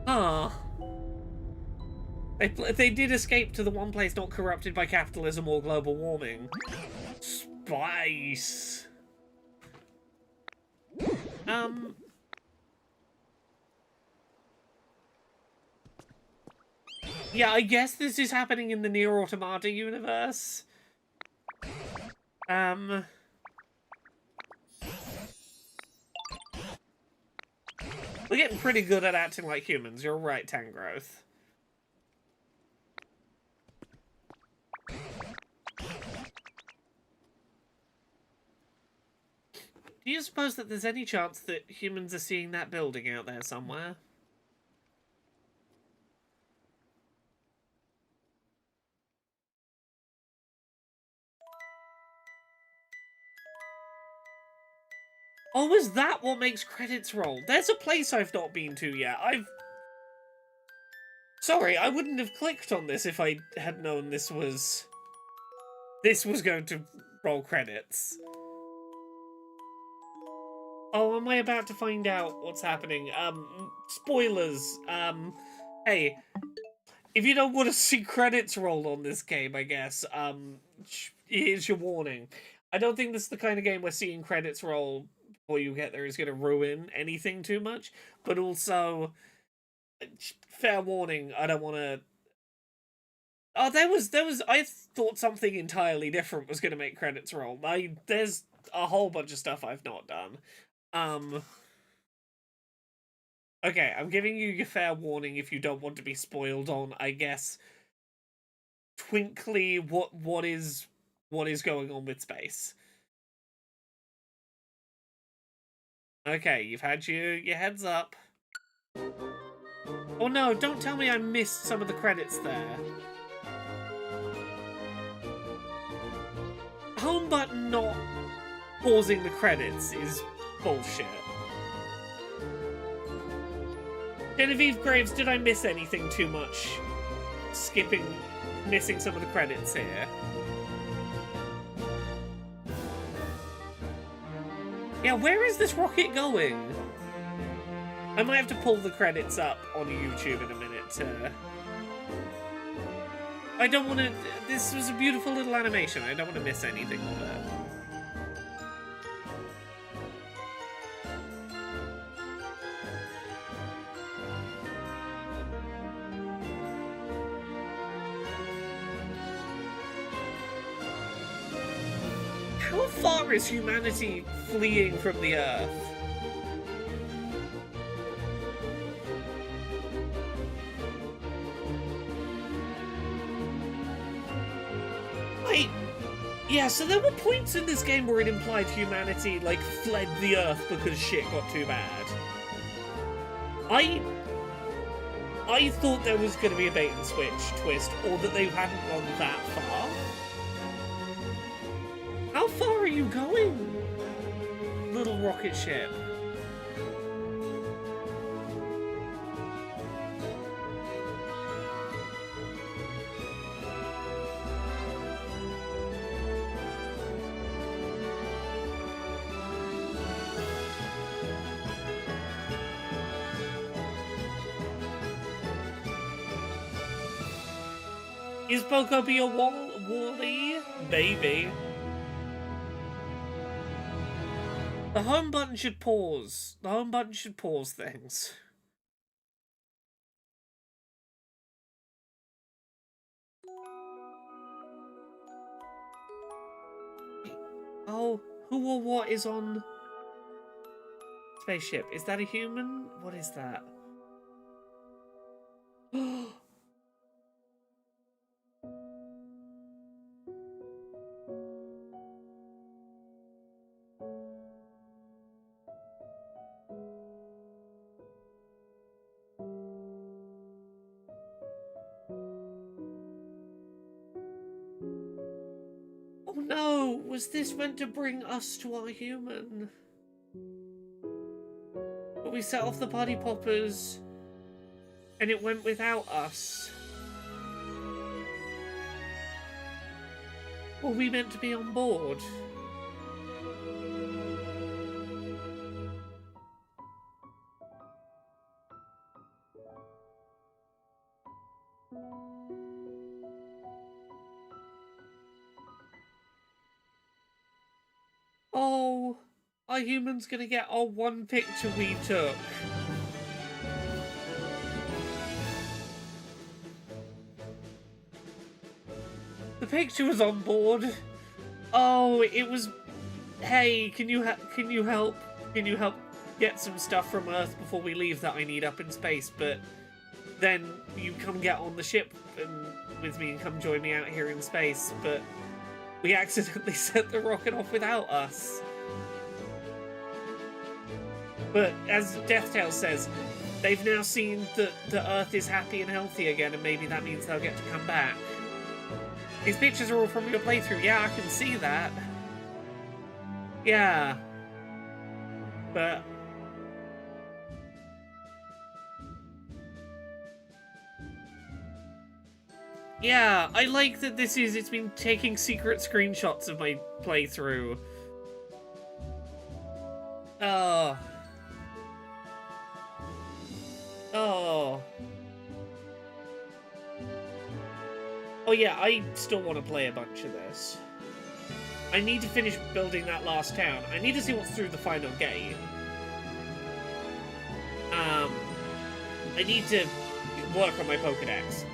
Huh. They did escape to the one place not corrupted by capitalism or global warming. Spice. Yeah, I guess this is happening in the Nier Automata universe. We're getting pretty good at acting like humans. You're right, Tangrowth. Do you suppose that there's any chance that humans are seeing that building out there somewhere? Oh, is that what makes credits roll? There's a place I've not been to yet. Sorry, I wouldn't have clicked on this if I had known this was going to roll credits. Oh, am I about to find out what's happening? Spoilers. Hey, if you don't want to see credits roll on this game, I guess, here's your warning. I don't think this is the kind of game where seeing credits roll before you get there is going to ruin anything too much, but also, fair warning, I don't want to... Oh, I thought something entirely different was going to make credits roll. There's a whole bunch of stuff I've not done. Okay, I'm giving you your fair warning if you don't want to be spoiled on, I guess, twinkly what is going on with space. Okay, you've had your heads up. Oh no, don't tell me I missed some of the credits there. Home button not pausing the credits is bullshit. Genevieve Graves, did I miss anything too much? Missing some of the credits here. Yeah, where is this rocket going? I might have to pull the credits up on YouTube in a minute. I don't want to... This was a beautiful little animation. I don't want to miss anything of it. How far is humanity fleeing from the Earth? Yeah, so there were points in this game where it implied humanity, like, fled the Earth because shit got too bad. I thought there was going to be a bait-and-switch twist, or that they hadn't gone that far. How far are you going, little rocket ship? Is Pokopia Wally? Maybe. The home button should pause. The home button should pause things. Oh, who or what is on spaceship? Is that a human? What is that? Oh no! Was this meant to bring us to our human? But we set off the party poppers and it went without us. Were we meant to be on board? Oh, are humans gonna get our one picture we took? The picture was on board. Oh, it was. Hey, can you help? Can you help? get some stuff from Earth before we leave that I need up in space, but then you come get on the ship with me and come join me out here in space, but we accidentally sent the rocket off without us. But as Deathtail says, they've now seen that the Earth is happy and healthy again, and maybe that means they'll get to come back. These pictures are all from your playthrough. Yeah, I can see that. Yeah. But... yeah, I like that it's been taking secret screenshots of my playthrough. Oh. Oh. Oh yeah, I still want to play a bunch of this. I need to finish building that last town. I need to see what's through the final gate. I need to work on my Pokedex.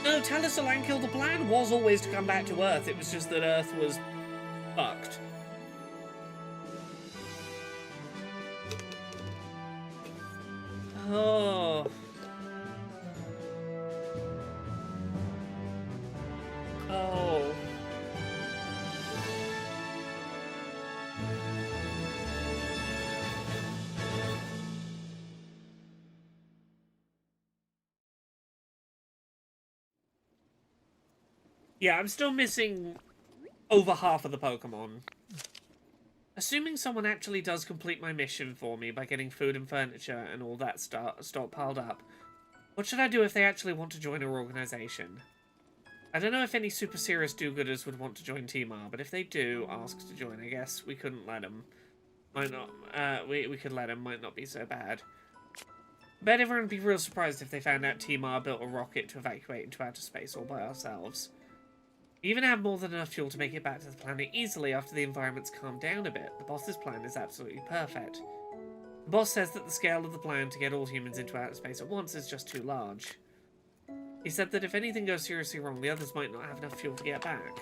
No, Talisalan the plan was always to come back to Earth. It was just that Earth was fucked. Oh. Oh. Yeah, I'm still missing over half of the Pokemon. Assuming someone actually does complete my mission for me by getting food and furniture and all that stockpiled up, what should I do if they actually want to join our organization? I don't know if any super serious do-gooders would want to join Team R, but if they do ask to join, I guess we couldn't let them. Might not, we could let them, might not be so bad. Bet everyone would be real surprised if they found out Team R built a rocket to evacuate into outer space all by ourselves. We even have more than enough fuel to make it back to the planet easily after the environment's calmed down a bit. The boss's plan is absolutely perfect. The boss says that the scale of the plan to get all humans into outer space at once is just too large. He said that if anything goes seriously wrong, the others might not have enough fuel to get back.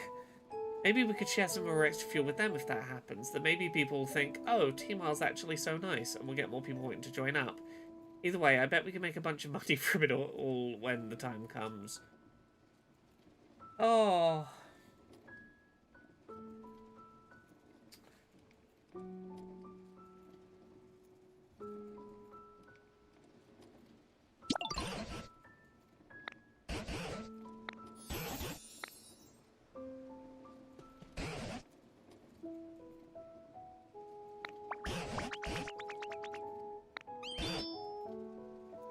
Maybe we could share some of our extra fuel with them if that happens. Then maybe people will think, oh, Team R's actually so nice, and we'll get more people wanting to join up. Either way, I bet we can make a bunch of money from it all when the time comes. Oh.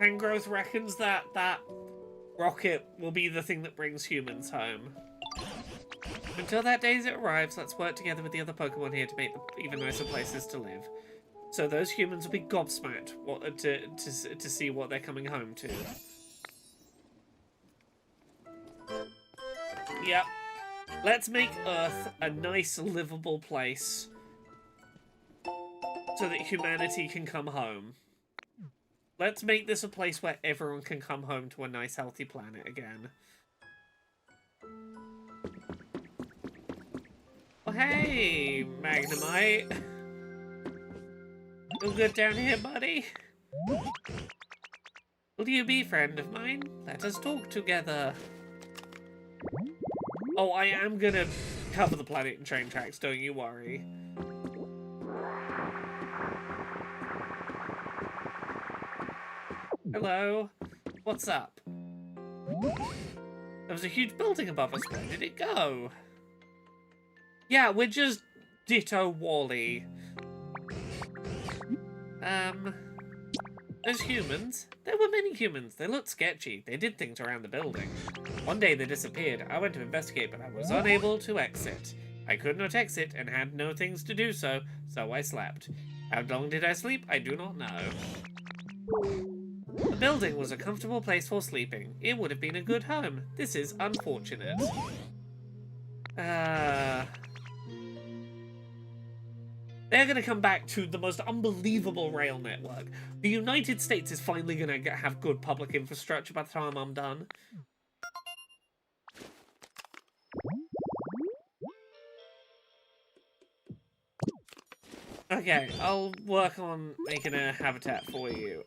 Tangrowth reckons that rocket will be the thing that brings humans home. Until that day arrives, let's work together with the other Pokemon here to make them even nicer places to live. So those humans will be gobsmacked to see what they're coming home to. Yep. Let's make Earth a nice, livable place so that humanity can come home. Let's make this a place where everyone can come home to a nice, healthy planet again. Oh, hey, Magnemite. Feel good down here, buddy? Will you be a friend of mine? Let us talk together. Oh, I am gonna cover the planet in train tracks, don't you worry. Hello? What's up? There was a huge building above us. Where did it go? Yeah, we're just ditto Wall-E. Those humans? There were many humans. They looked sketchy. They did things around the building. One day they disappeared. I went to investigate, but I was unable to exit. I could not exit and had no things to do so I slept. How long did I sleep? I do not know. The building was a comfortable place for sleeping. It would have been a good home. This is unfortunate. They're going to come back to the most unbelievable rail network. The United States is finally going to have good public infrastructure by the time I'm done. Okay, I'll work on making a habitat for you.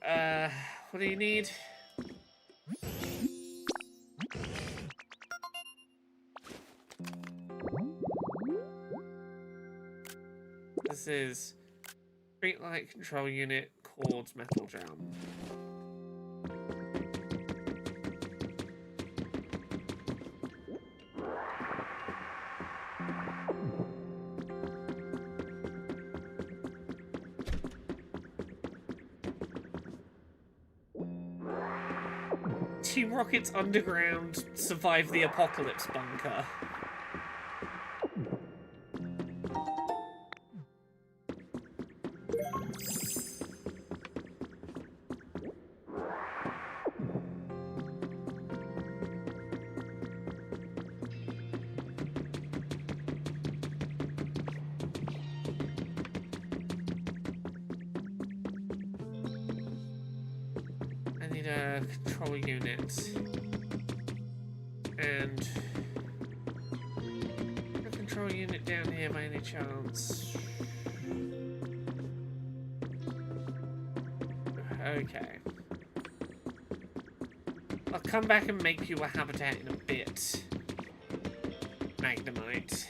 What do you need? This is streetlight control unit, cords, metal drum. Team Rocket's underground survive the apocalypse bunker. I need a control unit. And a control unit down here by any chance. Okay. I'll come back and make you a habitat in a bit. Magnemite.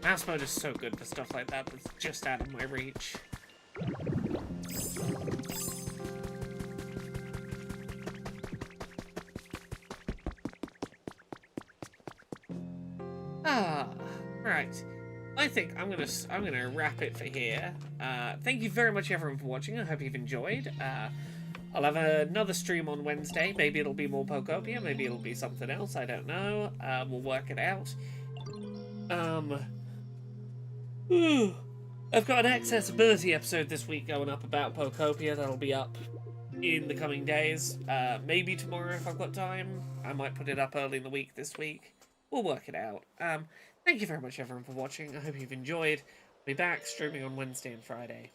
Mouse mode is so good for stuff like that that's just out of my reach. Right. I think I'm gonna wrap it for here. Thank you very much everyone for watching. I hope you've enjoyed. I'll have another stream on Wednesday. Maybe it'll be more Pokopia, maybe it'll be something else, I don't know. We'll work it out. I've got an accessibility episode this week going up about Pokopia. That'll be up in the coming days. Maybe tomorrow if I've got time. I might put it up early in the week this week. We'll work it out. Thank you very much everyone for watching. I hope you've enjoyed. I'll be back streaming on Wednesday and Friday.